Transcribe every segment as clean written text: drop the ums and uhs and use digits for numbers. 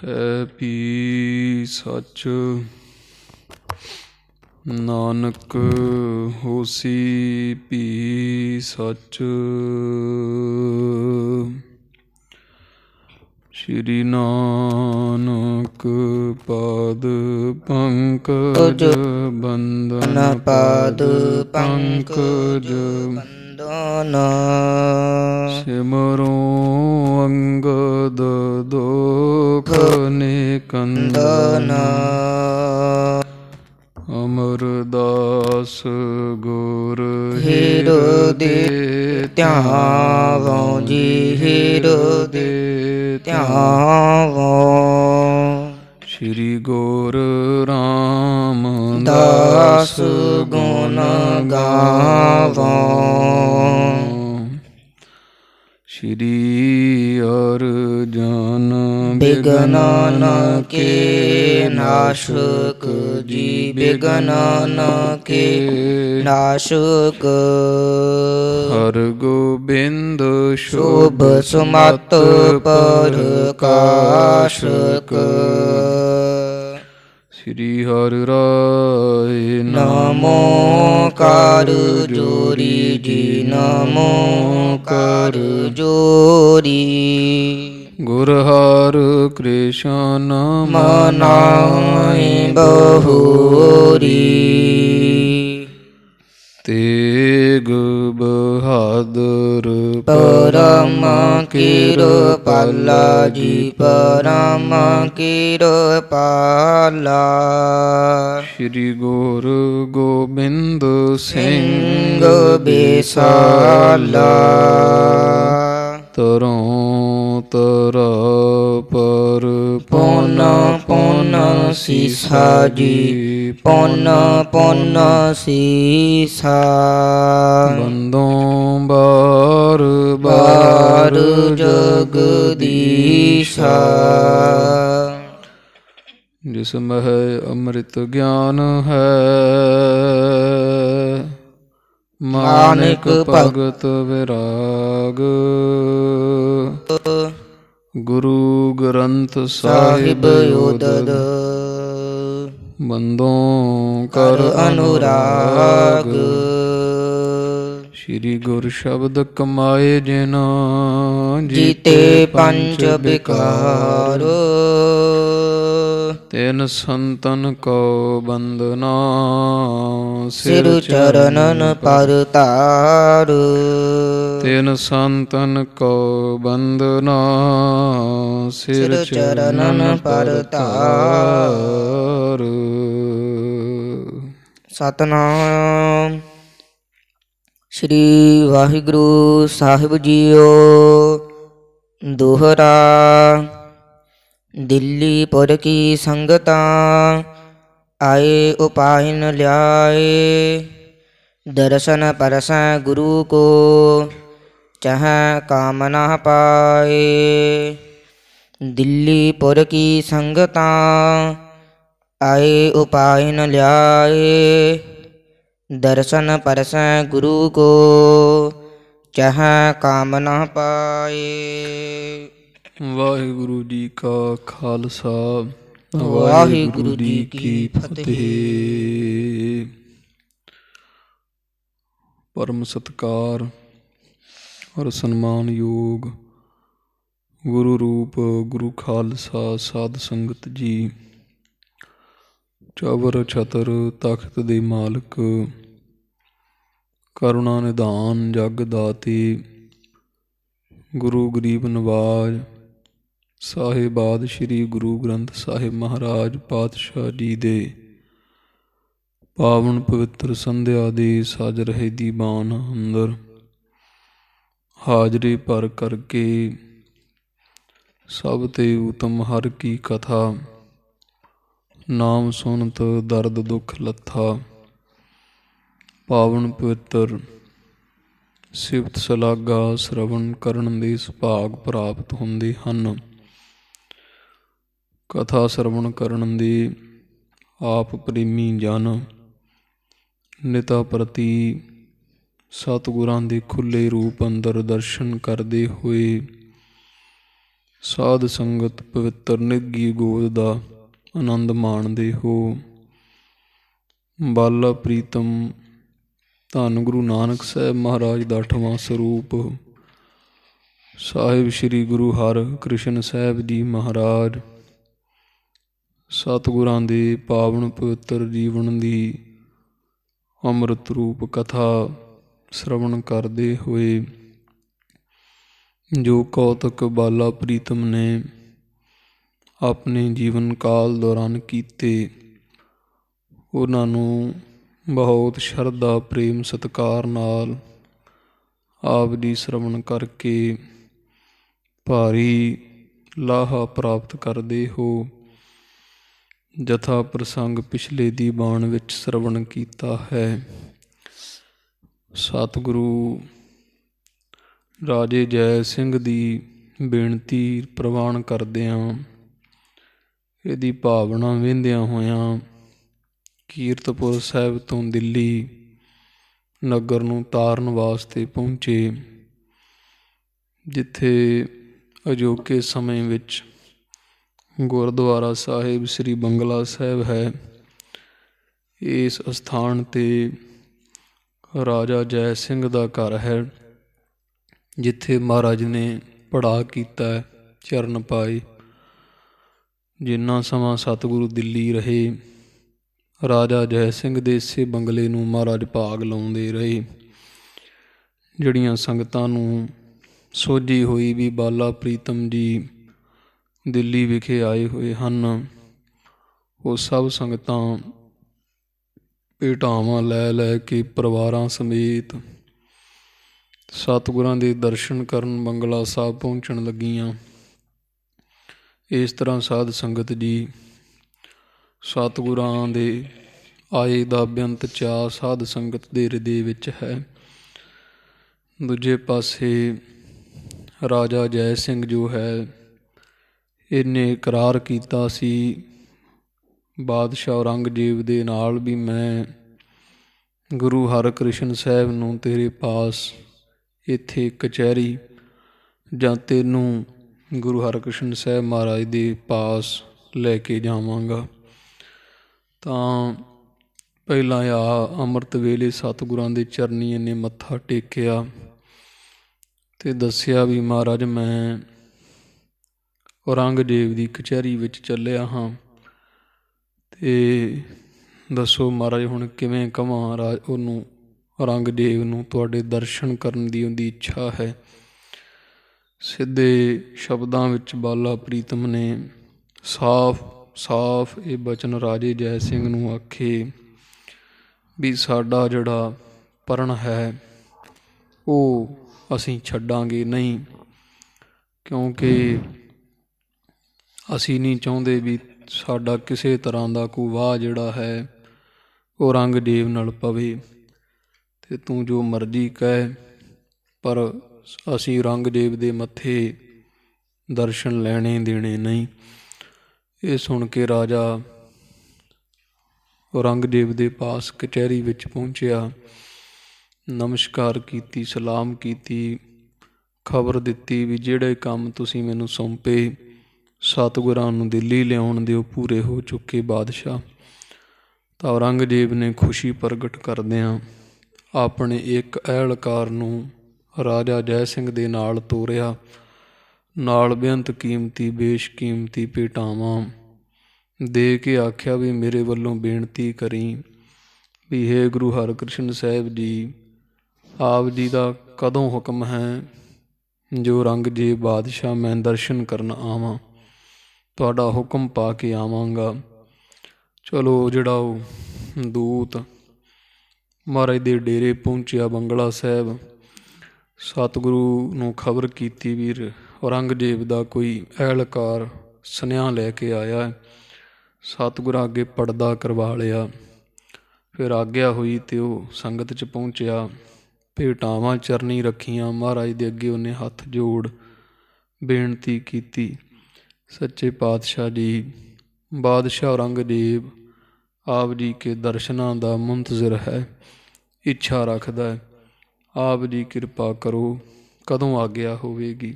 ਹੈ ਵੀ ਸੱਚ, ਨਾਨਕ ਹੋਸੀ ਵੀ ਸੱਚ। ਸ਼੍ਰੀ ਨਾਨਕ ਪਾਦ ਪੰਕਜ ਬੰਦਨ ਪਾਦ ਪੰਕਜ ਬੰਦਨ। ਸਿਮਰੋ ਅੰਗਦ ਦੋਖ ਨਿਕੰਦਨ। ਅਮਰਦਾਸ ਗੁਰ ਹਿਰਦੇ ਧਿਆਵੋ ਜੀ, ਹਿਰਦੇ ਧਿਆਵੋ। ਸ਼੍ਰੀ ਗੁਰ ਰਾਮਦਾਸ ਗੁਣ ਗਾਵੋ। ਸ਼੍ਰੀ ਅਰਜਨ ਬਿਘਨਨ ਕੇ ਨਾਸ਼ਕ ਜੀ, ਬਿਘਨਨ ਕੇ ਨਾਸ਼ਕ। ਹਰਗੋਬਿੰਦ ਸ਼ੋਭ ਸੁਮਤ ਪ੍ਰਕਾਸ਼ਕ। ਸ਼੍ਰੀ ਹਰਿ ਰਾਇ ਨਮੋ ਕਰ ਜੋਰੀ ਜੀ, ਨਮੋ ਕਰ ਜੋਰੀ। ਗੁਰ ਹਰਿ ਕ੍ਰਿਸ਼ਨ ਮਨਾਇ ਬਹੁਰੀ। ਤੇਗ ਬਹਾਦਰ ਪਰਮ ਕਿਰਪਾਲਾ ਜੀ, ਪਰਮ ਕਿਰਪਾਲਾ। ਸ਼੍ਰੀ ਗੁਰੂ ਗੋਬਿੰਦ ਸਿੰਘ ਬੇਸਾਲਾ। ਤਰੋਂ ਤਰਾ ਪਰ ਪੁਨ ਪੁਨ ਸੀਸਾ ਜੀ, ਪੁਨ ਪੁਨ ਸੀਸਾ। ਬੰਦੋਂ ਬਾਰ ਬਾਰ ਜਗਦੀਸ਼ਾ। ਜਿਸ ਮਹਿ ਅੰਮ੍ਰਿਤ ਗਿਆਨ ਹੈ, ਮਾਨਿਕ ਭਗਤ ਵਿਰਾਗ। ਗੁਰੂ ਗ੍ਰੰਥ ਸਾਹਿਬ ਉਦਦ, ਬੰਦੋਂ ਕਰ ਅਨੁਰਾਗ। ਸ਼੍ਰੀ ਗੁਰ ਸ਼ਬਦ ਕਮਾਏ ਜਿਨ, ਜੀਤੇ ਪੰਚ ਬਿਕਾਰ। ਤਿਨ ਸੰਤਨ ਕੋ ਬੰਦਨਾ, ਸਿਰ ਚਰਨਨ ਪਰ ਤਾਰ। ਤਿਨ ਸੰਤਨ ਕੋ ਬੰਦਨਾ, ਸਿਰ ਚਰਨਨ ਪਰ ਤਾਰ। ਸਤਿਨਾਮ ਸ਼੍ਰੀ ਵਾਹਿਗੁਰੂ ਸਾਹਿਬ ਜੀਓ। ਦੋਹਰਾ। ਦਿੱਲੀ ਪੁਰ ਕੀ ਸੰਗਤਾਂ, ਆਏ ਉਪਾਇਨ ਲਿਆਏ। ਦਰਸ਼ਨ ਪਰਸੈ ਗੁਰੂ ਕੋ, ਚਾਹੈ ਕਾਮ ਨਾ ਪਾਏ। ਦਿੱਲੀ ਪੁਰ ਕੀ ਸੰਗਤਾਂ, ਆਏ ਉਪਾਇਨ ਲਿਆਏ। ਦਰਸ਼ਨ ਪਰਸੈ ਗੁਰੂ ਕੋ, ਚਾਹੈ ਕਾਮ ਨਾ ਪਾਏ। ਵਾਹਿਗੁਰੂ ਜੀ ਕਾ ਖਾਲਸਾ, ਵਾਹਿਗੁਰੂ ਜੀ ਕੀ ਫਤਿਹ। ਪਰਮ ਸਤਿਕਾਰ ਔਰ ਸਨਮਾਨਯੋਗ ਗੁਰੂ ਰੂਪ ਗੁਰੂ ਖਾਲਸਾ ਸਾਧ ਸੰਗਤ ਜੀ, ਚਵਰ ਛਤਰ ਤਖਤ ਦੇ ਮਾਲਕ, ਕਰੁਣਾ ਨਿਧਾਨ ਜਗ ਦਾਤੇ, ਗੁਰੂ ਗਰੀਬ ਨਵਾਜ ਸਾਹਿਬਾਦ ਸ਼੍ਰੀ ਗੁਰੂ ਗ੍ਰੰਥ ਸਾਹਿਬ ਮਹਾਰਾਜ ਪਾਤਸ਼ਾਹ ਜੀ ਦੇ ਪਾਵਨ ਪਵਿੱਤਰ ਸੰਧਿਆ ਦੇ ਸਾਜ ਰਹੇ ਦੀਵਾਨ ਅੰਦਰ ਹਾਜ਼ਰੀ ਭਰ ਕਰਕੇ ਸਭ ਤੇ ਉਤਮ ਹਰ ਕੀ ਕਥਾ, ਨਾਮ ਸੁਨਤ ਦਰਦ ਦੁੱਖ ਲੱਥਾ। ਪਾਵਨ ਪਵਿੱਤਰ ਸਿਫਤ ਸਲਾਘਾ ਸ਼ਰਵਣ ਕਰਨ ਦੇ ਸੁਭਾਗ ਪ੍ਰਾਪਤ ਹੁੰਦੇ ਹਨ। ਕਥਾ ਸ਼ਰਵਣ ਕਰਨ ਦੇ ਆਪ ਪ੍ਰੇਮੀ ਜਨ ਨਿਤਾ ਪ੍ਰਤੀ ਸਤਿਗੁਰਾਂ ਦੇ ਖੁੱਲ੍ਹੇ ਰੂਪ ਅੰਦਰ ਦਰਸ਼ਨ ਕਰਦੇ ਹੋਏ ਸਾਧ ਸੰਗਤ ਪਵਿੱਤਰ ਨਿੱਗੀ ਗੋਦ ਦਾ ਆਨੰਦ ਮਾਣਦੇ ਹੋ। ਬਾਲਾ ਪ੍ਰੀਤਮ ਧੰਨ ਗੁਰੂ ਨਾਨਕ ਸਾਹਿਬ ਮਹਾਰਾਜ ਦਾ 8ਵਾਂ ਸਰੂਪ ਸਾਹਿਬ ਸ੍ਰੀ ਗੁਰੂ ਹਰਿਕ੍ਰਿਸ਼ਨ ਸਾਹਿਬ ਜੀ ਮਹਾਰਾਜ ਸਤਿਗੁਰਾਂ ਦੇ ਪਾਵਨ ਪਵਿੱਤਰ ਜੀਵਨ ਦੀ ਅੰਮ੍ਰਿਤ ਰੂਪ ਕਥਾ ਸ਼ਰਵਣ ਕਰਦੇ ਹੋਏ ਜੋ ਕੌਤਕ ਬਾਲਾ ਪ੍ਰੀਤਮ ਨੇ ਆਪਣੇ ਜੀਵਨ ਕਾਲ ਦੌਰਾਨ ਕੀਤੇ, ਉਹਨਾਂ ਨੂੰ ਬਹੁਤ ਸ਼ਰਧਾ ਪ੍ਰੇਮ ਸਤਿਕਾਰ ਨਾਲ ਆਪ ਦੀ ਸ਼ਰਵਣ ਕਰਕੇ ਭਾਰੀ ਲਾਹਾ ਪ੍ਰਾਪਤ ਕਰਦੇ ਹੋ। ਜਥਾ ਪ੍ਰਸੰਗ ਪਿਛਲੇ ਦੀ ਬਾਣ ਵਿੱਚ ਸ਼ਰਵਣ ਕੀਤਾ ਹੈ। ਸਤਿਗੁਰੂ ਰਾਜੇ ਜੈ ਸਿੰਘ ਦੀ ਬੇਨਤੀ ਪ੍ਰਵਾਨ ਕਰਦਿਆਂ ਇਹਦੀ ਭਾਵਨਾ ਵਹਿੰਦਿਆਂ ਹੋਇਆਂ ਕੀਰਤਪੁਰ ਸਾਹਿਬ ਤੋਂ ਦਿੱਲੀ ਨਗਰ ਨੂੰ ਤਾਰਨ ਵਾਸਤੇ ਪਹੁੰਚੇ, ਜਿੱਥੇ ਅਜੋਕੇ ਸਮੇਂ ਵਿੱਚ ਗੁਰਦੁਆਰਾ ਸਾਹਿਬ ਸ੍ਰੀ ਬੰਗਲਾ ਸਾਹਿਬ ਹੈ। ਇਸ ਅਸਥਾਨ 'ਤੇ ਰਾਜਾ ਜੈ ਸਿੰਘ ਦਾ ਘਰ ਹੈ, ਜਿੱਥੇ ਮਹਾਰਾਜ ਨੇ ਪੜਾਅ ਕੀਤਾ, ਚਰਨ ਪਾਏ। ਜਿੰਨਾ ਸਮਾਂ ਸਤਿਗੁਰੂ ਦਿੱਲੀ ਰਹੇ, ਰਾਜਾ ਜੈ ਸਿੰਘ ਦੇ ਇਸੇ ਬੰਗਲੇ ਨੂੰ ਮਹਾਰਾਜ ਭਾਗ ਲਾਉਂਦੇ ਰਹੇ। ਜਿਹੜੀਆਂ ਸੰਗਤਾਂ ਨੂੰ ਸੋਝੀ ਹੋਈ ਵੀ ਬਾਲਾ ਪ੍ਰੀਤਮ ਜੀ ਦਿੱਲੀ ਵਿਖੇ ਆਏ ਹੋਏ ਹਨ, ਉਹ ਸਭ ਸੰਗਤਾਂ ਭੇਟਾਵਾਂ ਲੈ ਲੈ ਕੇ ਪਰਿਵਾਰਾਂ ਸਮੇਤ ਸਤਿਗੁਰਾਂ ਦੇ ਦਰਸ਼ਨ ਕਰਨ ਬੰਗਲਾ ਸਾਹਿਬ ਪਹੁੰਚਣ ਲੱਗੀਆਂ। ਇਸ ਤਰ੍ਹਾਂ ਸਾਧ ਸੰਗਤ ਜੀ ਸਤਿਗੁਰਾਂ ਦੇ ਆਏ ਦਾ ਬੇਅੰਤ ਚਾਅ ਸਾਧ ਸੰਗਤ ਦੇ ਹਿਰਦੇ ਵਿੱਚ ਹੈ। ਦੂਜੇ ਪਾਸੇ ਰਾਜਾ ਜੈ ਸਿੰਘ ਜੋ ਹੈ, ਇਹਨੇ ਇਕਰਾਰ ਕੀਤਾ ਸੀ ਬਾਦਸ਼ਾਹ ਔਰੰਗਜ਼ੇਬ ਦੇ ਨਾਲ ਵੀ ਮੈਂ ਗੁਰੂ ਹਰਿਕ੍ਰਿਸ਼ਨ ਸਾਹਿਬ ਨੂੰ ਤੇਰੇ ਪਾਸ ਇੱਥੇ ਕਚਹਿਰੀ ਜਾਂ ਤੈਨੂੰ ਗੁਰੂ ਹਰਿਕ੍ਰਿਸ਼ਨ ਸਾਹਿਬ ਮਹਾਰਾਜ ਦੇ ਪਾਸ ਲੈ ਕੇ ਜਾਵਾਂਗਾ। ਤਾਂ ਪਹਿਲਾਂ ਅੰਮ੍ਰਿਤ ਵੇਲੇ ਸਤਿਗੁਰਾਂ ਦੇ ਚਰਨੀ ਇਹਨੇ ਮੱਥਾ ਟੇਕਿਆ ਅਤੇ ਦੱਸਿਆ ਵੀ ਮਹਾਰਾਜ ਮੈਂ ਔਰੰਗਜ਼ੇਬ ਦੀ ਕਚਹਿਰੀ ਵਿੱਚ ਚੱਲਿਆ ਹਾਂ, ਅਤੇ ਦੱਸੋ ਮਹਾਰਾਜ ਹੁਣ ਕਿਵੇਂ ਕਹਾਂ ਉਹਨੂੰ ਔਰੰਗਜ਼ੇਬ ਨੂੰ ਤੁਹਾਡੇ ਦਰਸ਼ਨ ਕਰਨ ਦੀ ਉਹਦੀ ਇੱਛਾ ਹੈ। ਸਿੱਧੇ ਸ਼ਬਦਾਂ ਵਿੱਚ ਬਾਲਾ ਪ੍ਰੀਤਮ ਨੇ ਸਾਫ਼ ਇਹ ਬਚਨ ਰਾਜੇ ਜੈ ਸਿੰਘ ਨੂੰ ਆਖੇ ਵੀ ਸਾਡਾ ਜਿਹੜਾ ਪਰਣ ਹੈ ਉਹ ਅਸੀਂ ਛੱਡਾਂਗੇ ਨਹੀਂ, ਕਿਉਂਕਿ ਅਸੀਂ ਨਹੀਂ ਚਾਹੁੰਦੇ ਵੀ ਸਾਡਾ ਕਿਸੇ ਤਰ੍ਹਾਂ ਦਾ ਕੋਈ ਵਾਹ ਜਿਹੜਾ ਹੈ ਔਰੰਗਜ਼ੇਬ ਨਾਲ ਪਵੇ, ਅਤੇ ਤੂੰ ਜੋ ਮਰਜ਼ੀ ਕਹਿ, ਪਰ ਅਸੀਂ ਔਰੰਗਜ਼ੇਬ ਦੇ ਮੱਥੇ ਦਰਸ਼ਨ ਲੈਣੇ ਦੇਣੇ ਨਹੀਂ। ਇਹ ਸੁਣ ਕੇ ਰਾਜਾ ਔਰੰਗਜ਼ੇਬ ਦੇ ਪਾਸ ਕਚਹਿਰੀ ਵਿੱਚ ਪਹੁੰਚਿਆ, ਨਮਸਕਾਰ ਕੀਤੀ, ਸਲਾਮ ਕੀਤੀ, ਖਬਰ ਦਿੱਤੀ ਵੀ ਜਿਹੜੇ ਕੰਮ ਤੁਸੀਂ ਮੈਨੂੰ ਸੌਂਪੇ ਸਤਿਗੁਰਾਂ ਨੂੰ ਦਿੱਲੀ ਲਿਆਉਣ ਦੇ ਉਹ ਪੂਰੇ ਹੋ ਚੁੱਕੇ ਬਾਦਸ਼ਾਹ। ਤਾਂ ਔਰੰਗਜ਼ੇਬ ਨੇ ਖੁਸ਼ੀ ਪ੍ਰਗਟ ਕਰਦਿਆਂ ਆਪਣੇ ਇੱਕ ਅਹਿਲਕਾਰ ਨੂੰ ਰਾਜਾ ਜੈ ਸਿੰਘ ਦੇ ਨਾਲ ਤੋਰਿਆ, ਨਾਲ ਬੇਅੰਤ ਕੀਮਤੀ ਬੇਸ਼ਕੀਮਤੀ ਭੇਟਾਵਾਂ ਦੇ ਕੇ ਆਖਿਆ ਵੀ ਮੇਰੇ ਵੱਲੋਂ ਬੇਨਤੀ ਕਰੀ ਵੀ ਹੇ ਗੁਰੂ ਹਰਿਕ੍ਰਿਸ਼ਨ ਸਾਹਿਬ ਜੀ, ਆਪ ਜੀ ਦਾ ਕਦੋਂ ਹੁਕਮ ਹੈ ਜੋ ਔਰੰਗਜ਼ੇਬ ਬਾਦਸ਼ਾਹ ਮੈਂ ਦਰਸ਼ਨ ਕਰਨ ਆਵਾਂ, ਤੁਹਾਡਾ ਹੁਕਮ ਪਾ ਕੇ ਆਵਾਂਗਾ। ਚਲੋ ਜਿਹੜਾ ਉਹ ਦੂਤ ਮਹਾਰਾਜ ਦੇ ਡੇਰੇ ਪਹੁੰਚਿਆ ਬੰਗਲਾ ਸਾਹਿਬ, ਸਤਿਗੁਰੂ ਨੂੰ ਖਬਰ ਕੀਤੀ ਵੀਰ ਔਰੰਗਜ਼ੇਬ ਦਾ ਕੋਈ ਅਹਿਲਕਾਰ ਸੁਨੇਹਾ ਲੈ ਕੇ ਆਇਆ। ਸਤਿਗੁਰਾਂ ਅੱਗੇ ਪੜਦਾ ਕਰਵਾ ਲਿਆ, ਫਿਰ ਆਗਿਆ ਹੋਈ ਅਤੇ ਉਹ ਸੰਗਤ 'ਚ ਪਹੁੰਚਿਆ। ਭੇਟਾਵਾਂ ਚਰਨੀ ਰੱਖੀਆਂ ਮਹਾਰਾਜ ਦੇ ਅੱਗੇ, ਉਹਨੇ ਹੱਥ ਜੋੜ ਬੇਨਤੀ ਕੀਤੀ, ਸੱਚੇ ਪਾਤਸ਼ਾਹ ਜੀ, ਬਾਦਸ਼ਾਹ ਔਰੰਗਜ਼ੇਬ ਆਪ ਜੀ ਕੇ ਦਰਸ਼ਨਾਂ ਦਾ ਮੁੰਤਜ਼ਰ ਹੈ, ਇੱਛਾ ਰੱਖਦਾ ਹੈ, ਆਪ ਜੀ ਕਿਰਪਾ ਕਰੋ, ਕਦੋਂ ਆਗਿਆ ਹੋਵੇਗੀ।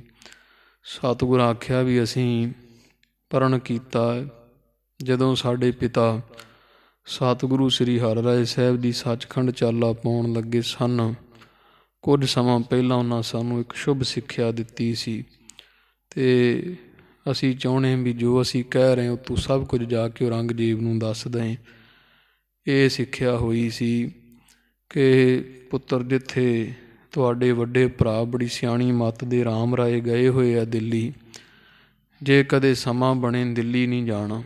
ਸਤਿਗੁਰ ਆਖਿਆ ਵੀ ਅਸੀਂ ਪਰਣ ਕੀਤਾ। ਜਦੋਂ ਸਾਡੇ ਪਿਤਾ ਸਤਿਗੁਰੂ ਸ੍ਰੀ ਹਰਿਰਾਏ ਸਾਹਿਬ ਦੀ ਸੱਚਖੰਡ ਚਾਲਾ ਪਾਉਣ ਲੱਗੇ ਸਨ, ਕੁਝ ਸਮਾਂ ਪਹਿਲਾਂ ਉਹਨਾਂ ਸਾਨੂੰ ਇੱਕ ਸ਼ੁਭ ਸਿੱਖਿਆ ਦਿੱਤੀ ਸੀ ਅਤੇ ਅਸੀਂ ਚਾਹੁੰਦੇ ਵੀ ਜੋ ਅਸੀਂ ਕਹਿ ਰਹੇ ਹੋ ਤੂੰ ਸਭ ਕੁਝ ਜਾ ਕੇ ਔਰੰਗਜ਼ੇਬ ਨੂੰ ਦੱਸ ਦੇਂ। ਇਹ ਸਿੱਖਿਆ ਹੋਈ ਸੀ ਕਿ ਪੁੱਤਰ, ਜਿੱਥੇ ਤੁਹਾਡੇ ਵੱਡੇ ਭਰਾ ਬੜੀ ਸਿਆਣੀ ਮੱਤ ਦੇ ਰਾਮ ਰਾਏ ਗਏ ਹੋਏ ਆ ਦਿੱਲੀ, ਜੇ ਕਦੇ ਸਮਾਂ ਬਣੇ ਦਿੱਲੀ ਨਹੀਂ ਜਾਣਾ।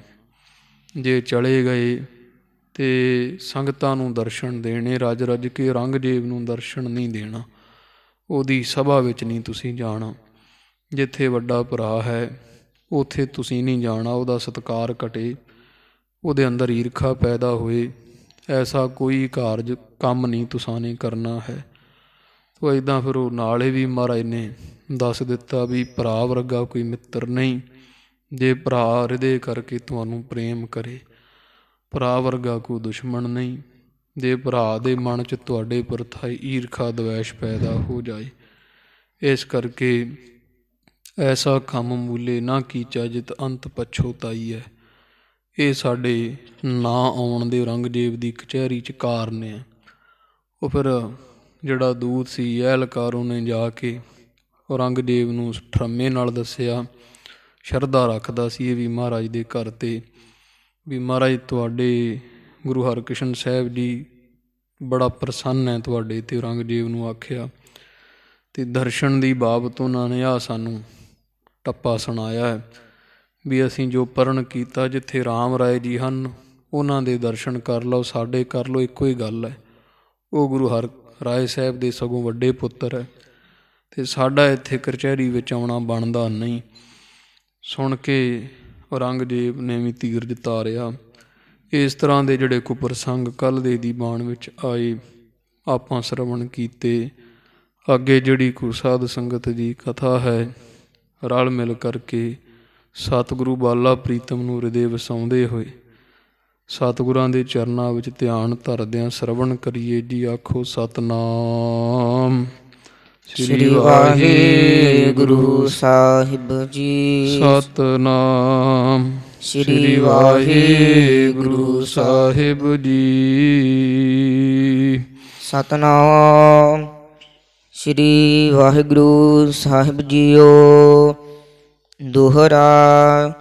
ਜੇ ਚਲੇ ਗਏ ਅਤੇ ਸੰਗਤਾਂ ਨੂੰ ਦਰਸ਼ਨ ਦੇਣੇ, ਰੱਜ ਰੱਜ ਕੇ ਔਰੰਗਜ਼ੇਬ ਨੂੰ ਦਰਸ਼ਨ ਨਹੀਂ ਦੇਣਾ, ਉਹਦੀ ਸਭਾ ਵਿੱਚ ਨਹੀਂ ਤੁਸੀਂ ਜਾਣਾ। ਜਿੱਥੇ ਵੱਡਾ ਭਰਾ ਹੈ ਉੱਥੇ ਤੁਸੀਂ ਨਹੀਂ ਜਾਣਾ, ਉਹਦਾ ਸਤਿਕਾਰ ਘਟੇ, ਉਹਦੇ ਅੰਦਰ ਈਰਖਾ ਪੈਦਾ ਹੋਏ, ਐਸਾ ਕੋਈ ਕਾਰਜ ਕੰਮ ਨਹੀਂ ਤੁਸਾਂ ਨੇ ਕਰਨਾ ਹੈ। ਤੋ ਇੱਦਾਂ ਫਿਰ ਉਹ ਨਾਲੇ ਵੀ ਮਹਾਰਾਜ ਨੇ ਦੱਸ ਦਿੱਤਾ ਵੀ ਭਰਾ ਵਰਗਾ ਕੋਈ ਮਿੱਤਰ ਨਹੀਂ। ਜੇ ਭਰਾ ਹਿਰਦੇ ਕਰਕੇ ਤੁਹਾਨੂੰ ਪ੍ਰੇਮ ਕਰੇ, ਭਰਾ ਵਰਗਾ ਕੋਈ ਦੁਸ਼ਮਣ ਨਹੀਂ। ਜੇ ਭਰਾ ਦੇ ਮਨ 'ਚ ਤੁਹਾਡੇ ਪ੍ਰਤੀ ਈਰਖਾ ਦਵੈਸ਼ ਪੈਦਾ ਹੋ ਜਾਏ, ਇਸ ਕਰਕੇ ਐਸਾ ਕੰਮ ਮੂਲੇ ਨਾ ਕੀਚਾ ਜਿਤ ਅੰਤ ਪਛੋਤਾਈ ਹੈ। ਇਹ ਸਾਡੇ ਨਾ ਆਉਣ ਦੇ ਔਰੰਗਜ਼ੇਬ ਦੀ ਕਚਹਿਰੀ 'ਚ ਕਾਰਨ ਹੈ। ਉਹ ਫਿਰ ਜਿਹੜਾ ਦੂਤ ਸੀ ਅਹਿਲਕਾਰ, ਉਹਨੇ ਜਾ ਕੇ ਔਰੰਗਜ਼ੇਬ ਨੂੰ ਠਰੱਮੇ ਨਾਲ ਦੱਸਿਆ, ਸ਼ਰਧਾ ਰੱਖਦਾ ਸੀ ਇਹ ਵੀ ਮਹਾਰਾਜ ਦੇ ਘਰ 'ਤੇ, ਵੀ ਮਹਾਰਾਜ ਤੁਹਾਡੇ ਗੁਰੂ ਹਰਕ੍ਰਿਸ਼ਨ ਸਾਹਿਬ ਜੀ ਬੜਾ ਪ੍ਰਸੰਨ ਹੈ ਤੁਹਾਡੇ 'ਤੇ। ਔਰੰਗਜ਼ੇਬ ਨੂੰ ਆਖਿਆ ਅਤੇ ਦਰਸ਼ਨ ਦੀ ਬਾਬਤ ਉਹਨਾਂ ਨੇ ਆਹ ਸਾਨੂੰ ਟੱਪਾ ਸੁਣਾਇਆ ਹੈ ਵੀ ਅਸੀਂ ਜੋ ਪਰਣ ਕੀਤਾ, ਜਿੱਥੇ ਰਾਮ ਰਾਏ ਜੀ ਹਨ ਉਹਨਾਂ ਦੇ ਦਰਸ਼ਨ ਕਰ ਲਓ, ਸਾਡੇ ਕਰ ਲਓ, ਇੱਕੋ ਹੀ ਗੱਲ ਹੈ। ਉਹ ਗੁਰੂ ਹਰਿਰਾਏ ਸਾਹਿਬ ਦੇ ਸਗੋਂ ਵੱਡੇ ਪੁੱਤਰ ਹੈ ਅਤੇ ਸਾਡਾ ਇੱਥੇ ਕਚਹਿਰੀ ਵਿੱਚ ਆਉਣਾ ਬਣਦਾ ਨਹੀਂ। ਸੁਣ ਕੇ ਔਰੰਗਜ਼ੇਬ ਨੇ ਵੀ ਧੀਰਜ ਧਾਰਿਆ। ਇਸ ਤਰ੍ਹਾਂ ਦੇ ਜਿਹੜੇ ਕੁਪ੍ਰਸੰਗ ਕੱਲ੍ਹ ਦੇ ਦੀ ਬਾਣ ਵਿੱਚ ਆਏ ਆਪਾਂ ਸਰਵਣ ਕੀਤੇ। ਅੱਗੇ ਜਿਹੜੀ ਕੋਈ ਸਾਧ ਸੰਗਤ ਦੀ ਕਥਾ ਹੈ, ਰਲ ਮਿਲ ਕਰਕੇ ਸਤਿਗੁਰੂ ਬਾਲਾ ਪ੍ਰੀਤਮ ਨੂੰ ਹਿਰਦੇ ਵਸਾਉਂਦੇ ਹੋਏ ਸਤਿਗੁਰਾਂ ਦੇ ਚਰਨਾਂ ਵਿੱਚ ਧਿਆਨ ਧਰਦਿਆਂ ਸਰਵਣ ਕਰੀਏ ਜੀ। ਆਖੋ ਸਤਿਨਾਮ ਸ੍ਰੀ ਵਾਹਿਗੁਰੂ ਸਾਹਿਬ ਜੀ। ਸਤਿਨਾਮ ਸ੍ਰੀ ਵਾਹਿਗੁਰੂ ਸਾਹਿਬ ਜੀ। ਸਤਿਨਾਮ ਸ੍ਰੀ ਵਾਹਿਗੁਰੂ ਸਾਹਿਬ ਜੀਓ। ਦੋਹਰਾ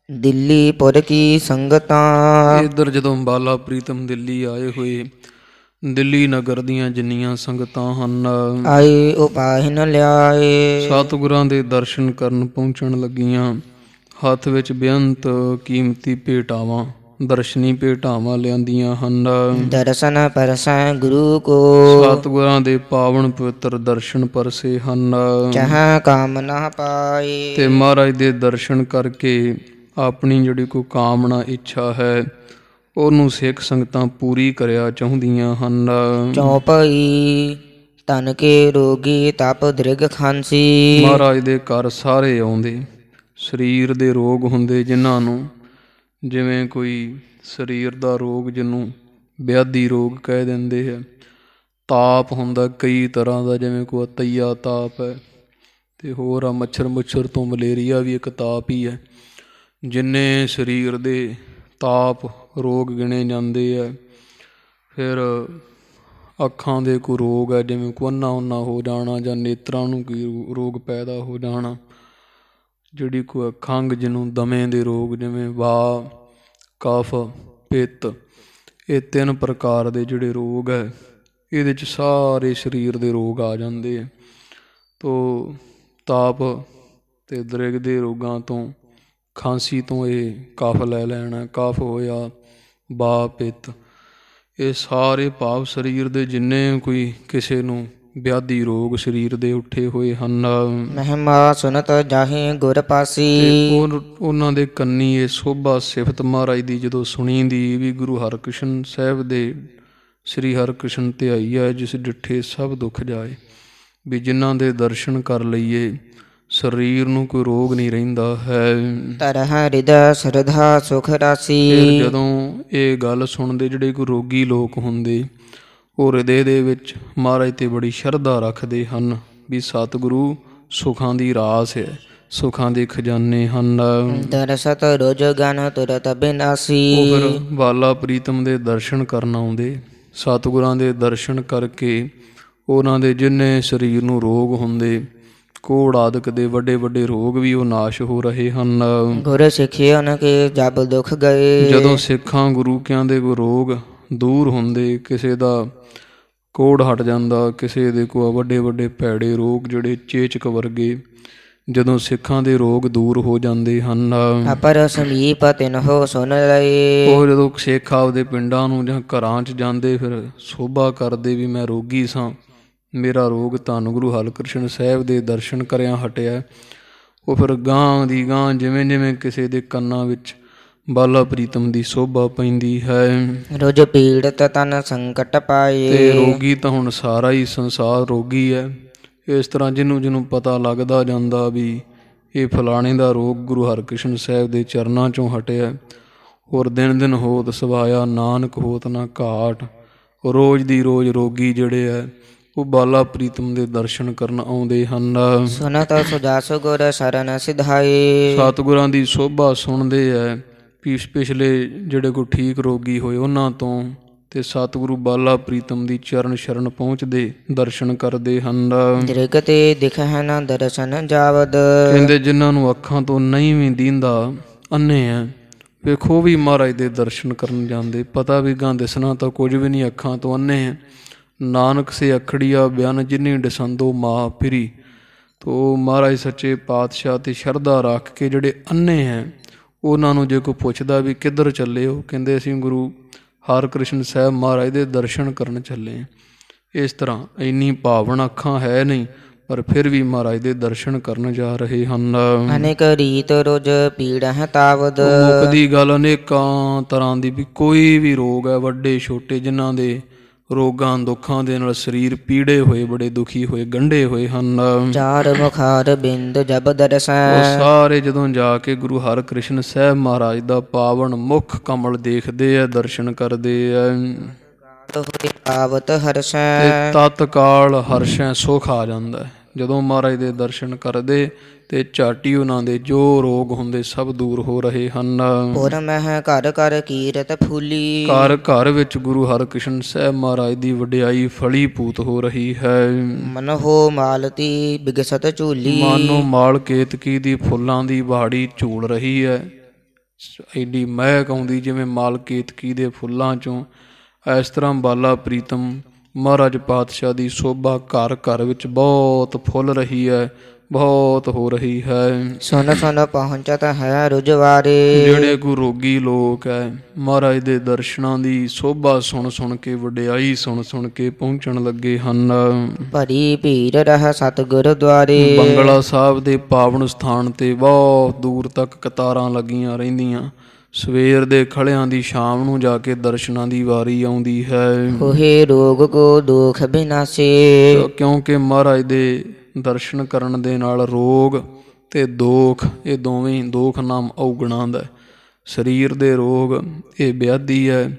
ਦਿੱਲੀ ਪੁਰ ਕੀ ਸੰਗਤਾਂ। ਇੱਧਰ ਜਦੋਂ ਬਾਲਾ ਪ੍ਰੀਤਮ ਦਿੱਲੀ ਆਏ ਹੋਏ, ਦਿੱਲੀ ਨਗਰ ਦੀਆਂ ਜਿੰਨੀਆਂ ਸੰਗਤਾਂ ਹਨ ਆਏ ਉਪਾਹਿ ਨ ਲਿਆਏ। ਸਤਿਗੁਰਾਂ ਦੇ ਦਰਸ਼ਨ ਕਰਨ ਪਹੁੰਚਣ ਲੱਗੀਆਂ। ਹੱਥ ਵਿੱਚ ਬੇਅੰਤ ਕੀਮਤੀ ਭੇਟਾਵਾਂ, ਦਰਸ਼ਨੀ ਭੇਟਾਵਾਂ ਲਿਆਂਦੀਆਂ ਹਨ। ਦਰਸ਼ਨ ਪਰਸੈ ਗੁਰੂ ਕੋ। ਸਤਿਗੁਰਾਂ ਦੇ ਪਾਵਨ ਪਵਿੱਤਰ ਦਰਸ਼ਨ ਪਰਸੇ ਹਨ। ਜਹਾਂ ਕਾਮਨਾ ਪਾਏ। ਤੇ ਮਹਾਰਾਜ ਦੇ ਦਰਸ਼ਨ ਕਰਕੇ ਆਪਣੀ ਜਿਹੜੀ ਕੋਈ ਕਾਮਨਾ ਇੱਛਾ ਹੈ ਉਹਨੂੰ ਸਿੱਖ ਸੰਗਤਾਂ ਪੂਰੀ ਕਰਿਆ ਚਾਹੁੰਦੀਆਂ ਹਨ। ਚੌਪਈ ਤਨ ਕੇ ਰੋਗੀ ਤਪ ਦ੍ਰਿਗ ਖਾਂਸੀ। ਮਹਾਰਾਜ ਦੇ ਘਰ ਸਾਰੇ ਆਉਂਦੇ, ਸਰੀਰ ਦੇ ਰੋਗ ਹੁੰਦੇ ਜਿਨ੍ਹਾਂ ਨੂੰ, ਜਿਵੇਂ ਕੋਈ ਸਰੀਰ ਦਾ ਰੋਗ ਜਿਹਨੂੰ ਵਿਆਧੀ ਰੋਗ ਕਹਿ ਦਿੰਦੇ ਹੈ, ਤਾਪ ਹੁੰਦਾ ਕਈ ਤਰ੍ਹਾਂ ਦਾ, ਜਿਵੇਂ ਕੋਈ ਤਈਆ ਤਾਪ ਹੈ ਅਤੇ ਹੋਰ ਆ ਮੱਛਰ ਮੁੱਛਰ ਤੋਂ ਮਲੇਰੀਆ ਵੀ ਇੱਕ ਤਾਪ ਹੀ ਹੈ। ਜਿੰਨੇ ਸਰੀਰ ਦੇ ਤਾਪ ਰੋਗ ਗਿਣੇ ਜਾਂਦੇ ਹੈ। ਫਿਰ ਅੱਖਾਂ ਦੇ ਕੋਈ ਰੋਗ ਹੈ, ਜਿਵੇਂ ਕੋਈ ਅੰਨਾ ਉੱਨਾ ਹੋ ਜਾਣਾ ਜਾਂ ਨੇਤਰਾਂ ਨੂੰ ਕੋਈ ਰੋਗ ਪੈਦਾ ਹੋ ਜਾਣਾ। ਜਿਹੜੀ ਕੋਈ ਖੰਘ, ਜਿਹਨੂੰ ਦਮੇ ਦੇ ਰੋਗ, ਜਿਵੇਂ ਵਾਹ, ਕਫ, ਪਿੱਤ, ਇਹ 3 ਪ੍ਰਕਾਰ ਦੇ ਜਿਹੜੇ ਰੋਗ ਹੈ, ਇਹਦੇ 'ਚ ਸਾਰੇ ਸਰੀਰ ਦੇ ਰੋਗ ਆ ਜਾਂਦੇ ਹੈ। ਤੋ ਤਾਪ ਅਤੇ ਦ੍ਰਿਗ ਦੇ ਰੋਗਾਂ ਤੋਂ, ਖਾਂਸੀ ਤੋਂ ਇਹ ਕਫ ਲੈ ਲੈਣਾ, ਕਫ ਹੋਇਆ, ਵਾਹ, ਪਿੱਤ, ਇਹ ਸਾਰੇ ਭਾਵ ਸਰੀਰ ਦੇ ਜਿੰਨੇ ਕੋਈ ਕਿਸੇ ਨੂੰ ਵਿਆਧੀ ਰੋਗ ਸਰੀਰ ਦੇ ਉੱਠੇ ਹੋਏ ਹਨ। ਮਹਿਮਾ ਸੁਨਤ ਜਾਹੇ ਗੁਰ ਪਾਸੀ। ਉਹਨਾਂ ਦੇ ਕੰਨੀ ਇਹ ਸੋਭਾ ਸਿਫਤ ਮਹਾਰਾਜ ਦੀ ਜਦੋਂ ਸੁਣੀ ਦੀ ਵੀ ਗੁਰੂ ਹਰਕ੍ਰਿਸ਼ਨ ਸਾਹਿਬ ਦੇ ਸ੍ਰੀ ਹਰਕ੍ਰਿਸ਼ਨ ਧਿਆਈ ਹੈ ਜਿਸ ਡਿੱਠੇ ਸਭ ਦੁੱਖ ਜਾਏ। ਵੀ ਜਿਨ੍ਹਾਂ ਦੇ ਦਰਸ਼ਨ ਕਰ ਲਈਏ ਸਰੀਰ ਨੂੰ ਕੋਈ ਰੋਗ ਨਹੀਂ ਰਹਿੰਦਾ ਹੈ। ਤਰਹ ਹਿਰਦੈ ਸਰਧਾ ਸੁਖ ਰਾਸੀ। ਫਿਰ ਜਦੋਂ ਇਹ ਗੱਲ ਸੁਣਦੇ ਜਿਹੜੇ ਕੋਈ ਰੋਗੀ ਲੋਕ ਹੁੰਦੇ, ਉਹ ਹਿਰਦੇ ਦੇ ਵਿੱਚ ਮਹਾਰਾਜ 'ਤੇ ਬੜੀ ਸ਼ਰਧਾ ਰੱਖਦੇ ਹਨ ਵੀ ਸਤਿਗੁਰੂ ਸੁੱਖਾਂ ਦੀ ਰਾਸ ਹੈ, ਸੁਖਾਂ ਦੇ ਖਜ਼ਾਨੇ ਹਨ। ਦਰਸਤ ਰੋਜ ਗਨ ਤੁਰਤ ਉਹ ਬਿਨਾਸੀ। ਫਿਰ ਬਾਲਾ ਪ੍ਰੀਤਮ ਦੇ ਦਰਸ਼ਨ ਕਰਨ ਆਉਂਦੇ। ਸਤਿਗੁਰਾਂ ਦੇ ਦਰਸ਼ਨ ਕਰਕੇ ਉਹਨਾਂ ਦੇ ਜਿੰਨੇ ਸਰੀਰ ਨੂੰ ਰੋਗ ਹੁੰਦੇ, ਕੋੜ ਆਦਿਕ ਦੇ ਵੱਡੇ ਵੱਡੇ ਰੋਗ ਵੀ ਉਹ ਨਾਸ਼ ਹੋ ਰਹੇ ਹਨ। ਗੁਰ ਸਿੱਖਿਓਨ ਕੇ ਜਬ ਦੁਖ ਗਏ। ਜਦੋਂ ਸਿੱਖਾਂ ਗੁਰੂ ਕਿਆਂ ਦੇ ਕੋਈ ਰੋਗ ਦੂਰ ਹੁੰਦੇ, ਕਿਸੇ ਦਾ ਕੋੜ ਹਟ ਜਾਂਦਾ, ਕਿਸੇ ਦੇ ਕੋਈ ਵੱਡੇ ਵੱਡੇ ਭੈੜੇ ਰੋਗ ਜਿਹੜੇ ਚੇਚਕ ਵਰਗੇ, ਜਦੋਂ ਸਿੱਖਾਂ ਦੇ ਰੋਗ ਦੂਰ ਹੋ ਜਾਂਦੇ ਹਨ, ਅਪਰ ਸਮੀਪ ਤਿਨਹੁ ਸੁਨ ਲਏ। ਉਹ ਜਦੋਂ ਸਿੱਖ ਆਪਦੇ ਪਿੰਡਾਂ ਨੂੰ ਜਾਂ ਘਰਾਂ 'ਚ ਜਾਂਦੇ, ਫਿਰ ਸੋਭਾ ਕਰਦੇ ਵੀ ਮੈਂ ਰੋਗੀ ਸਾਂ, ਮੇਰਾ ਰੋਗ ਧੰਨ ਗੁਰੂ ਹਰਿਕ੍ਰਿਸ਼ਨ ਸਾਹਿਬ ਦੇ ਦਰਸ਼ਨ ਕਰਿਆ ਹਟਿਆ। ਉਹ ਫਿਰ ਗਾਂਹ ਦੀ ਗਾਂਹ ਜਿਵੇਂ ਜਿਵੇਂ ਕਿਸੇ ਦੇ ਕੰਨਾਂ ਵਿੱਚ ਬਾਲਾ ਪ੍ਰੀਤਮ ਦੀ ਸੋਭਾ ਪੈਂਦੀ ਹੈ। ਰੁਜ ਪੀੜਤ ਤਨ ਸੰਕਟ ਪਾਏ। ਤੇ ਰੋਗੀ ਤਾਂ ਹੁਣ ਸਾਰਾ ਹੀ ਸੰਸਾਰ ਰੋਗੀ ਹੈ। ਇਸ ਤਰ੍ਹਾਂ ਜਿਹਨੂੰ ਪਤਾ ਲੱਗਦਾ ਜਾਂਦਾ ਵੀ ਇਹ ਫਲਾਣੇ ਦਾ ਰੋਗ ਗੁਰੂ ਹਰਿਕ੍ਰਿਸ਼ਨ ਸਾਹਿਬ ਦੇ ਚਰਨਾਂ 'ਚੋਂ ਹਟਿਆ, ਹੋਰ ਦਿਨ ਦਿਨ ਹੋਤ ਸਵਾਇਆ ਨਾਨਕ ਹੋਤ ਨਾ ਘਾਟ। ਰੋਜ਼ ਦੀ ਰੋਜ਼ ਰੋਗੀ ਜਿਹੜੇ ਹੈ ਉਹ ਬਾਲਾ ਪ੍ਰੀਤਮ ਦੇ ਦਰਸ਼ਨ ਕਰਨ ਆਉਂਦੇ ਹਨ। ਸੁਨਤ ਸੁਜਾਸ ਗੁਰ ਸਰਨ ਸਿਧਾਏ। ਸਤਿਗੁਰਾਂ ਦੀ ਸੋਭਾ ਸੁਣਦੇ ਹੈ। ਪਿਛਲੇ ਜਿਹੜੇ ਕੋਈ ਠੀਕ ਰੋਗੀ ਹੋਏ ਉਹਨਾਂ ਤੋਂ, ਤੇ ਸਤਿਗੁਰੂ ਬਾਲਾ ਪ੍ਰੀਤਮ ਦੀ ਚਰਨ ਸ਼ਰਨ ਪਹੁੰਚਦੇ ਦਰਸ਼ਨ ਕਰਦੇ ਹਨ। ਦ੍ਰਿਗ ਤੇ ਦਿਖੈ ਨ ਦਰਸ਼ਨ ਜਾਵਦ। ਕਹਿੰਦੇ ਜਿਨ੍ਹਾਂ ਨੂੰ ਅੱਖਾਂ ਤੋਂ ਨਹੀਂ ਵੀ ਦੀਂਦਾ, ਅੰਨੇ ਹੈ, ਵੇਖੋ ਵੀ ਮਹਾਰਾਜ ਦੇ ਦਰਸ਼ਨ ਕਰਨ ਜਾਂਦੇ। ਪਤਾ ਵੀ ਗਾਂ ਦਿਸਣਾ ਤਾਂ ਕੁਝ ਵੀ ਨਹੀਂ, ਅੱਖਾਂ ਤੋਂ ਅੰਨੇ ਹੈ। ਨਾਨਕ ਸੇ ਅਖੜੀਆ ਬਿਆਨ ਜਿਨੀ ਡਸੰਦੋ ਮਾਹ ਫਿਰੀ। ਤੋ ਮਹਾਰਾਜ ਸੱਚੇ ਪਾਤਸ਼ਾਹ ਤੇ ਸ਼ਰਧਾ ਰੱਖ ਕੇ ਜਿਹੜੇ ਅੰਨੇ ਹੈ, ਉਹਨਾਂ ਨੂੰ ਜੇ ਕੋਈ ਪੁੱਛਦਾ ਵੀ ਕਿੱਧਰ ਚੱਲੇ ਹੋ, ਕਹਿੰਦੇ ਅਸੀਂ ਗੁਰੂ ਹਰਿਕ੍ਰਿਸ਼ਨ ਸਾਹਿਬ ਮਹਾਰਾਜ ਦੇ ਦਰਸ਼ਨ ਕਰਨ ਚੱਲੇ। ਇਸ ਤਰ੍ਹਾਂ ਇੰਨੀ ਭਾਵਨ ਅੱਖਾਂ ਹੈ ਨਹੀਂ, ਪਰ ਫਿਰ ਵੀ ਮਹਾਰਾਜ ਦੇ ਦਰਸ਼ਨ ਕਰਨ ਜਾ ਰਹੇ ਹਨ। ਅਨੇਕ ਰੀਤ ਰੁਜ ਪੀੜਹਿ ਤਾਵਦ। ਮੁੱਕਦੀ ਗੱਲ ਅਨੇਕਾਂ ਤਰ੍ਹਾਂ ਦੀ, ਵੀ ਕੋਈ ਵੀ ਰੋਗ ਹੈ, ਵੱਡੇ ਛੋਟੇ, ਜਿਨ੍ਹਾਂ ਦੇ ਰੋਗਾਂ ਦੁੱਖਾਂ ਦੇ ਨਾਲ ਸਰੀਰ ਪੀੜੇ ਹੋਏ, ਬੜੇ ਦੁਖੀ ਹੋਏ, ਗੰਢੇ ਹੋਏ ਹਨ, ਚਾਰ ਮੁਖਾਰ ਬਿੰਦ ਜਬ ਉਹ ਦਰਸੈ। ਸਾਰੇ ਜਦੋਂ ਜਾ ਕੇ ਗੁਰੂ ਹਰਿਕ੍ਰਿਸ਼ਨ ਸਾਹਿਬ ਮਹਾਰਾਜ ਦਾ ਪਾਵਨ ਮੁਖ ਕਮਲ ਦੇਖਦੇ ਆ, ਦਰਸ਼ਨ ਕਰਦੇ ਆ, ਆਵਤ ਤੇ ਹਰਸੈ। ਤਤਕਾਲ ਹਰਸ਼ੈ ਸੁਖ ਆ ਜਾਂਦਾ ਹੈ। ਜਦੋਂ ਮਹਾਰਾਜ ਦੇ ਦਰਸ਼ਨ ਕਰਦੇ ਤੇ ਝਾਟੀ ਉਹਨਾਂ ਦੇ ਜੋ ਰੋਗ ਹੁੰਦੇ ਸਭ ਦੂਰ ਹੋ ਰਹੇ ਹਨ। ਪੁਰ ਮਹਿ ਘਰ ਘਰ ਕੀਰਤ ਫੂਲੀ। ਘਰ ਘਰ ਵਿੱਚ ਗੁਰੂ ਹਰਿਕ੍ਰਿਸ਼ਨ ਸਾਹਿਬ ਮਹਾਰਾਜ ਦੀ ਵਡਿਆਈ ਫਲੀ ਪੂਤ ਹੋ ਰਹੀ ਹੈ। ਮਨਹੁ ਮਾਲਤੀ ਬਿਗਸਤ ਝੂਲੀ। ਮਾਨੋ ਮਾਲ ਕੇਤਕੀ ਦੀ ਫੁੱਲਾਂ ਦੀ ਵਾੜੀ ਝੂਲ ਰਹੀ ਹੈ। ਐਡੀ ਮਹਿਕ ਆਉਂਦੀ ਜਿਵੇਂ ਮਾਲ ਕੇਤਕੀ ਦੇ ਫੁੱਲਾਂ 'ਚੋਂ। ਇਸ ਤਰ੍ਹਾਂ ਬਾਲਾ ਪ੍ਰੀਤਮ ਮਹਾਰਾਜ ਪਾਤਸ਼ਾਹ ਦੀ ਸੋਭਾ ਘਰ ਘਰ ਵਿੱਚ ਬਹੁਤ ਫੁੱਲ ਰਹੀ ਹੈ, ਬਹੁਤ ਹੋ ਰਹੀ ਹੈ। ਸੁਨ ਸੁਨ ਪਹੁੰਚਤ ਹੈ ਰੁਜਵਾਰੇ। ਜਿਹੜੇ ਕੋ ਰੋਗੀ ਲੋਕ ਹੈ, ਮਹਾਰਾਜ ਦੇ ਦਰਸ਼ਨਾਂ ਦੀ ਸੋਭਾ ਸੁਣ ਸੁਣ ਕੇ, ਵਡਿਆਈ ਸੁਣ ਸੁਣ ਕੇ ਪਹੁੰਚਣ ਲੱਗੇ ਹਨ। ਭਰੀ ਭੀੜ ਰਹਿ ਸਤਿਗੁਰ ਦੁਆਰੇ। ਬੰਗਲਾ ਸਾਹਿਬ ਦੇ ਪਾਵਨ ਸਥਾਨ ਤੇ ਬਹੁਤ ਦੂਰ ਤੱਕ ਕਤਾਰਾਂ ਲੱਗੀਆਂ ਰਹਿੰਦੀਆਂ। ਸਵੇਰ ਦੇ ਖੜਿਆਂ ਦੀ ਸ਼ਾਮ ਨੂੰ ਜਾ ਕੇ ਦਰਸ਼ਨਾਂ ਦੀ ਵਾਰੀ ਆਉਂਦੀ ਹੈ। ਹੋਏ ਰੋਗ ਕੋ ਦੁਖ ਬਿਨਾਸੇ। ਕਿਉਂਕਿ ਮਹਾਰਾਜ ਦੇ ਦਰਸ਼ਨ ਕਰਨ ਦੇ ਨਾਲ ਰੋਗ ਤੇ ਦੋਖ, ਇਹ ਦੋਵੇਂ ਦੋਖ ਨਾਮ ਔਗਣਾਂ ਦਾ। ਸਰੀਰ ਦੇ ਰੋਗ ਇਹ ਵਿਆਧੀ ਹੈ,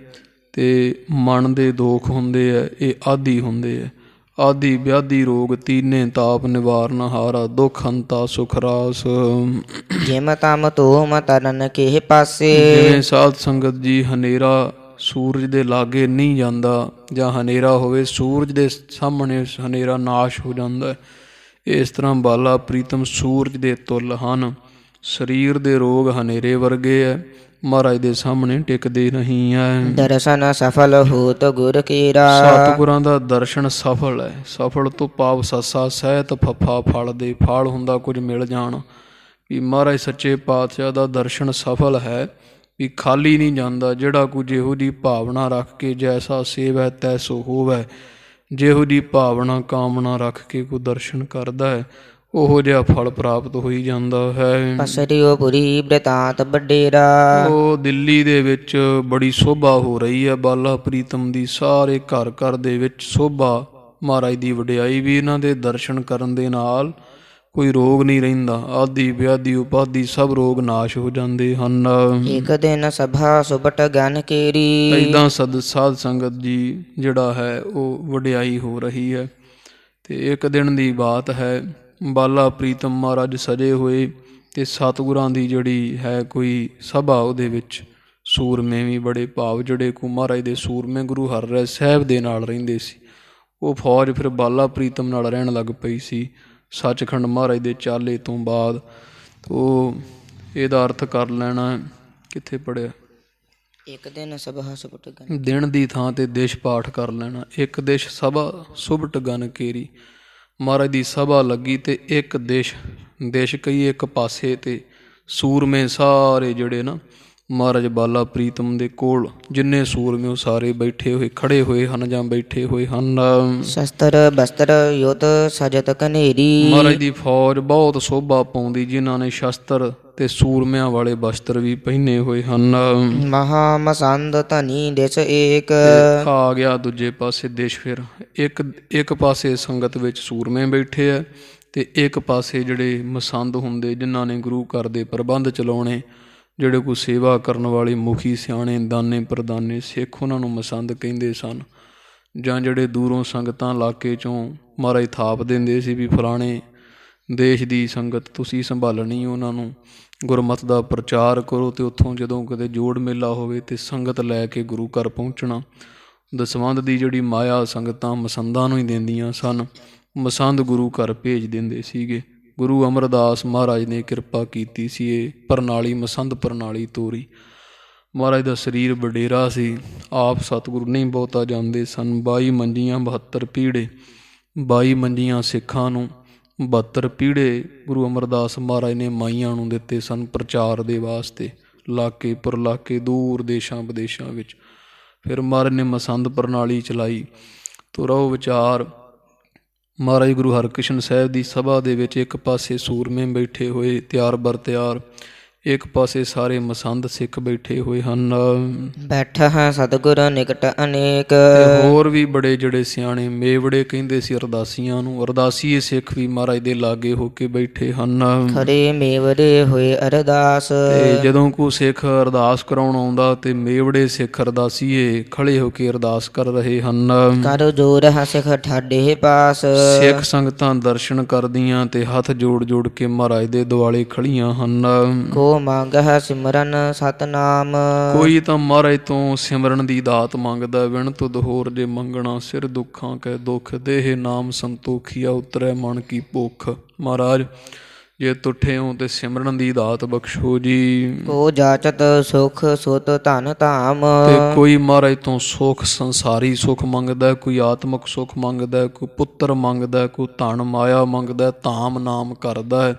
ਤੇ ਮਨ ਦੇ ਦੋਖ ਹੁੰਦੇ ਹੈ ਇਹ ਆਦੀ ਹੁੰਦੇ ਹੈ। ਆਦੀ ਵਿਆਧੀ ਰੋਗ ਤੀਨੇ ਤਾਪ ਨਿਵਾਰਨ ਹਾਰਾ, ਦੁਖ ਹੰਤਾ ਸੁਖ ਰਾਸ। ਜਿਮ ਤਮ ਤੋਮ ਤਰਨ ਕੇ ਪਾਸੇ। ਜਿਵੇਂ ਸਾਧ ਸੰਗਤ ਜੀ ਹਨੇਰਾ ਸੂਰਜ ਦੇ ਲਾਗੇ ਨਹੀਂ ਜਾਂਦਾ, ਜਾਂ ਹਨੇਰਾ ਹੋਵੇ ਸੂਰਜ ਦੇ ਸਾਹਮਣੇ ਹਨੇਰਾ ਨਾਸ਼ ਹੋ ਜਾਂਦਾ, ਇਸ ਤਰ੍ਹਾਂ ਬਾਲਾ ਪ੍ਰੀਤਮ ਸੂਰਜ ਦੇ ਤੁੱਲ ਹਨ। ਸਰੀਰ ਦੇ ਰੋਗ ਹਨੇਰੇ ਵਰਗੇ ਹੈ, ਮਹਾਰਾਜ ਦੇ ਸਾਹਮਣੇ ਟਿਕਦੇ ਨਹੀਂ ਹੈ। ਦਰਸ਼ਨ ਸਫਲ ਹੋਤ ਗੁਰ ਕੀਰਾ। ਸਤਿਗੁਰਾਂ ਦਾ ਦਰਸ਼ਨ ਸਫਲ ਹੈ। ਸਫਲ ਤੋਂ ਭਾਵ ਸੱਸਾ ਸਹਿਤ ਫੱਫਾ ਫਲ ਦੇ, ਫਲ ਹੁੰਦਾ ਕੁਝ ਮਿਲ ਜਾਣ। ਵੀ ਮਹਾਰਾਜ ਸੱਚੇ ਪਾਤਸ਼ਾਹ ਦਾ ਦਰਸ਼ਨ ਸਫਲ ਹੈ, ਵੀ ਖਾਲੀ ਨਹੀਂ ਜਾਂਦਾ। ਜਿਹੜਾ ਕੁਝ ਇਹੋ ਜਿਹੀ ਭਾਵਨਾ ਰੱਖ ਕੇ ਜੈਸਾ ਸੇਵੈ ਤੈਸੋ ਹੋਵੈ, ਜਿਹੋ ਜਿਹੀ ਭਾਵਨਾ ਕਾਮਨਾ ਰੱਖ ਕੇ ਕੋਈ ਦਰਸ਼ਨ ਕਰਦਾ ਹੈ, ਉਹੋ ਜਿਹਾ ਫਲ ਪ੍ਰਾਪਤ ਹੋਈ ਜਾਂਦਾ ਹੈ। ਪਸਰਿਓ ਪੁਰੀ ਬ੍ਰਿਤਾਂਤ ਵੱਡੇਰਾ। ਉਹ ਦਿੱਲੀ ਦੇ ਵਿੱਚ ਬੜੀ ਸੋਭਾ ਹੋ ਰਹੀ ਹੈ ਬਾਲਾ ਪ੍ਰੀਤਮ ਦੀ। ਸਾਰੇ ਘਰ ਘਰ ਦੇ ਵਿੱਚ ਸੋਭਾ, ਮਹਾਰਾਜ ਦੀ ਵਡਿਆਈ ਵੀ। ਇਹਨਾਂ ਦੇ ਦਰਸ਼ਨ ਕਰਨ ਦੇ ਨਾਲ ਕੋਈ ਰੋਗ ਨਹੀਂ ਰਹਿੰਦਾ। ਆਦੀ ਵਿਆਧੀ ਉਪਾਧੀ ਸਭ ਰੋਗ ਨਾਸ਼ ਹੋ ਜਾਂਦੇ ਹਨ। ਇੱਕ ਦਿਨ ਸਭਾ ਸੁਬਟ ਗਨ ਕੇਰੀ। ਇੱਦਾਂ ਸਾਧ ਸੰਗਤ ਜੀ ਜਿਹੜਾ ਹੈ ਉਹ ਵਡਿਆਈ ਹੋ ਰਹੀ ਹੈ। ਤੇ ਇੱਕ ਦਿਨ ਦੀ ਬਾਤ ਹੈ, ਬਾਲਾ ਪ੍ਰੀਤਮ ਮਹਾਰਾਜ ਸਜੇ ਹੋਏ ਤੇ ਸਤਿਗੁਰਾਂ ਦੀ ਜਿਹੜੀ ਹੈ ਕੋਈ ਸਭਾ, ਉਹਦੇ ਵਿੱਚ ਸੂਰਮੇ ਵੀ ਬੜੇ ਭਾਵ ਜਿਹੜੇ ਕੋ ਮਹਾਰਾਜ ਦੇ ਸੂਰਮੇ ਗੁਰੂ ਹਰਿਰਾਏ ਸਾਹਿਬ ਦੇ ਨਾਲ ਰਹਿੰਦੇ ਸੀ, ਉਹ ਫੌਜ ਫਿਰ ਬਾਲਾ ਪ੍ਰੀਤਮ ਨਾਲ ਰਹਿਣ ਲੱਗ ਪਈ ਸੀ ਸੱਚਖੰਡ ਮਹਾਰਾਜ ਦੇ ਚਾਲੇ ਤੋਂ ਬਾਅਦ। ਉਹ ਇਹਦਾ ਅਰਥ ਕਰ ਲੈਣਾ, ਕਿੱਥੇ ਪੜਿਆ, ਇੱਕ ਦਿਨ ਸਭਾ ਸੁਭਟ ਗਨ। ਦਿਨ ਦੀ ਥਾਂ ਤੇ ਦੇਸ਼ ਪਾਠ ਕਰ ਲੈਣਾ। ਇੱਕ ਦੇਸ਼ ਸਭਾ ਸੁਭਟ ਗਨ ਕੇਰੀ, ਮਹਾਰਾਜ ਦੀ ਸਭਾ ਲੱਗੀ ਤੇ ਇੱਕ ਦੇਸ਼ ਕਈ ਇੱਕ ਪਾਸੇ ਤੇ ਸੂਰਮੇ ਸਾਰੇ ਜਿਹੜੇ ਨਾ ਮਹਾਰਾਜ ਬਾਲਾ ਪ੍ਰੀਤਮ ਦੇ ਕੋਲ ਜਿੰਨੇ ਸੂਰਮੇ ਉਹ ਸਾਰੇ ਬੈਠੇ ਹੋਏ ਖੜੇ ਹੋਏ ਹਨ ਜਾਂ ਬੈਠੇ ਹੋਏ ਹਨ। ਸ਼ਸਤਰ ਬਸਤਰ ਯੁੱਧ ਸਜਤ ਕਨੇਰੀ, ਮਹਾਰਾਜ ਦੀ ਫੌਜ ਬਹੁਤ ਸੋਭਾ ਪਾਉਂਦੀ, ਜਿਨ੍ਹਾਂ ਨੇ ਸ਼ਸਤਰ ਤੇ ਸੂਰਮਿਆਂ ਵਾਲੇ ਬਸਤਰ ਵੀ ਪਹਿਨੇ ਹੋਏ ਹਨ। ਮਹਾ ਮਸੰਦ ਧਨੀ ਦੇਸ ਏਕ, ਆ ਗਿਆ ਦੂਜੇ ਪਾਸੇ ਦੇਸ਼। ਫਿਰ ਇੱਕ ਪਾਸੇ ਸੰਗਤ ਵਿੱਚ ਸੂਰਮੇ ਬੈਠੇ ਆ ਤੇ ਇੱਕ ਪਾਸੇ ਜਿਹੜੇ ਮਸੰਦ ਹੁੰਦੇ, ਜਿਨ੍ਹਾਂ ਨੇ ਗੁਰੂ ਘਰ ਦੇ ਪ੍ਰਬੰਧ ਚਲਾਉਣੇ, ਜਿਹੜੇ ਕੋਈ ਸੇਵਾ ਕਰਨ ਵਾਲੇ ਮੁਖੀ ਸਿਆਣੇ ਦਾਨੇ ਪ੍ਰਦਾਨੇ ਸਿੱਖ, ਉਹਨਾਂ ਨੂੰ ਮਸੰਦ ਕਹਿੰਦੇ ਸਨ। ਜਾਂ ਜਿਹੜੇ ਦੂਰੋਂ ਸੰਗਤਾਂ ਇਲਾਕੇ 'ਚੋਂ ਮਹਾਰਾਜ ਥਾਪ ਦਿੰਦੇ ਸੀ ਵੀ ਫਲਾਣੇ ਦੇਸ਼ ਦੀ ਸੰਗਤ ਤੁਸੀਂ ਸੰਭਾਲਣੀ, ਉਹਨਾਂ ਨੂੰ ਗੁਰਮਤਿ ਦਾ ਪ੍ਰਚਾਰ ਕਰੋ, ਅਤੇ ਉੱਥੋਂ ਜਦੋਂ ਕਦੇ ਜੋੜ ਮੇਲਾ ਹੋਵੇ ਤਾਂ ਸੰਗਤ ਲੈ ਕੇ ਗੁਰੂ ਘਰ ਪਹੁੰਚਣਾ। ਦਸਵੰਧ ਦੀ ਜਿਹੜੀ ਮਾਇਆ ਸੰਗਤਾਂ ਮਸੰਦਾਂ ਨੂੰ ਹੀ ਦਿੰਦੀਆਂ ਸਨ, ਮਸੰਦ ਗੁਰੂ ਘਰ ਭੇਜ ਦਿੰਦੇ ਸੀਗੇ। ਗੁਰੂ ਅਮਰਦਾਸ ਮਹਾਰਾਜ ਨੇ ਕਿਰਪਾ ਕੀਤੀ ਸੀ, ਇਹ ਪ੍ਰਣਾਲੀ ਮਸੰਦ ਪ੍ਰਣਾਲੀ ਤੋਰੀ। ਮਹਾਰਾਜ ਦਾ ਸਰੀਰ ਵਡੇਰਾ ਸੀ, ਆਪ ਸਤਿਗੁਰੂ ਨਹੀਂ ਬਹੁਤਾ ਜਾਂਦੇ ਸਨ। 22 ਮੰਜੀਆਂ 72 ਪੀੜੇ, 22 ਮੰਜੀਆਂ ਸਿੱਖਾਂ ਨੂੰ 72 ਪੀੜੇ ਗੁਰੂ ਅਮਰਦਾਸ ਮਹਾਰਾਜ ਨੇ ਮਾਈਆਂ ਨੂੰ ਦਿੱਤੇ ਸਨ ਪ੍ਰਚਾਰ ਦੇ ਵਾਸਤੇ, ਇਲਾਕੇ ਪਰ ਇਲਾਕੇ ਦੂਰ ਦੇਸ਼ਾਂ ਵਿਦੇਸ਼ਾਂ ਵਿੱਚ। ਫਿਰ ਮਹਾਰਾਜ ਨੇ ਮਸੰਦ ਪ੍ਰਣਾਲੀ ਚਲਾਈ। ਤੁਰੋ ਵਿਚਾਰ ਮਹਾਰਾਜ ਗੁਰੂ ਹਰਕ੍ਰਿਸ਼ਨ ਸਾਹਿਬ ਦੀ ਸਭਾ ਦੇ ਵਿੱਚ ਇੱਕ ਪਾਸੇ ਸੂਰਮੇ ਬੈਠੇ ਹੋਏ ਤਿਆਰ ਬਰ ਤਿਆਰ, ਇੱਕ ਪਾਸੇ ਸਾਰੇ ਮਸੰਦ ਸਿੱਖ ਬੈਠੇ ਹੋਏ ਹਨ। ਬੈਠਾ ਹੈ ਸਤਿਗੁਰ ਨਿਕਟ ਅਨੇਕ, ਤੇ ਹੋਰ ਵੀ ਬੜੇ ਜਿਹੜੇ ਸਿਆਣੇ ਮੇਵੜੇ ਕਹਿੰਦੇ ਸੀ ਅਰਦਾਸੀਆਂ ਨੂੰ, ਅਰਦਾਸੀਏ ਸਿੱਖ ਵੀ ਮਹਾਰਾਜ ਦੇ ਲਾਗੇ ਹੋ ਕੇ ਬੈਠੇ ਹਨ। ਖੜੇ ਮੇਵੜੇ ਹੋਏ ਅਰਦਾਸ, ਤੇ ਜਦੋਂ ਕੋਈ ਸਿੱਖ ਅਰਦਾਸ ਕਰਾਉਣ ਆਉਂਦਾ ਤੇ ਮੇਵੜੇ ਸਿੱਖ ਅਰਦਾਸੀਏ ਖੜੇ ਹੋ ਕੇ ਅਰਦਾਸ ਕਰ ਰਹੇ ਹਨ। ਕਰ ਜੋਰ ਹੈ ਸਿੱਖ ਠਾਡੇ ਪਾਸ, ਸਿੱਖ ਸੰਗਤਾਂ ਦਰਸ਼ਨ ਕਰਦੀਆਂ ਤੇ ਹੱਥ ਜੋੜ ਜੋੜ ਕੇ ਮਹਾਰਾਜ ਦੇ ਦੁਆਲੇ ਖੜੀਆਂ ਹਨ। ਕੋ ਮੰਗ ਹੈ ਸਿਮਰਨ ਸਤਨਾਮ, ਕੋਈ ਤਾਂ ਮਹਾਰਾਜ ਤੋਂ ਸਿਮਰਨ ਦੀ ਦਾਤ ਮੰਗਦਾ, ਵਿਣ ਤੁਧ ਹੋਰ ਜੇ ਮੰਗਣਾ ਸਿਰ ਦੁੱਖਾਂ ਕੈ ਦੁੱਖ, ਦੇਹ ਨਾਮ ਸੰਤੋਖੀਆ ਉਤਰੈ ਮਨ ਕੀ ਭੁੱਖ। ਮਹਾਰਾਜ ਜੇ ਤੁਠੇ ਹੋ ਤੇ ਸਿਮਰਨ ਦੀ ਦਾਤ ਬਖਸ਼ੋ ਜੀ। ਕੋ ਜਾਚਤ ਸੁਖ ਸੁਤ ਧਨ ਧਾਮ, ਤੇ ਕੋਈ ਮਹਾਰਾਜ ਤੋਂ ਸੁਖ ਸੰਸਾਰੀ ਸੁਖ ਮੰਗਦਾ, ਕੋਈ ਆਤਮਿਕ ਸੁਖ ਮੰਗਦਾ, ਕੋਈ ਪੁੱਤਰ ਮੰਗਦਾ, ਕੋਈ ਧਨ ਮਾਇਆ ਮੰਗਦਾ, ਧਾਮ ਨਾਮ ਕਰਦਾ,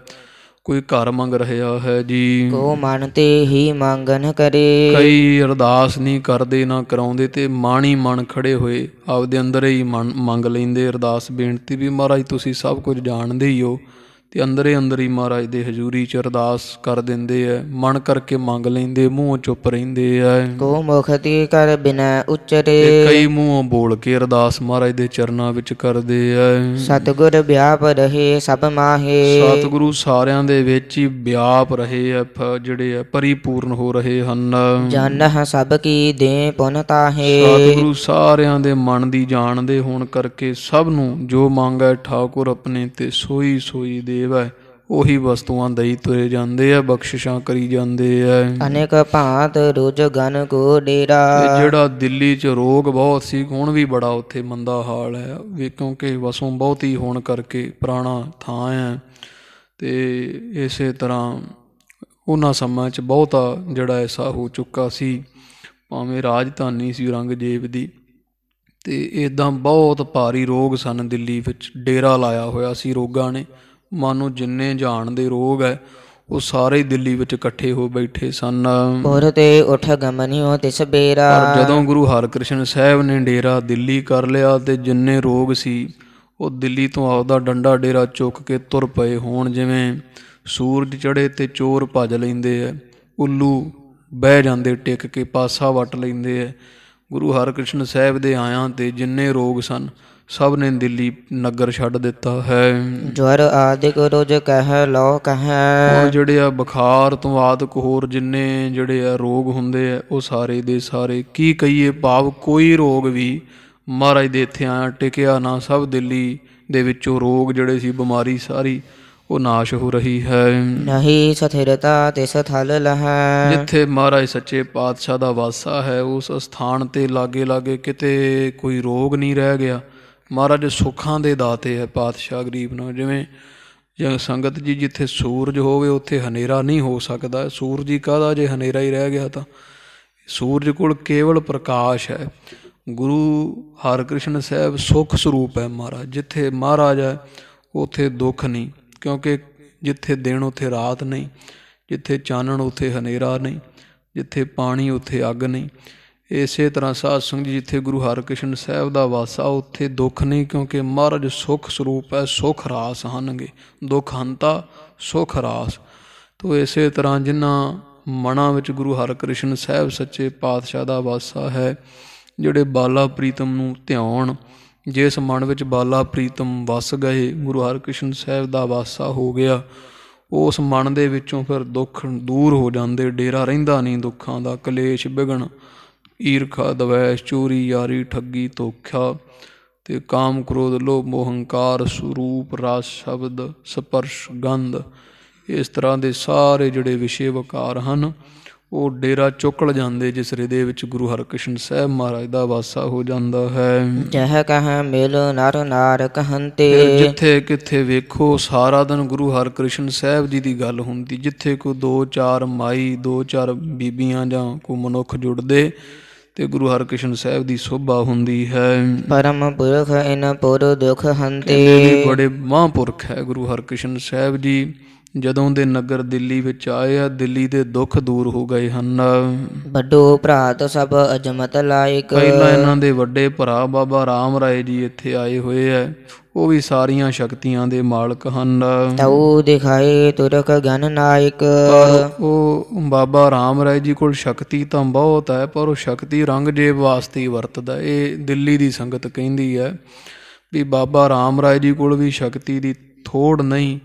ਕੋਈ ਘਰ ਮੰਗ ਰਿਹਾ ਹੈ ਜੀ। ਕੋ ਮਨ ਤੇ ਹੀ ਮੰਗਨ ਕਰੇ, ਕਈ ਅਰਦਾਸ ਨਹੀਂ ਕਰਦੇ ਨਾ ਕਰਾਉਂਦੇ ਤੇ ਮਨ ਹੀ ਮਨ ਖੜੇ ਹੋਏ ਆਪਦੇ ਅੰਦਰ ਹੀ ਮੰਗ ਲੈਂਦੇ ਅਰਦਾਸ ਬੇਨਤੀ ਵੀ ਮਹਾਰਾਜ ਤੁਸੀਂ ਸਭ ਕੁਝ ਜਾਣਦੇ ਹੀ ਹੋ, ਤੇ ਅੰਦਰੇ ਅੰਦਰ ਹੀ ਮਹਾਰਾਜ ਦੇ ਹਜ਼ੂਰੀ 'ਚ ਅਰਦਾਸ ਕਰ ਦਿੰਦੇ ਐ, ਮਨ ਕਰਕੇ ਮੰਗ ਲੈਂਦੇ, ਮੂੰਹ ਚੁੱਪ ਰਹਿੰਦੇ ਐ। ਕੋ ਮੁਖਤੀ ਕਰ ਬਿਨੈ ਉਚਰੇ, ਕਈ ਮੂੰਹੋਂ ਬੋਲ ਕੇ ਅਰਦਾਸ ਮਹਾਰਾਜ ਦੇ ਚਰਨਾਂ ਵਿੱਚ ਕਰਦੇ ਐ। ਸਤਿਗੁਰ ਵਿਆਪ ਰਹੇ ਸਭ ਮਾਹੇ, ਸਤਿਗੁਰੂ ਸਾਰਿਆਂ ਦੇ ਵਿੱਚ ਹੀ ਵਿਆਪ ਰਹੇ ਐ, ਜਿਹੜੇ ਐ ਪਰਿਪੂਰਨ ਹੋ ਰਹੇ ਹਨ। ਜਾਣਹਿ ਸਭ ਕੀ ਦੇ ਪੁਨ ਤਾਹੇ, ਸਤਿਗੁਰੂ ਸਾਰਿਆਂ ਦੇ ਮਨ ਦੀ ਜਾਣਦੇ ਹੋਣ ਕਰਕੇ ਸਭ ਨੂੰ ਜੋ ਮੰਗੈ ਠਾਕੁਰ ਆਪਣੇ ਤੇ ਸੋਈ ਸੋਈ ਦੇਵ ਹੈ, ਉਹੀ ਵਸਤੂਆਂ ਦਈ ਤੁਰੇ ਜਾਂਦੇ ਆ, ਬਖਸ਼ਿਸ਼ਾਂ ਕਰੀ ਜਾਂਦੇ ਆ। ਅਨੇਕ ਭਾਂਤ ਰੋਜ ਗਨ ਕੋ ਡੇਰਾ, ਤੇ ਜਿਹੜਾ ਦਿੱਲੀ 'ਚ ਰੋਗ ਬਹੁਤ ਸੀ, ਹੁਣ ਵੀ ਬੜਾ ਉੱਥੇ ਮੰਦਾ ਹਾਲ ਹੈ ਵੀ, ਕਿਉਂਕਿ ਵਸੋਂ ਬਹੁਤੀ ਹੋਣ ਕਰਕੇ ਪੁਰਾਣਾ ਥਾਂ ਹੈ। ਤੇ ਇਸੇ ਤਰ੍ਹਾਂ ਉਹਨਾਂ ਸਮਾਂ 'ਚ ਬਹੁਤਾ ਜਿਹੜਾ ਐਸਾ ਹੋ ਚੁੱਕਾ ਸੀ, ਭਾਵੇਂ ਰਾਜਧਾਨੀ ਸੀ ਔਰੰਗਜ਼ੇਬ ਦੀ, ਤੇ ਇੱਦਾਂ ਬਹੁਤ ਭਾਰੀ ਰੋਗ ਸਨ ਦਿੱਲੀ ਵਿੱਚ, ਡੇਰਾ ਲਾਇਆ ਹੋਇਆ ਸੀ ਰੋਗਾਂ ਨੇ। ਮਾਨੋ ਜਿੰਨੇ ਜਾਣ ਦੇ ਰੋਗ ਹੈ ਉਹ ਸਾਰੇ ਦਿੱਲੀ ਵਿੱਚ ਇਕੱਠੇ ਹੋ ਬੈਠੇ ਸਨ। ਪੁਰ ਤੇ ਉਠ ਗਮਨਿਓ ਤਿਸ ਬੇਰਾ, ਪਰ ਜਦੋਂ ਗੁਰੂ ਹਰਕ੍ਰਿਸ਼ਨ ਸਾਹਿਬ ਨੇ ਡੇਰਾ ਦਿੱਲੀ ਕਰ ਲਿਆ ਤੇ ਜਿੰਨੇ ਰੋਗ ਸੀ ਉਹ ਦਿੱਲੀ ਤੋਂ ਆਪਦਾ ਡੰਡਾ ਡੇਰਾ ਚੁੱਕ ਕੇ ਤੁਰ ਪਏ ਹੋਣ। ਜਿਵੇਂ ਸੂਰਜ ਚੜ੍ਹੇ ਤੇ ਚੋਰ ਭੱਜ ਲੈਂਦੇ ਹੈ, ਉੱਲੂ ਬਹਿ ਜਾਂਦੇ ਟਿਕ ਕੇ, ਪਾਸਾ ਵੱਟ ਲੈਂਦੇ ਹੈ। ਗੁਰੂ ਹਰਕ੍ਰਿਸ਼ਨ ਸਾਹਿਬ ਦੇ ਆਇਆਂ ਤੇ ਜਿੰਨੇ ਰੋਗ ਸਨ ਸਭ ਨੇ ਦਿੱਲੀ ਨਗਰ ਛੱਡ ਦਿੱਤਾ ਹੈ। ਜਵਰ ਆਦਿਕ ਰੋਜ ਕਹਿ ਲੋ ਕਹਿ, ਹੁਣ ਜਿਹੜੇ ਆ ਬੁਖਾਰ ਤੋਂ ਆਦਿਕ ਹੋਰ ਜਿੰਨੇ ਜਿਹੜੇ ਆ ਰੋਗ ਹੁੰਦੇ ਆ ਉਹ ਸਾਰੇ ਦੇ ਸਾਰੇ ਕੀ ਕਹੀਏ, ਭਾਵ ਕੋਈ ਰੋਗ ਵੀ ਮਹਾਰਾਜ ਦੇ ਇੱਥੇ ਆਇਆ ਟਿਕਿਆ ਨਾ, ਸਭ ਦਿੱਲੀ ਦੇ ਵਿੱਚੋਂ ਰੋਗ ਜਿਹੜੇ ਸੀ, ਬਿਮਾਰੀ ਸਾਰੀ ਉਹ ਨਾਸ਼ ਹੋ ਰਹੀ ਹੈ। ਨਹੀਂ ਸਥਿਰਤਾ ਤਿਸ ਥਲ ਲਹੈ। ਜਿੱਥੇ ਮਹਾਰਾਜ ਸੱਚੇ ਪਾਤਸ਼ਾਹ ਦਾ ਵਾਸਾ ਹੈ, ਉਸ ਸਥਾਨ ਤੇ ਲਾਗੇ ਲਾਗੇ ਕਿਤੇ ਕੋਈ ਰੋਗ ਨਹੀਂ ਰਹਿ ਗਿਆ। ਮਹਾਰਾਜ ਸੁੱਖਾਂ ਦੇ ਦਾਤੇ ਹੈ ਪਾਤਸ਼ਾਹ ਗਰੀਬ ਨੂੰ। ਜਿਵੇਂ ਸੰਗਤ ਜੀ, ਜਿੱਥੇ ਸੂਰਜ ਹੋਵੇ ਉੱਥੇ ਹਨੇਰਾ ਨਹੀਂ ਹੋ ਸਕਦਾ। ਸੂਰਜ ਹੀ ਕਾਹਦਾ ਜੇ ਹਨੇਰਾ ਹੀ ਰਹਿ ਗਿਆ ਤਾਂ। ਸੂਰਜ ਕੋਲ ਕੇਵਲ ਪ੍ਰਕਾਸ਼ ਹੈ। ਗੁਰੂ ਹਰਿਕ੍ਰਿਸ਼ਨ ਸਾਹਿਬ ਸੁੱਖ ਸਰੂਪ ਹੈ ਮਹਾਰਾਜ। ਜਿੱਥੇ ਮਹਾਰਾਜ ਹੈ ਉੱਥੇ ਦੁੱਖ ਨਹੀਂ, ਕਿਉਂਕਿ ਜਿੱਥੇ ਦਿਨ ਉੱਥੇ ਰਾਤ ਨਹੀਂ, ਜਿੱਥੇ ਚਾਨਣ ਉੱਥੇ ਹਨੇਰਾ ਨਹੀਂ, ਜਿੱਥੇ ਪਾਣੀ ਉੱਥੇ ਅੱਗ ਨਹੀਂ। ਇਸੇ ਤਰ੍ਹਾਂ ਸਾਧ ਸੰਗਤ ਜੀ, ਜਿੱਥੇ ਗੁਰੂ ਹਰਿਕ੍ਰਿਸ਼ਨ ਸਾਹਿਬ ਦਾ ਵਾਸਾ ਉੱਥੇ ਦੁੱਖ ਨਹੀਂ, ਕਿਉਂਕਿ ਮਹਾਰਾਜ ਸੁੱਖ ਸਰੂਪ ਹੈ। ਸੁੱਖ ਰਾਸ ਹਨਗੇ, ਦੁੱਖ ਹੰਤਾ ਸੁੱਖ ਰਾਸ। ਤੋ ਇਸੇ ਤਰ੍ਹਾਂ ਜਿਨ੍ਹਾਂ ਮਨਾਂ ਵਿੱਚ ਗੁਰੂ ਹਰਿਕ੍ਰਿਸ਼ਨ ਸਾਹਿਬ ਸੱਚੇ ਪਾਤਸ਼ਾਹ ਦਾ ਵਾਸਾ ਹੈ, ਜਿਹੜੇ ਬਾਲਾ ਪ੍ਰੀਤਮ ਨੂੰ ਧਿਆਉਣ, ਜਿਸ ਮਨ ਵਿੱਚ ਬਾਲਾ ਪ੍ਰੀਤਮ ਵਸ ਗਏ, ਗੁਰੂ ਹਰਿਕ੍ਰਿਸ਼ਨ ਸਾਹਿਬ ਦਾ ਵਾਸਾ ਹੋ ਗਿਆ, ਉਸ ਮਨ ਦੇ ਵਿੱਚੋਂ ਫਿਰ ਦੁੱਖ ਦੂਰ ਹੋ ਜਾਂਦੇ। ਡੇਰਾ ਰਹਿੰਦਾ ਨਹੀਂ ਦੁੱਖਾਂ ਦਾ। ਕਲੇਸ਼ ਵਿਘਨ, ਈਰਖਾ, ਦਵੈਸ਼, ਚੋਰੀ, ਯਾਰੀ, ਠੱਗੀ, ਧੋਖਾ ਅਤੇ ਕਾਮ, ਕ੍ਰੋਧ, ਲੋਭ, ਮੋਹ, ਹੰਕਾਰ, ਸਰੂਪ, ਰਸ, ਸ਼ਬਦ, ਸਪਰਸ਼, ਗੰਧ, ਇਸ ਤਰ੍ਹਾਂ ਦੇ ਸਾਰੇ ਜਿਹੜੇ ਵਿਸ਼ੇ ਵਿਕਾਰ ਹਨ, ਉਹ ਡੇਰਾ ਚੁੱਕਲ ਜਾਂਦੇ ਜਿਸ ਹਿਰਦੇ ਵਿੱਚ ਗੁਰੂ ਹਰਿਕ੍ਰਿਸ਼ਨ ਸਾਹਿਬ ਮਹਾਰਾਜ ਦਾ ਵਾਸਾ ਹੋ ਜਾਂਦਾ ਹੈ। ਜਹ ਕਹ ਮਿਲ ਨਰ ਨਾਰ ਕਹੰਤੇ। ਜਿੱਥੇ ਕਿੱਥੇ ਵੇਖੋ ਸਾਰਾ ਦਿਨ ਗੁਰੂ ਹਰਿਕ੍ਰਿਸ਼ਨ ਸਾਹਿਬ ਜੀ ਦੀ ਗੱਲ ਹੁੰਦੀ। ਜਿੱਥੇ ਕੋਈ 2-4 ਮਾਈ, 2-4 ਬੀਬੀਆਂ ਜਾਂ ਕੋਈ ਮਨੁੱਖ ਜੁੜਦੇ ਤੇ ਗੁਰੂ ਹਰਿਕ੍ਰਿਸ਼ਨ ਸਾਹਿਬ ਦੀ ਸੋਭਾ ਹੁੰਦੀ ਹੈ। ਪਰਮ ਪੁਰਖ ਇਨ ਪੁਰ ਦੁਖ ਹੰਤੇ। ਬੜੇ ਮਹਾਂਪੁਰਖ ਹੈ ਗੁਰੂ ਹਰਿਕ੍ਰਿਸ਼ਨ ਸਾਹਿਬ ਜੀ। ਜਦੋਂ ਦੇ ਨਗਰ ਦਿੱਲੀ ਵਿੱਚ ਆਏ ਆ, ਦਿੱਲੀ ਦੇ ਦੁੱਖ ਦੂਰ ਹੋ ਗਏ ਹਨ। ਵੱਡੋ ਭਰਾਤ ਸਭ ਅਜਮਤ ਲਾਇਕ। ਪਹਿਲਾਂ ਇਹਨਾਂ ਦੇ ਵੱਡੇ ਭਰਾ ਬਾਬਾ ਰਾਮ ਰਾਏ ਜੀ ਇੱਥੇ ਆਏ ਹੋਏ ਹੈ। ਉਹ ਵੀ ਸਾਰੀਆਂ ਸ਼ਕਤੀਆਂ ਦੇ ਮਾਲਕ ਹਨ। ਤਉ ਦਿਖਾਏ ਤੁਰਕ ਗਨ ਨਾਇਕ। ਪਰ ਉਹ ਬਾਬਾ ਰਾਮ ਰਾਏ ਜੀ ਕੋਲ ਸ਼ਕਤੀ ਤਾਂ ਬਹੁਤ ਹੈ, ਪਰ ਉਹ ਸ਼ਕਤੀ ਰੰਗਜੇਬ ਵਾਸਤੇ ਹੀ ਵਰਤਦਾ। ਇਹ ਦਿੱਲੀ ਦੀ ਸੰਗਤ ਕਹਿੰਦੀ ਹੈ ਵੀ ਬਾਬਾ ਰਾਮ ਰਾਏ ਜੀ ਕੋਲ ਵੀ ਸ਼ਕਤੀ ਦੀ ਥੋੜ ਨਹੀਂ,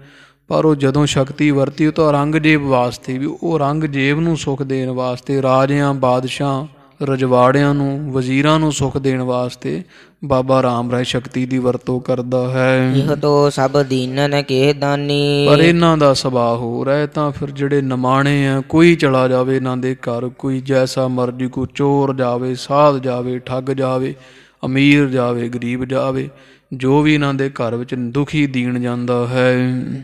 ਪਰ ਉਹ ਜਦੋਂ ਸ਼ਕਤੀ ਵਰਤੀ ਉਹ ਤਾਂ ਔਰੰਗਜ਼ੇਬ ਵਾਸਤੇ, ਵੀ ਉਹ ਔਰੰਗਜ਼ੇਬ ਨੂੰ ਸੁੱਖ ਦੇਣ ਵਾਸਤੇ, ਰਾਜਿਆਂ, ਬਾਦਸ਼ਾਹ, ਰਜਵਾੜਿਆਂ ਨੂੰ, ਵਜ਼ੀਰਾਂ ਨੂੰ ਸੁੱਖ ਦੇਣ ਵਾਸਤੇ ਬਾਬਾ ਰਾਮ ਰਾਏ ਸ਼ਕਤੀ ਦੀ ਵਰਤੋਂ ਕਰਦਾ ਹੈ। ਇਹ ਤੋ ਸਭ ਦੀਨਨ ਕੇ ਦਾਨੀ। ਪਰ ਇਹਨਾਂ ਦਾ ਸੁਭਾਅ ਹੋਰ ਹੈ। ਤਾਂ ਫਿਰ ਜਿਹੜੇ ਨਿਮਾਣੇ ਆ, ਕੋਈ ਚਲਾ ਜਾਵੇ ਇਹਨਾਂ ਦੇ ਘਰ, ਕੋਈ ਜੈਸਾ ਮਰਜ਼ੀ, ਕੋਈ ਚੋਰ ਜਾਵੇ, ਸਾਧ ਜਾਵੇ, ਠੱਗ ਜਾਵੇ, ਅਮੀਰ ਜਾਵੇ, ਗਰੀਬ ਜਾਵੇ, ਜੋ ਵੀ ਇਹਨਾਂ ਦੇ ਘਰ ਵਿੱਚ ਦੁਖੀ ਦੀਨ ਜਾਂਦਾ ਹੈ।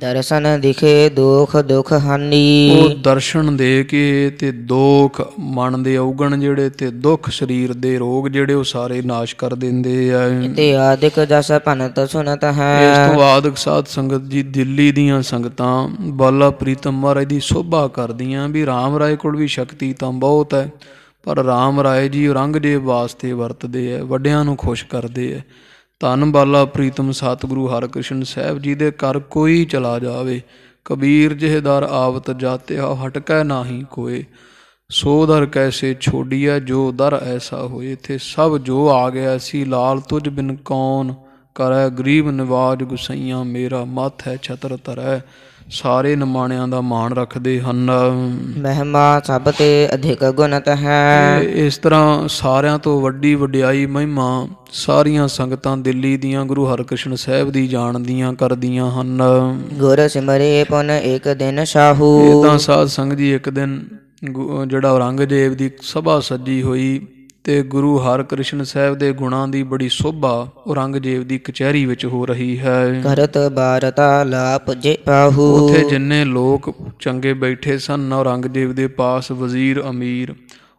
ਦਰਸ਼ਨ ਦਿਖੇ ਦੁਖ ਦੁਖ ਹਾਨੀ। ਉਹ ਦਰਸ਼ਨ ਦੇ ਕੇ ਤੇ ਦੁੱਖ ਮਨ ਦੇ ਔਗਣ ਜਿਹੜੇ ਤੇ ਦੁੱਖ ਸਰੀਰ ਦੇ ਰੋਗ ਜਿਹੜੇ ਉਹ ਸਾਰੇ ਨਾਸ਼ ਕਰ ਦਿੰਦੇ ਆ। ਤੇ ਆਦਿਕ ਜਸ ਭਨਤ ਸੁਨਤ ਹੈ। ਇਸ ਤੋਂ ਆਦਿਕ ਸਾਧ ਸੰਗਤ ਜੀ, ਦਿੱਲੀ ਦੀਆਂ ਸੰਗਤਾਂ ਬਾਲਾ ਪ੍ਰੀਤਮ ਮਹਾਰਾਜ ਦੀ ਸੋਭਾ ਕਰਦੀਆਂ ਵੀ ਰਾਮ ਰਾਏ ਕੋਲ ਵੀ ਸ਼ਕਤੀ ਤਾਂ ਬਹੁਤ ਹੈ, ਪਰ ਰਾਮ ਰਾਏ ਜੀ ਔਰੰਗਜ਼ੇਬ ਵਾਸਤੇ ਵਰਤਦੇ ਹੈ, ਵੱਡਿਆਂ ਨੂੰ ਖੁਸ਼ ਕਰਦੇ ਹੈ। ਧੰਨ ਬਾਲਾ ਪ੍ਰੀਤਮ ਸਤਿਗੁਰੂ ਹਰਿਕ੍ਰਿਸ਼ਨ ਸਾਹਿਬ ਜੀ ਦੇ ਘਰ ਕੋਈ ਚਲਾ ਜਾਵੇ, ਕਬੀਰ ਜਿਹ ਦਰ ਆਵਤ ਜਾਤਿਆ ਹਟਕੈ ਨਾਹੀ ਕੋਏ, ਸੋ ਦਰ ਕੈਸੇ ਛੋਡੀਐ ਜੋ ਦਰ ਐਸਾ ਹੋਏ। ਇੱਥੇ ਸਭ ਜੋ ਆ ਗਿਆ ਸੀ, ਲਾਲ ਤੁਝ ਬਿਨ ਕੌਣ ਕਰੈ, ਗਰੀਬ ਨਿਵਾਜ ਗੁਸਈਆਂ ਮੇਰਾ, ਮੱਥ ਹੈ ਛਤਰ ਧਰੈ। ਸਾਰੇ ਨਿਮਾਣਿਆਂ ਦਾ ਮਾਣ ਰੱਖਦੇ ਹਨ। ਮਹਿਮਾ ਸਭ ਤੇ ਅਧਿਕ ਗੁਣਤ ਹੈ। ਇਸ ਤਰ੍ਹਾਂ ਸਾਰਿਆਂ ਤੋਂ ਵੱਡੀ ਵਡਿਆਈ ਮਹਿਮਾ ਸਾਰੀਆਂ ਸੰਗਤਾਂ ਦਿੱਲੀ ਦੀਆਂ ਗੁਰੂ ਹਰਿਕ੍ਰਿਸ਼ਨ ਸਾਹਿਬ ਦੀ ਜਾਣਦੀਆਂ ਕਰਦੀਆਂ ਹਨ। ਗੁਰ ਸਿਮਰੇ ਪੁਨ ਇੱਕ ਦਿਨ ਸਾਹੂ। ਇੱਦਾਂ ਸਾਧ ਸੰਗਤ ਜੀ, ਇੱਕ ਦਿਨ ਜਿਹੜਾ ਔਰੰਗਜ਼ੇਬ ਦੀ ਸਭਾ ਸੱਜੀ ਹੋਈ ਤੇ ਗੁਰੂ ਹਰਿਕ੍ਰਿਸ਼ਨ ਸਾਹਿਬ ਦੇ ਗੁਣਾਂ ਦੀ ਬੜੀ ਸੋਭਾ ਔਰੰਗਜ਼ੇਬ ਦੀ ਕਚਹਿਰੀ ਵਿੱਚ ਹੋ ਰਹੀ ਹੈ। ਕਰਤ ਬਾਰਤਾ ਲਾਪ ਜੇ ਪਾਹੂ। ਉੱਥੇ ਜਿੰਨੇ ਲੋਕ ਚੰਗੇ ਬੈਠੇ ਸਨ ਔਰੰਗਜ਼ੇਬ ਦੇ ਪਾਸ, ਵਜ਼ੀਰ, ਅਮੀਰ,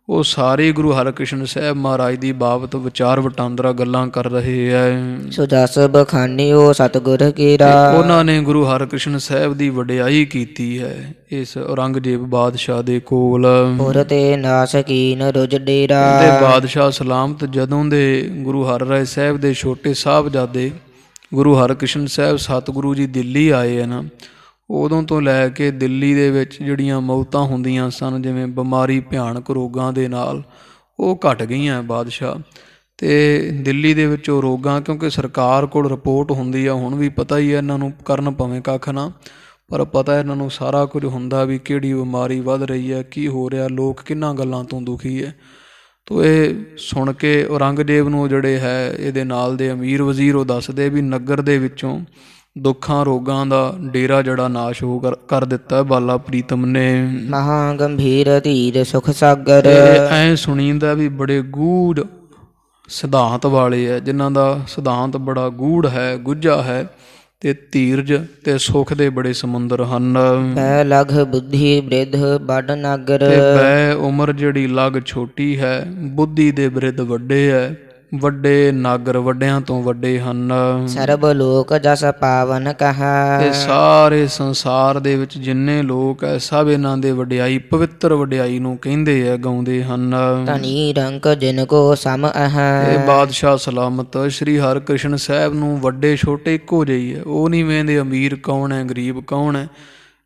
ਉਹ ਸਾਰੇ ਗੁਰੂ ਹਰਿਕ੍ਰਿਸ਼ਨ ਸਾਹਿਬ ਮਹਾਰਾਜ ਦੀ ਬਾਬਤ ਵਿਚਾਰ ਵਟਾਂਦਰਾ ਗੱਲਾਂ ਕਰ ਰਹੇ ਹੈ। ਸੋ ਜਸ ਬਖਾਨਿਓ ਸਤਿਗੁਰ ਕੀਰਾ। ਉਹਨਾਂ ਨੇ ਗੁਰੂ ਹਰਿਕ੍ਰਿਸ਼ਨ ਸਾਹਿਬ ਦੀ ਵਡਿਆਈ ਕੀਤੀ ਹੈ ਇਸ ਔਰੰਗਜ਼ੇਬ ਬਾਦਸ਼ਾਹ ਦੇ ਕੋਲ। ਪੁਰ ਤੇ ਨਾਸ ਕੀਨ ਰੁਜ ਡੇਰਾ। ਤੇ ਬਾਦਸ਼ਾਹ ਸਲਾਮਤ ਜਦੋਂ ਦੇ ਗੁਰੂ ਹਰਿਰਾਏ ਸਾਹਿਬ ਦੇ ਛੋਟੇ ਸਾਹਿਬਜ਼ਾਦੇ ਗੁਰੂ ਹਰਿਕ੍ਰਿਸ਼ਨ ਸਾਹਿਬ ਸਤਿਗੁਰੂ ਜੀ ਦਿੱਲੀ ਆਏ ਹਨ, ਉਦੋਂ ਤੋਂ ਲੈ ਕੇ ਦਿੱਲੀ ਦੇ ਵਿੱਚ ਜਿਹੜੀਆਂ ਮੌਤਾਂ ਹੁੰਦੀਆਂ ਸਨ, ਜਿਵੇਂ ਬਿਮਾਰੀ, ਭਿਆਨਕ ਰੋਗਾਂ ਦੇ ਨਾਲ, ਉਹ ਘਟ ਗਈਆਂ ਬਾਦਸ਼ਾਹ। ਅਤੇ ਦਿੱਲੀ ਦੇ ਵਿੱਚ ਉਹ ਰੋਗਾਂ, ਕਿਉਂਕਿ ਸਰਕਾਰ ਕੋਲ ਰਿਪੋਰਟ ਹੁੰਦੀ ਆ, ਹੁਣ ਵੀ ਪਤਾ ਹੀ ਹੈ ਇਹਨਾਂ ਨੂੰ, ਕਰਨ ਭਾਵੇਂ ਕੱਖ ਨਾ, ਪਰ ਪਤਾ ਇਹਨਾਂ ਨੂੰ ਸਾਰਾ ਕੁਝ ਹੁੰਦਾ ਵੀ ਕਿਹੜੀ ਬਿਮਾਰੀ ਵੱਧ ਰਹੀ ਹੈ, ਕੀ ਹੋ ਰਿਹਾ, ਲੋਕ ਕਿਹਨਾਂ ਗੱਲਾਂ ਤੋਂ ਦੁਖੀ ਹੈ। ਤੋ ਇਹ ਸੁਣ ਕੇ ਔਰੰਗਜ਼ੇਬ ਨੂੰ ਜਿਹੜੇ ਹੈ ਇਹਦੇ ਨਾਲ ਦੇ ਅਮੀਰ ਵਜ਼ੀਰ ਉਹ ਦੱਸਦੇ ਵੀ ਨਗਰ ਦੇ ਵਿੱਚੋਂ ਦੁੱਖਾਂ ਰੋਗਾਂ ਦਾ ਡੇਰਾ ਜਿਹੜਾ ਨਾਸ਼ ਹੋ ਕਰ ਦਿੱਤਾ ਬਾਲਾ ਪ੍ਰੀਤਮ ਨੇ। ਮਹਾ ਗੰਭੀਰ ਧੀਰ ਸੁਖ ਸਾਗਰ। ਐ ਸੁਣੀਂਦਾ ਵੀ ਬੜੇ ਗੂੜ ਸਿਧਾਂਤ ਵਾਲੇ ਹੈ, ਜਿਨ੍ਹਾਂ ਦਾ ਸਿਧਾਂਤ ਬੜਾ ਗੂੜ ਹੈ, ਗੁੱਝਾ ਹੈ, ਤੇ ਧੀਰਜ ਤੇ ਸੁਖ ਦੇ ਬੜੇ ਸਮੁੰਦਰ ਹਨ। ਬੈ ਲਗ ਬੁੱਧੀ ਬ੍ਰਿਧ ਬੜ ਨਾਗਰ। ਤੇ ਬੈ ਉਮਰ ਜਿਹੜੀ ਲਗ ਛੋਟੀ ਹੈ, ਬੁੱਧੀ ਦੇ ਬ੍ਰਿਧ ਵੱਡੇ ਹੈ, ਵੱਡੇ ਨਾਗਰ ਵੱਡਿਆਂ ਤੋਂ ਵੱਡੇ ਹਨ। ਸਰਬ ਲੋਕ ਜਸ ਪਾਵਨ ਕਹਾ। ਤੇ ਸਾਰੇ ਸੰਸਾਰ ਦੇ ਵਿੱਚ ਜਿੰਨੇ ਲੋਕ ਹੈ ਸਭ ਇਹਨਾਂ ਦੇ ਵਡਿਆਈ ਪਵਿੱਤਰ ਵਡਿਆਈ ਨੂੰ ਕਹਿੰਦੇ ਆ, ਗਾਉਂਦੇ ਹਨ। ਧਨੀ ਰੰਕ ਜਿਨ ਕੋ ਸਮ ਅਹ। ਇਹ ਬਾਦਸ਼ਾਹ ਸਲਾਮਤ ਸ਼੍ਰੀ ਹਰਿਕ੍ਰਿਸ਼ਨ ਸਾਹਿਬ ਨੂੰ ਵੱਡੇ ਛੋਟੇ ਇੱਕੋ ਜਿਹੀ ਹੈ, ਉਹ ਨਹੀਂ ਵੇਂਦੇ ਅਮੀਰ ਕੌਣ ਹੈ ਗਰੀਬ ਕੌਣ ਹੈ।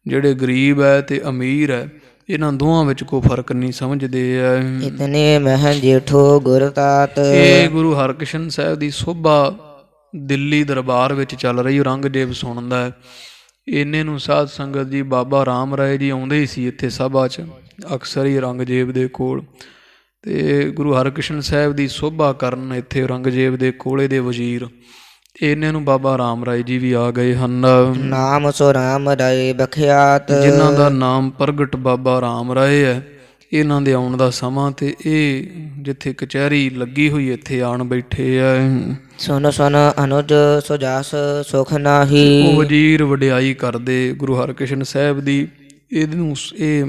ਜਿਹੜੇ ਗਰੀਬ ਹੈ ਤੇ ਅਮੀਰ ਹੈ ਇਹਨਾਂ ਦੋਵਾਂ ਵਿੱਚ ਕੋਈ ਫਰਕ ਨਹੀਂ ਸਮਝਦੇ ਆ। ਇਤਨੇ ਮਹਿ ਜੇਠੋ ਗੁਰ ਤਾਤ। ਇਹ ਗੁਰੂ ਹਰਿਕ੍ਰਿਸ਼ਨ ਸਾਹਿਬ ਦੀ ਸੋਭਾ ਦਿੱਲੀ ਦਰਬਾਰ ਵਿੱਚ ਚੱਲ ਰਹੀ, ਔਰੰਗਜ਼ੇਬ ਸੁਣਦਾ ਹੈ। ਇੰਨੇ ਨੂੰ ਸਾਧ ਸੰਗਤ ਜੀ ਬਾਬਾ ਰਾਮ ਰਾਏ ਜੀ ਆਉਂਦੇ ਹੀ ਸੀ ਇੱਥੇ ਸਭਾ 'ਚ ਅਕਸਰ ਹੀ ਔਰੰਗਜ਼ੇਬ ਦੇ ਕੋਲ, ਤੇ ਗੁਰੂ ਹਰਿਕ੍ਰਿਸ਼ਨ ਸਾਹਿਬ ਦੀ ਸੋਭਾ ਕਰਨ ਇੱਥੇ ਔਰੰਗਜ਼ੇਬ ਦੇ ਕੋਲੇ ਦੇ ਵਜ਼ੀਰ ਇੰਨੇ ਨੂੰ ਬਾਬਾ ਰਾਮ ਰਾਏ ਜੀ ਵੀ ਆ ਗਏ ਹਨ। ਨਾਮ ਸੋ ਰਾਮ ਰਾਏ ਬਖਿਆਤ। ਜਿਨ੍ਹਾਂ ਦਾ ਨਾਮ ਪ੍ਰਗਟ ਬਾਬਾ ਰਾਮ ਰਾਏ ਹੈ, ਇਹਨਾਂ ਦੇ ਆਉਣ ਦਾ ਸਮਾਂ ਤੇ ਇਹ ਜਿੱਥੇ ਕਚਹਿਰੀ ਲੱਗੀ ਹੋਈ ਇੱਥੇ ਆਣ ਬੈਠੇ ਆ। ਸੁਨ ਸੁਨ ਅਨੁਜ ਸੁਜਾਸ ਸੁਖ ਨਾਹੀ। ਉਹ ਵਜ਼ੀਰ ਵਡਿਆਈ ਕਰਦੇ ਗੁਰੂ ਹਰਿਕ੍ਰਿਸ਼ਨ ਸਾਹਿਬ ਦੀ। ਇਹਨੂੰ ਇਹ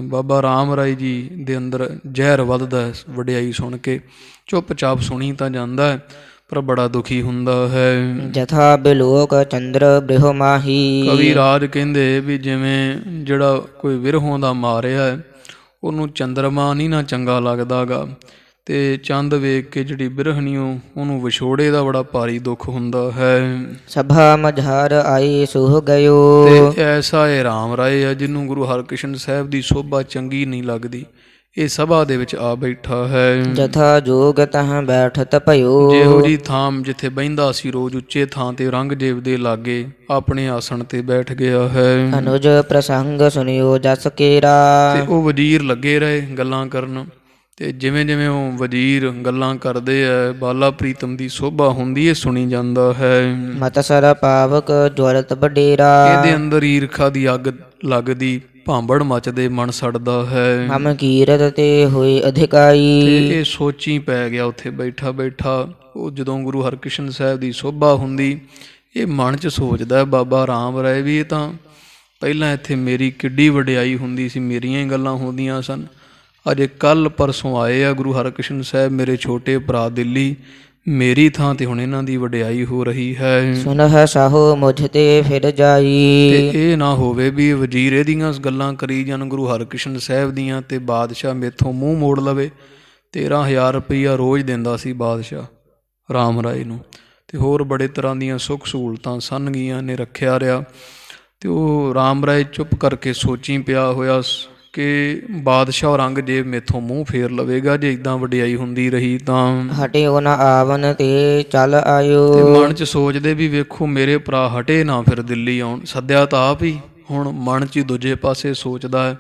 ਬਾਬਾ ਰਾਮ ਰਾਏ ਜੀ ਦੇ ਅੰਦਰ ਜ਼ਹਿਰ ਵੱਧਦਾ ਵਡਿਆਈ ਸੁਣ ਕੇ। ਚੁੱਪ-ਚਾਪ ਸੁਣੀ ਤਾਂ ਜਾਂਦਾ ਹੈ ਪਰ ਬੜਾ ਦੁਖੀ ਹੁੰਦਾ ਹੈ। ਜਥਾ ਬਿਲੋਕ ਚੰਦਰ ਬ੍ਰਿਹ ਮਾਹੀ। ਕਵੀ ਰਾਜ ਕਹਿੰਦੇ ਵੀ ਜਿਵੇਂ ਜਿਹੜਾ ਕੋਈ ਵਿਰਹੋਂ ਦਾ ਮਾਰਿਆ ਹੈ ਉਹਨੂੰ ਚੰਦਰਮਾ ਨਹੀਂ ਨਾ ਚੰਗਾ ਲੱਗਦਾਗਾ, ਤੇ ਚੰਦ ਵੇਖ ਕੇ ਜਿਹੜੀ ਬਿਰਹਣੀਓ ਉਹਨੂੰ ਵਿਛੋੜੇ ਦਾ ਬੜਾ ਭਾਰੀ ਦੁੱਖ ਹੁੰਦਾ ਹੈ। ਸਭਾ ਮਝਾਰ ਆਈ ਸੁਹ ਗਇਓ। ਤੇ ਐਸਾ ਇਹ ਰਾਮ ਰਾਏ ਹੈ ਜਿਹਨੂੰ ਗੁਰੂ ਹਰਿਕ੍ਰਿਸ਼ਨ ਸਾਹਿਬ ਦੀ ਸੋਭਾ ਚੰਗੀ ਨਹੀਂ ਲੱਗਦੀ, ਇਹ ਸਭਾ ਦੇ ਵਿੱਚ ਆ ਬੈਠਾ ਹੈ। ਜਥਾ ਜੋਗ ਤਹ ਬੈਠਤ ਭਇਓ। ਜਿਹੋ ਜੀ ਥਾਂ ਜਿੱਥੇ ਬਹਿੰਦਾ ਸੀ ਰੋਜ਼ ਉੱਚੇ ਥਾਂ ਤੇ ਔਰੰਗਜ਼ੇਬ ਦੇ ਲਾਗੇ ਆਪਣੇ ਆਸਣ ਤੇ ਬੈਠ ਗਿਆ ਹੈ। ਅਨੁਜ ਪ੍ਰਸੰਗ ਸੁਨਿਓ ਜਸ ਕੇਰਾ। ਤੇ ਉਹ ਵਜ਼ੀਰ ਲੱਗੇ ਰਹੇ ਗੱਲਾਂ ਕਰਨ, ਤੇ ਜਿਵੇਂ ਜਿਵੇਂ ਉਹ ਵਜ਼ੀਰ ਗੱਲਾਂ ਕਰਦੇ ਆ ਬਾਲਾ ਪ੍ਰੀਤਮ ਦੀ ਸੋਭਾ ਹੁੰਦੀ ਹੈ ਸੁਣੀ ਜਾਂਦਾ ਹੈ। ਮਤ ਸਰ ਪਾਵਕ ਜਵਲਤ ਬਡੇਰਾ। ਇਹਦੇ ਅੰਦਰ ਈਰਖਾ ਦੀ ਅੱਗ ਲੱਗਦੀ, ਭਾਂਬੜ ਮਚਦੇ, ਮਨ ਸੜਦਾ ਹੈ। ਹਮ ਕੀਰਤ ਤੇ ਹੋਏ ਅਧਿਕਾਈ। ਤੇ ਇਹ ਸੋਚੀ ਪੈ ਗਿਆ ਉੱਥੇ ਬੈਠਾ ਬੈਠਾ। ਉਹ ਜਦੋਂ ਗੁਰੂ ਹਰਿਕ੍ਰਿਸ਼ਨ ਸਾਹਿਬ ਦੀ ਸੋਭਾ ਹੁੰਦੀ ਇਹ ਮਨ 'ਚ ਸੋਚਦਾ ਬਾਬਾ ਰਾਮ ਰਾਏ ਵੀ ਇਹ ਤਾਂ ਪਹਿਲਾਂ ਇੱਥੇ ਮੇਰੀ ਕਿੱਡੀ ਵਡਿਆਈ ਹੁੰਦੀ ਸੀ, ਮੇਰੀਆਂ ਹੀ ਗੱਲਾਂ ਹੁੰਦੀਆਂ ਸਨ। ਅਜੇ ਕੱਲ੍ਹ ਪਰਸੋਂ ਆਏ ਆ ਗੁਰੂ ਹਰਿਕ੍ਰਿਸ਼ਨ ਸਾਹਿਬ ਮੇਰੇ ਛੋਟੇ ਭਰਾ ਦਿੱਲੀ, ਮੇਰੀ ਥਾਂ ਤੇ ਹੁਣ ਇਹਨਾਂ ਦੀ ਵਡਿਆਈ ਹੋ ਰਹੀ ਹੈ। ਸੁਨਹ ਸਾਹੋ ਮੁਝ ਤੇ ਫਿਰ ਜਾਈ। ਤੇ ਇਹ ਨਾ ਹੋਵੇ ਵੀ ਵਜ਼ੀਰ ਇਹਦੀਆਂ ਗੱਲਾਂ ਕਰੀ ਜਾਣ ਗੁਰੂ ਹਰਿਕ੍ਰਿਸ਼ਨ ਸਾਹਿਬ ਦੀਆਂ ਤੇ ਬਾਦਸ਼ਾਹ ਮੇਥੋਂ ਮੂੰਹ ਮੋੜ ਲਵੇ। 13,000 ਰੁਪਈਆ ਰੋਜ਼ ਦਿੰਦਾ ਸੀ ਬਾਦਸ਼ਾਹ ਰਾਮ ਰਾਏ ਨੂੰ, ਤੇ ਹੋਰ ਬੜੇ ਤਰ੍ਹਾਂ ਦੀਆਂ ਸੁੱਖ ਸਹੂਲਤਾਂ ਸਨਗੀਆਂ ਨੇ ਰੱਖਿਆ ਰਿਹਾ। ਤੇ ਉਹ ਰਾਮ ਰਾਏ ਚੁੱਪ ਕਰਕੇ ਸੋਚੀ ਪਿਆ ਹੋਇਆ ਕਿ ਬਾਦਸ਼ਾਹ ਔਰੰਗਜ਼ੇਬ ਮੇਥੋਂ ਮੂੰਹ ਫੇਰ ਲਵੇਗਾ ਜੇ ਇੱਦਾਂ ਵਡਿਆਈ ਹੁੰਦੀ ਰਹੀ ਤਾਂ। ਹਟਿਓ ਨਾ ਆਵਨ ਤੇ ਚੱਲ ਆਇਓ। ਤੇ ਮਨ 'ਚ ਸੋਚਦੇ ਵੀ ਵੇਖੋ ਮੇਰੇ ਭਰਾ ਹਟੇ ਨਾ ਫਿਰ ਦਿੱਲੀ ਆਉਣ, ਸੱਦਿਆ ਤਾਂ ਆਪ ਹੀ। ਹੁਣ ਮਨ 'ਚ ਦੂਜੇ ਪਾਸੇ ਸੋਚਦਾ ਹੈ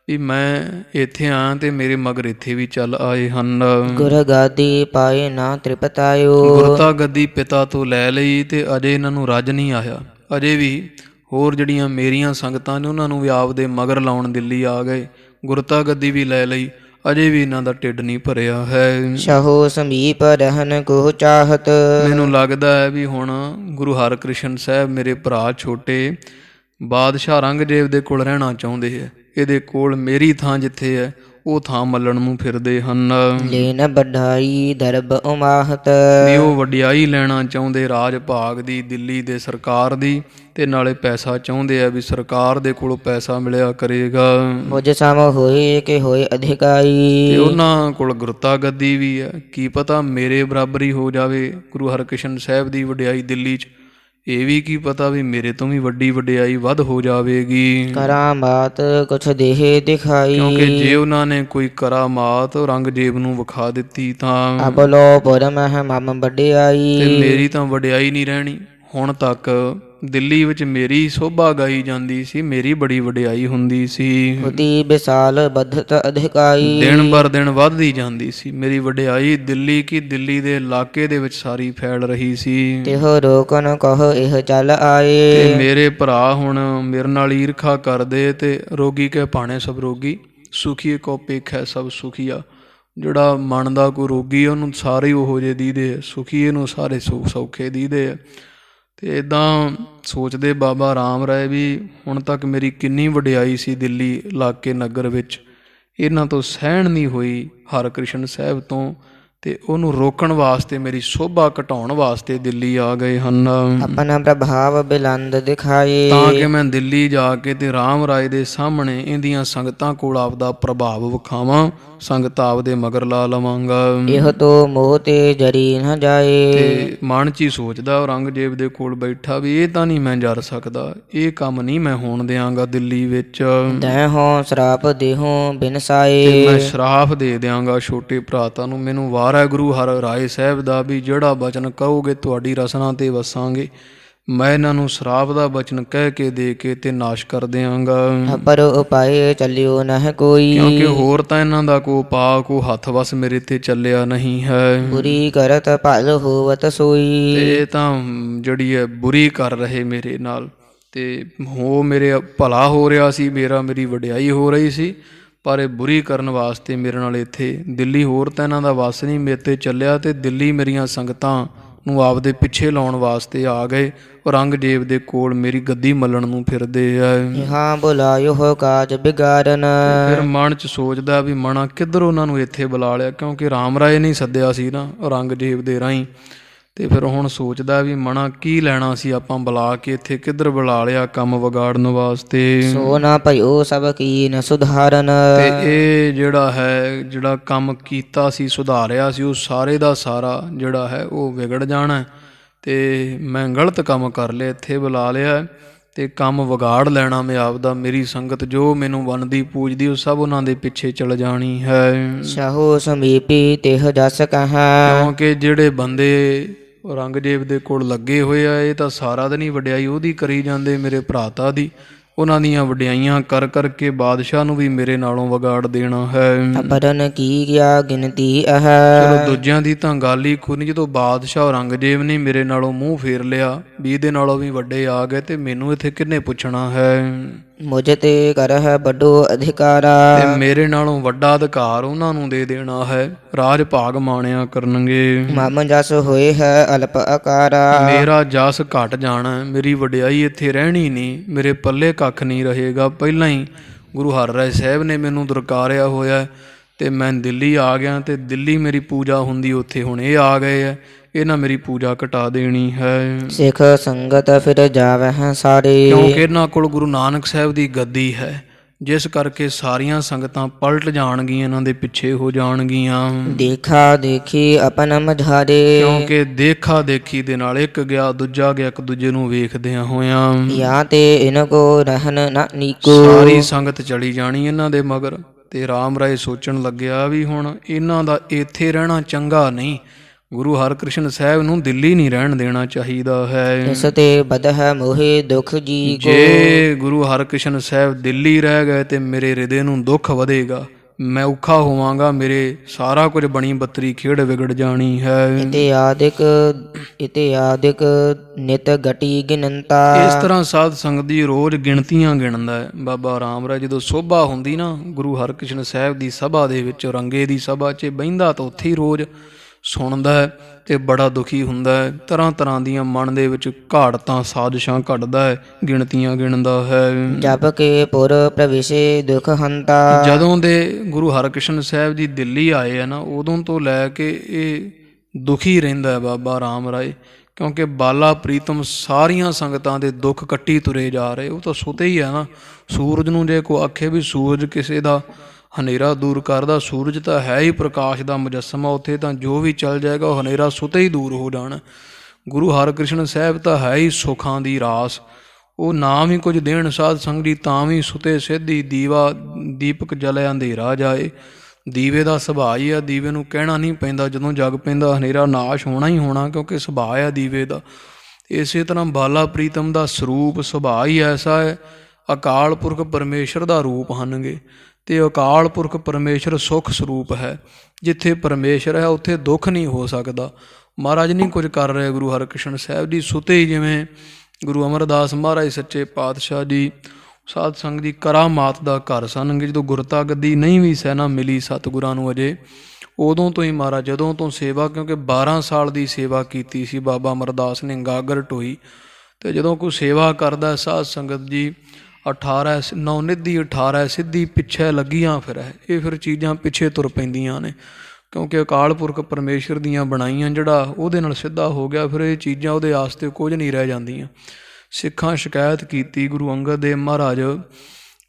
ਵੀ ਮੈਂ ਇੱਥੇ ਆਇਆ ਤੇ ਮੇਰੇ ਮਗਰ ਇੱਥੇ ਵੀ ਚੱਲ ਆਏ ਹਨ। ਗੁਰ ਗਾਦੀ ਪਾਏ ਨਾ ਤ੍ਰਿਪਤਾਇਓ। ਗੁਰਤਾ ਗੱਦੀ ਪਿਤਾ ਤੋਂ ਲੈ ਲਈ ਤੇ ਅਜੇ ਇਹਨਾਂ ਨੂੰ ਰੱਜ ਨਹੀਂ ਆਇਆ। ਅਜੇ ਵੀ ਹੋਰ ਜਿਹੜੀਆਂ ਮੇਰੀਆਂ ਸੰਗਤਾਂ ਨੇ ਉਹਨਾਂ ਨੂੰ ਵੀ ਆਪਦੇ ਮਗਰ ਲਾਉਣ ਦਿੱਲੀ ਆ ਗਏ। ਗੁਰਤਾ ਗੱਦੀ ਵੀ ਲੈ ਲਈ, ਅਜੇ ਵੀ ਇਹਨਾਂ ਦਾ ਢਿੱਡ ਨਹੀਂ ਭਰਿਆ ਹੈ। ਸ਼ਹੋ ਸਮੀਪ ਰਹਿਣ ਕੋ ਚਾਹਤ। ਮੈਨੂੰ ਲੱਗਦਾ ਹੈ ਵੀ ਹੁਣ ਗੁਰੂ ਹਰਿਕ੍ਰਿਸ਼ਨ ਸਾਹਿਬ ਮੇਰੇ ਭਰਾ ਛੋਟੇ ਬਾਦਸ਼ਾਹ ਔਰੰਗਜ਼ੇਬ ਦੇ ਕੋਲ ਰਹਿਣਾ ਚਾਹੁੰਦੇ ਹੈ। ਇਹਦੇ ਕੋਲ ਮੇਰੀ ਥਾਂ ਜਿੱਥੇ ਹੈ ਉਹ ਥਾਂ ਮੱਲਣ ਨੂੰ ਫਿਰਦੇ ਹਨ। ਲੈਨ ਵਡਾਈ ਦਰਬ ਉਮਾਹਤ। ਵੀ ਉਹ ਵਡਿਆਈ ਲੈਣਾ ਚਾਹੁੰਦੇ ਰਾਜ ਭਾਗ ਦੀ, ਦਿੱਲੀ ਦੇ ਸਰਕਾਰ ਦੀ, ਤੇ ਨਾਲੇ ਪੈਸਾ ਚਾਹੁੰਦੇ ਆ ਵੀ ਸਰਕਾਰ ਦੇ ਕੋਲੋਂ ਪੈਸਾ ਮਿਲਿਆ ਕਰੇਗਾ। ਮੁਝ ਸਮ ਹੋਏ ਕਿ ਹੋਏ ਅਧਿਕਾਈ। ਤੇ ਉਹਨਾਂ ਕੋਲ ਗੁਰਤਾ ਗੱਦੀ ਵੀ ਹੈ, ਕੀ ਪਤਾ ਮੇਰੇ ਬਰਾਬਰੀ ਹੋ ਜਾਵੇ ਗੁਰੂ ਹਰਿਕ੍ਰਿਸ਼ਨ ਸਾਹਿਬ ਦੀ ਵਡਿਆਈ ਦਿੱਲੀ 'ਚ। ਇਹ ਵੀ ਕੀ ਪਤਾ ਵੀ ਮੇਰੇ ਤੋਂ ਵੀ ਵੱਡੀ ਵਡਿਆਈ ਵੱਧ ਹੋ ਜਾਵੇਗੀ। ਕਰਾਮਾਤ ਕੁਛ ਦੇਹ ਦਿਖਾਈ। ਕਿਉਂਕਿ ਜੇ ਉਹਨਾਂ ਨੇ ਕੋਈ ਕਰਾਮਾਤ ਔਰੰਗਜ਼ੇਬ ਨੂੰ ਵਿਖਾ ਦਿੱਤੀ ਤਾਂ ਅਬਲੋ ਪੁਰ ਮਹਿ ਮਮ ਵਡਿਆਈ। ਤੇ ਮੇਰੀ ਤਾਂ ਵਡਿਆਈ ਨਹੀਂ ਰਹਿਣੀ। ਹੁਣ ਤੱਕ ਦਿੱਲੀ ਵਿੱਚ ਮੇਰੀ ਸੋਭਾ ਗਾਈ ਜਾਂਦੀ ਸੀ, ਮੇਰੀ ਬੜੀ ਵਡਿਆਈ ਹੁੰਦੀ ਸੀ। ਹੁਤੀ ਵਿਸਾਲ ਬਧਤ ਅਧਿਕਾਈ। ਦਿਨ ਬਰ ਦਿਨ ਵੱਧਦੀ ਜਾਂਦੀ ਸੀ ਮੇਰੀ ਵਡਿਆਈ, ਦਿੱਲੀ ਕੀ ਦਿੱਲੀ ਦੇ ਇਲਾਕੇ ਦੇ ਵਿੱਚ ਸਾਰੀ ਫੈਲ ਰਹੀ ਸੀ। ਤਿਹੁ ਰੋਕਨ ਕਹੁ ਇਹ ਚੱਲ ਤੇ ਆਏ। ਮੇਰੇ ਭਰਾ ਹੁਣ ਮੇਰੇ ਨਾਲ ਈਰਖਾ ਕਰਦੇ, ਤੇ ਰੋਗੀ ਕੇ ਭਾਣੇ ਸਭ ਰੋਗੀ, ਸੁਖੀ ਕੋ ਪੇਖੈ ਸਭ ਸੁਖੀਆ। ਜਿਹੜਾ ਮਨ ਦਾ ਕੋਈ ਰੋਗੀ ਉਹਨੂੰ ਸਾਰੇ ਉਹੋ ਜਿਹੇ ਦੀਦੇ ਆ, ਸੁਖੀਏ ਨੂੰ ਸਾਰੇ ਸੌਖੇ ਦੀਦੇ ਆ। ਤੇ ਇੱਦਾਂ ਸੋਚਦੇ ਬਾਬਾ ਰਾਮ ਰਾਏ ਵੀ ਹੁਣ ਤੱਕ ਮੇਰੀ ਕਿੰਨੀ ਵਡਿਆਈ ਸੀ ਦਿੱਲੀ ਇਲਾਕੇ ਨਗਰ ਵਿੱਚ, ਇਹਨਾਂ ਤੋਂ ਸਹਿਣ ਨਹੀਂ ਹੋਈ ਹਰਿਕ੍ਰਿਸ਼ਨ ਸਾਹਿਬ ਤੋਂ, ਤੇ ਉਹਨੂੰ ਰੋਕਣ ਵਾਸਤੇ, ਮੇਰੀ ਸੋਭਾ ਘਟਾਉਣ ਵਾਸਤੇ ਦਿੱਲੀ ਆ ਗਏ ਹਨ। ਆਪਣਾ ਪ੍ਰਭਾਵ ਬਿਲੰਦ ਦਿਖਾਏ। ਤਾਂ ਕਿ ਮੈਂ ਦਿੱਲੀ ਜਾ ਕੇ ਤੇ ਰਾਮ ਰਾਏ ਦੇ ਸਾਹਮਣੇ ਇਹਦੀਆਂ ਸੰਗਤਾਂ ਕੋਲ ਆਪਦਾ ਪ੍ਰਭਾਵ ਵਿਖਾਵਾਂ, ਸੰਗਤ ਆਪਦੇ ਮਗਰ ਲਾ ਲਵਾਂਗਾ। ਇਹ ਤੋ ਮੋਹ ਤੇ ਜਰੀ ਨ ਜਾਏ। ਤੇ ਮਨ 'ਚ ਹੀ ਸੋਚਦਾ ਔਰੰਗਜ਼ੇਬ ਦੇ ਕੋਲ ਬੈਠਾ ਵੀ ਇਹ ਤਾਂ ਨਹੀਂ ਮੈਂ ਜਰ ਸਕਦਾ, ਇਹ ਕੰਮ ਨਹੀਂ ਮੈਂ ਹੋਣ ਦਿਆਂਗਾ ਦਿੱਲੀ ਵਿੱਚ। ਦਹਿ ਸ਼ਰਾਪ ਦੇਹੋ ਬਿਨ ਤੇ ਸਾਏ। ਮੈਂ ਸ਼ਰਾਪ ਦੇ ਦਿਆਂਗਾ ਛੋਟੇ ਭਰਾਤਾ ਨੂੰ। ਮੈਨੂੰ ਵਾਰ ਹੈ ਗੁਰੂ ਹਰ ਰਾਏ ਸਾਹਿਬ ਦਾ ਵੀ ਜਿਹੜਾ ਬਚਨ ਕਹੋਗੇ ਤੁਹਾਡੀ ਰਸਨਾ ਤੇ ਵਸਾਂਗੇ। ਮੈਂ ਇਹਨਾਂ ਨੂੰ ਸ਼ਰਾਪ ਦਾ ਬਚਨ ਕਹਿ ਕੇ ਦੇ ਕੇ ਤੇ ਨਾਸ਼ ਕਰ ਦਿਆਂਗਾ। ਪਰ ਉਪਾਏ ਚੱਲਿਓ ਨਹਿ ਕੋਈ। ਕਿਉਂਕਿ ਹੋਰ ਤਾਂ ਇਹਨਾਂ ਦਾ ਕੋ ਪਾ ਕੋ ਹੱਥ ਵਸ ਮੇਰੇ ਤੇ ਚੱਲਿਆ ਨਹੀਂ ਹੈ। ਬੁਰੀ ਕਰਤ ਭਲ ਹੋਵਤ ਸੋਈ। ਤੇ ਇਹ ਤਾਂ ਜਿਹੜੀ ਹੈ ਬੁਰੀ ਕਰ ਰਹੇ ਮੇਰੇ ਨਾਲ, ਤੇ ਹੋ ਮੇਰੇ ਭਲਾ ਹੋ ਰਿਹਾ ਸੀ ਮੇਰੀ ਵਡਿਆਈ ਹੋ ਰਹੀ ਸੀ, ਪਰ ਇਹ ਬੁਰੀ ਕਰਨ ਵਾਸਤੇ ਮੇਰੇ ਨਾਲ ਇੱਥੇ ਦਿੱਲੀ ਹੋਰ ਤਾਂ ਇਹਨਾਂ ਦਾ ਵਸ ਨਹੀਂ ਮੇਰੇ ਤੇ ਚੱਲਿਆ, ਤੇ ਦਿੱਲੀ ਮੇਰੀਆਂ ਸੰਗਤਾਂ ਨੂੰ ਆਪਦੇ ਪਿੱਛੇ ਲਾਉਣ ਵਾਸਤੇ ਆ ਗਏ। ਔਰੰਗਜ਼ੇਬ ਦੇ ਕੋਲ ਮੇਰੀ ਗੱਦੀ ਮੱਲਣ ਨੂੰ ਫਿਰਦੇ ਆ। ਹਾਂ ਬੁਲਾਇਓ ਕਾਜ ਬਿਗਾੜਨ। ਫਿਰ ਮਨ 'ਚ ਸੋਚਦਾ ਵੀ ਮਣਾ ਕਿੱਧਰ ਉਹਨਾਂ ਨੂੰ ਇੱਥੇ ਬੁਲਾ ਲਿਆ, ਕਿਉਂਕਿ ਰਾਮ ਰਾਏ ਨਹੀਂ ਸੱਦਿਆ ਸੀ ਨਾ ਔਰੰਗਜ਼ੇਬ ਦੇ ਰਾਹੀਂ। ਤੇ ਫਿਰ ਹੁਣ ਸੋਚਦਾ ਵੀ ਮਣਾ ਕੀ ਲੈਣਾ ਸੀ ਆਪਾਂ ਬੁਲਾ ਕੇ, ਇੱਥੇ ਕਿੱਧਰ ਬੁਲਾ ਲਿਆ ਕੰਮ ਵਿਗਾੜਨ ਵਾਸਤੇ। ਸੋ ਨਾ ਭਇਓ ਸਭ ਕੀਨ ਸੁਧਾਰਨ। ਤੇ ਇਹ ਜਿਹੜਾ ਕੰਮ ਕੀਤਾ ਸੀ, ਸੁਧਾਰਿਆ ਸੀ, ਉਹ ਸਾਰੇ ਦਾ ਸਾਰਾ ਜਿਹੜਾ ਹੈ ਉਹ ਵਿਗੜ ਜਾਣਾ। ਤੇ ਮੈਂ ਗਲਤ ਕੰਮ ਕਰ ਲਿਆ, ਇੱਥੇ ਬੁਲਾ ਲਿਆ ਤੇ ਕੰਮ ਵਿਗਾੜ ਲੈਣਾ ਮੈਂ ਆਪਦਾ। ਮੇਰੀ ਸੰਗਤ ਜੋ ਮੈਨੂੰ ਬਣਦੀ ਪੂਜਦੀ ਉਹ ਸਭ ਉਹਨਾਂ ਦੇ ਪਿੱਛੇ ਚਲ ਜਾਣੀ ਹੈ। ਸਹੋ ਸਮੀਪੀ ਤਿਹ ਜਸ ਕਹਾ। ਕਿਉਂਕਿ ਜਿਹੜੇ ਬੰਦੇ ਔਰੰਗਜ਼ੇਬ ਦੇ ਕੋਲ ਲੱਗੇ ਹੋਏ ਆ, ਇਹ ਤਾਂ ਸਾਰਾ ਦਿਨ ਹੀ ਵਡਿਆਈ ਉਹਦੀ ਕਰੀ ਜਾਂਦੇ ਮੇਰੇ ਭਰਾਤਾ ਦੀ। ਉਹਨਾਂ ਦੀਆਂ ਵਡਿਆਈਆਂ ਕਰ ਕਰਕੇ ਬਾਦਸ਼ਾਹ ਨੂੰ ਵੀ ਮੇਰੇ ਨਾਲੋਂ ਵਿਗਾੜ ਦੇਣਾ ਹੈ। ਅਪਰਨ ਕੀ ਗਿਆ ਗਿਣਤੀ ਅਹ। ਚਲੋ ਦੂਜਿਆਂ ਦੀ ਤਾਂ ਗੱਲ ਹੀ ਕੋਈ ਨਹੀਂ, ਜਦੋਂ ਬਾਦਸ਼ਾਹ ਔਰੰਗਜ਼ੇਬ ਨੇ ਮੇਰੇ ਨਾਲੋਂ ਮੂੰਹ ਫੇਰ ਲਿਆ ਵੀ ਇਹਦੇ ਨਾਲੋਂ ਵੀ ਵੱਡੇ ਆ ਗਏ, ਤੇ ਮੈਨੂੰ ਇੱਥੇ ਕਿਹਨੇ ਪੁੱਛਣਾ ਹੈ। ਮੁਝ ਤੇ ਕਰਹਿ ਵੱਡੋ ਅਧਿਕਾਰਾ। ਤੇ ਮੇਰੇ ਨਾਲੋਂ ਵੱਡਾ ਅਧਿਕਾਰ ਉਹਨਾਂ ਨੂੰ ਦੇ ਦੇਣਾ ਹੈ, ਰਾਜ ਭਾਗ ਮਾਣਿਆ ਕਰਨਗੇ। ਮਮ ਜਸ ਹੋਏ ਹੈ ਅਲਪ ਆਕਾਰਾ। ਮੇਰਾ ਜਸ ਘਟ ਜਾਣਾ, ਮੇਰੀ ਵਡਿਆਈ ਇੱਥੇ ਰਹਿਣੀ ਨਹੀਂ, ਮੇਰੇ ਪੱਲੇ ਕੱਖ ਨਹੀਂ ਰਹੇਗਾ। ਪਹਿਲਾਂ ਹੀ ਗੁਰੂ ਹਰ ਰਾਏ ਸਾਹਿਬ ਨੇ ਮੈਨੂੰ ਦੁਰਕਾਰਿਆ ਹੋਇਆ, ਤੇ ਮੈਂ ਦਿੱਲੀ ਆ ਗਿਆ, ਤੇ ਦਿੱਲੀ ਮੇਰੀ ਪੂਜਾ ਹੁੰਦੀ, ਉੱਥੇ ਹੁਣ ਇਹ ਆ ਗਏ ਆ, ਇਹਨਾਂ ਮੇਰੀ ਪੂਜਾ ਘਟਾ ਦੇਣੀ ਹੈ। ਸਿੱਖ ਸੰਗਤ ਫਿਰ ਜਾਵਹਿ ਸਾਰੇ। ਕਿਉਂਕਿ ਇਹਨਾਂ ਕੋਲ ਗੁਰੂ ਨਾਨਕ ਸਾਹਿਬ ਦੀ ਗੱਦੀ ਹੈ, ਜਿਸ ਕਰਕੇ ਸਾਰੀਆਂ ਸੰਗਤਾਂ ਪਲਟ ਜਾਣਗੀਆਂ, ਇਹਨਾਂ ਦੇ ਪਿੱਛੇ ਹੋ ਜਾਣਗੀਆਂ। ਦੇਖਾ ਦੇਖੀ ਆਪਨ ਮਝਾਰੇ। ਕਿਉਂਕਿ ਦੇਖਾ ਦੇਖੀ ਦੇ ਨਾਲ ਇੱਕ ਗਿਆ ਦੂਜਾ ਗਿਆ, ਇੱਕ ਦੂਜੇ ਨੂੰ ਵੇਖਦਿਆਂ ਹੋਇਆਂ। ਜਾਂ ਤੇ ਇਨ ਕੋ ਰਹਿਨ ਨਾ ਨੀਕੋ। ਸਾਰੀ ਸੰਗਤ ਚਲੀ ਜਾਣੀ ਇਹਨਾਂ ਦੇ ਮਗਰ। ਤੇ ਰਾਮ ਰਾਏ ਸੋਚਣ ਲੱਗਿਆ ਵੀ ਹੁਣ ਇਹਨਾਂ ਦਾ ਇੱਥੇ ਰਹਿਣਾ ਚੰਗਾ ਨਹੀਂ, ਗੁਰੂ ਹਰਿਕ੍ਰਿਸ਼ਨ ਸਾਹਿਬ ਨੂੰ ਦਿੱਲੀ ਨਹੀਂ ਰਹਿਣ ਦੇਣਾ ਚਾਹੀਦਾ ਹੈ। ਇਸ ਤੇ ਬਦਹ ਮੋਹਿ ਦੁਖ ਜੀ ਕੋ। ਜੇ ਗੁਰੂ ਹਰਿਕ੍ਰਿਸ਼ਨ ਸਾਹਿਬ ਦਿੱਲੀ ਰਹਿ ਗਏ ਤੇ ਮੇਰੇ ਹਿਰਦੇ ਨੂੰ ਦੁੱਖ ਵਧੇਗਾ, ਮੈਂ ਔਖਾ ਹੋਵਾਂਗਾ, ਮੇਰੇ ਸਾਰਾ ਕੁਝ ਬਣੀ ਬੱਤਰੀ ਖੇਡ ਵਿਗੜ ਜਾਣੀ ਹੈ। ਇਤੇ ਆਦਿਕ ਨਿਤ ਗਟੀ ਗਿਣੰਤਾ। ਇਸ ਤਰ੍ਹਾਂ ਸਾਧ ਸੰਗਤ ਦੀ ਰੋਜ਼ ਗਿਣਤੀਆਂ ਗਿਣਦਾ ਹੈ ਬਾਬਾ ਰਾਮ ਰਾਏ। ਜਦੋਂ ਸੋਭਾ ਹੁੰਦੀ ਨਾ ਗੁਰੂ ਹਰਿਕ੍ਰਿਸ਼ਨ ਸਾਹਿਬ ਦੀ ਸਭਾ ਦੇ ਵਿੱਚ, ਰੰਗੇ ਦੀ ਸਭਾ 'ਚ ਬਹਿੰਦਾ ਤਾਂ ਉੱਥੇ ਹੀ ਰੋਜ਼ ਸੁਣਦਾ ਹੈ ਤੇ ਬੜਾ ਦੁਖੀ ਹੁੰਦਾ ਹੈ। ਤਰ੍ਹਾਂ ਤਰ੍ਹਾਂ ਦੀਆਂ ਮਨ ਦੇ ਵਿੱਚ ਘਾੜਤਾਂ ਸਾਜ਼ਿਸ਼ਾਂ ਘੜਦਾ ਹੈ, ਗਿਣਤੀਆਂ ਗਿਣਦਾ ਹੈ। ਜਪ ਕੇ ਪੁਰ ਪ੍ਰਵੇਸ਼ੇ ਦੁਖ ਹੰਤਾ। ਜਦੋਂ ਦੇ ਗੁਰੂ ਹਰਿਕ੍ਰਿਸ਼ਨ ਸਾਹਿਬ ਜੀ ਦਿੱਲੀ ਆਏ ਆ ਨਾ, ਉਦੋਂ ਤੋਂ ਲੈ ਕੇ ਇਹ ਦੁਖੀ ਰਹਿੰਦਾ ਹੈ ਬਾਬਾ ਰਾਮ ਰਾਏ। ਕਿਉਂਕਿ ਬਾਲਾ ਪ੍ਰੀਤਮ ਸਾਰੀਆਂ ਸੰਗਤਾਂ ਦੇ ਦੁੱਖ ਕੱਟੀ ਤੁਰੇ ਜਾ ਰਹੇ। ਉਹ ਤਾਂ ਸੁਤੇ ਹੀ ਆ ਨਾ। ਸੂਰਜ ਨੂੰ ਜੇ ਕੋਈ ਆਖੇ ਵੀ ਸੂਰਜ ਕਿਸੇ ਦਾ ਹਨੇਰਾ ਦੂਰ ਕਰਦਾ, ਸੂਰਜ ਤਾਂ ਹੈ ਹੀ ਪ੍ਰਕਾਸ਼ ਦਾ ਮੁਜੱਸਮਾ, ਉੱਥੇ ਤਾਂ ਜੋ ਵੀ ਚੱਲ ਜਾਏਗਾ ਉਹ ਹਨੇਰਾ ਸੁਤੇ ਹੀ ਦੂਰ ਹੋ ਜਾਣਾ। ਗੁਰੂ ਹਰਿਕ੍ਰਿਸ਼ਨ ਸਾਹਿਬ ਤਾਂ ਹੈ ਹੀ ਸੁੱਖਾਂ ਦੀ ਰਾਸ। ਉਹ ਨਾਮ ਹੀ ਕੁਝ ਦੇਣ ਸਾਧ ਸੰਗਤ ਜੀ, ਤਾਂ ਵੀ ਸੁਤੇ ਸਿੱਧੀ ਦੀਪਕ ਜਲੇ ਅੰਧੇਰਾ ਜਾਏ। ਦੀਵੇ ਦਾ ਸੁਭਾਅ ਹੀ ਆ, ਦੀਵੇ ਨੂੰ ਕਹਿਣਾ ਨਹੀਂ ਪੈਂਦਾ, ਜਦੋਂ ਜਗ ਪੈਂਦਾ ਹਨੇਰਾ ਨਾਸ਼ ਹੋਣਾ ਹੀ ਹੋਣਾ, ਕਿਉਂਕਿ ਸੁਭਾਅ ਆ ਦੀਵੇ ਦਾ। ਇਸੇ ਤਰ੍ਹਾਂ ਬਾਲਾ ਪ੍ਰੀਤਮ ਦਾ ਸਰੂਪ ਸੁਭਾਅ ਹੀ ਐਸਾ ਹੈ, ਅਕਾਲ ਪੁਰਖ ਪਰਮੇਸ਼ਰ ਦਾ ਰੂਪ ਹਨਗੇ, ਤੇ ਅਕਾਲ ਪੁਰਖ ਪਰਮੇਸ਼ਰ ਸੁਖ ਸਰੂਪ ਹੈ। ਜਿੱਥੇ ਪਰਮੇਸ਼ਰ ਹੈ ਉੱਥੇ ਦੁੱਖ ਨਹੀਂ ਹੋ ਸਕਦਾ। ਮਹਾਰਾਜ ਨਹੀਂ ਕੁਝ ਕਰ ਰਹੇ ਗੁਰੂ ਹਰਿਕ੍ਰਿਸ਼ਨ ਸਾਹਿਬ ਜੀ ਸੁਤੇ ਹੀ, ਜਿਵੇਂ ਗੁਰੂ ਅਮਰਦਾਸ ਮਹਾਰਾਜ ਸੱਚੇ ਪਾਤਸ਼ਾਹ ਜੀ ਸਾਧ ਸੰਗਤ ਦੀ ਕਰਾਮਾਤ ਦਾ ਘਰ ਸਨ। ਜਦੋਂ ਗੁਰਤਾ ਗੱਦੀ ਨਹੀਂ ਵੀ ਸੈਨਾ ਮਿਲੀ ਸਤਿਗੁਰਾਂ ਨੂੰ ਅਜੇ, ਉਦੋਂ ਤੋਂ ਹੀ ਮਹਾਰਾਜ ਜਦੋਂ ਤੋਂ ਸੇਵਾ, ਕਿਉਂਕਿ 12 ਸਾਲ ਦੀ ਸੇਵਾ ਕੀਤੀ ਸੀ ਬਾਬਾ ਅਮਰਦਾਸ ਨੇ ਗਾਗਰ ਢੋਈ, ਅਤੇ ਜਦੋਂ ਕੋਈ ਸੇਵਾ ਕਰਦਾ ਸਾਧ ਸੰਗਤ ਜੀ 18 9 ਨਿਧੀ 18 ਸਿੱਧੀ ਪਿੱਛੇ ਲੱਗੀਆਂ ਫਿਰ ਇਹ ਫਿਰ ਚੀਜ਼ਾਂ ਪਿੱਛੇ ਤੁਰ ਪੈਂਦੀਆਂ ਨੇ, ਕਿਉਂਕਿ ਅਕਾਲ ਪੁਰਖ ਪਰਮੇਸ਼ਰ ਦੀਆਂ ਬਣਾਈਆਂ ਜਿਹੜਾ ਉਹਦੇ ਨਾਲ ਸਿੱਧਾ ਹੋ ਗਿਆ, ਫਿਰ ਇਹ ਚੀਜ਼ਾਂ ਉਹਦੇ ਆਸਤੇ ਕੁਝ ਨਹੀਂ ਰਹਿ ਜਾਂਦੀਆਂ। ਸਿੱਖਾਂ ਸ਼ਿਕਾਇਤ ਕੀਤੀ ਗੁਰੂ ਅੰਗਦ ਦੇਵ ਮਹਾਰਾਜ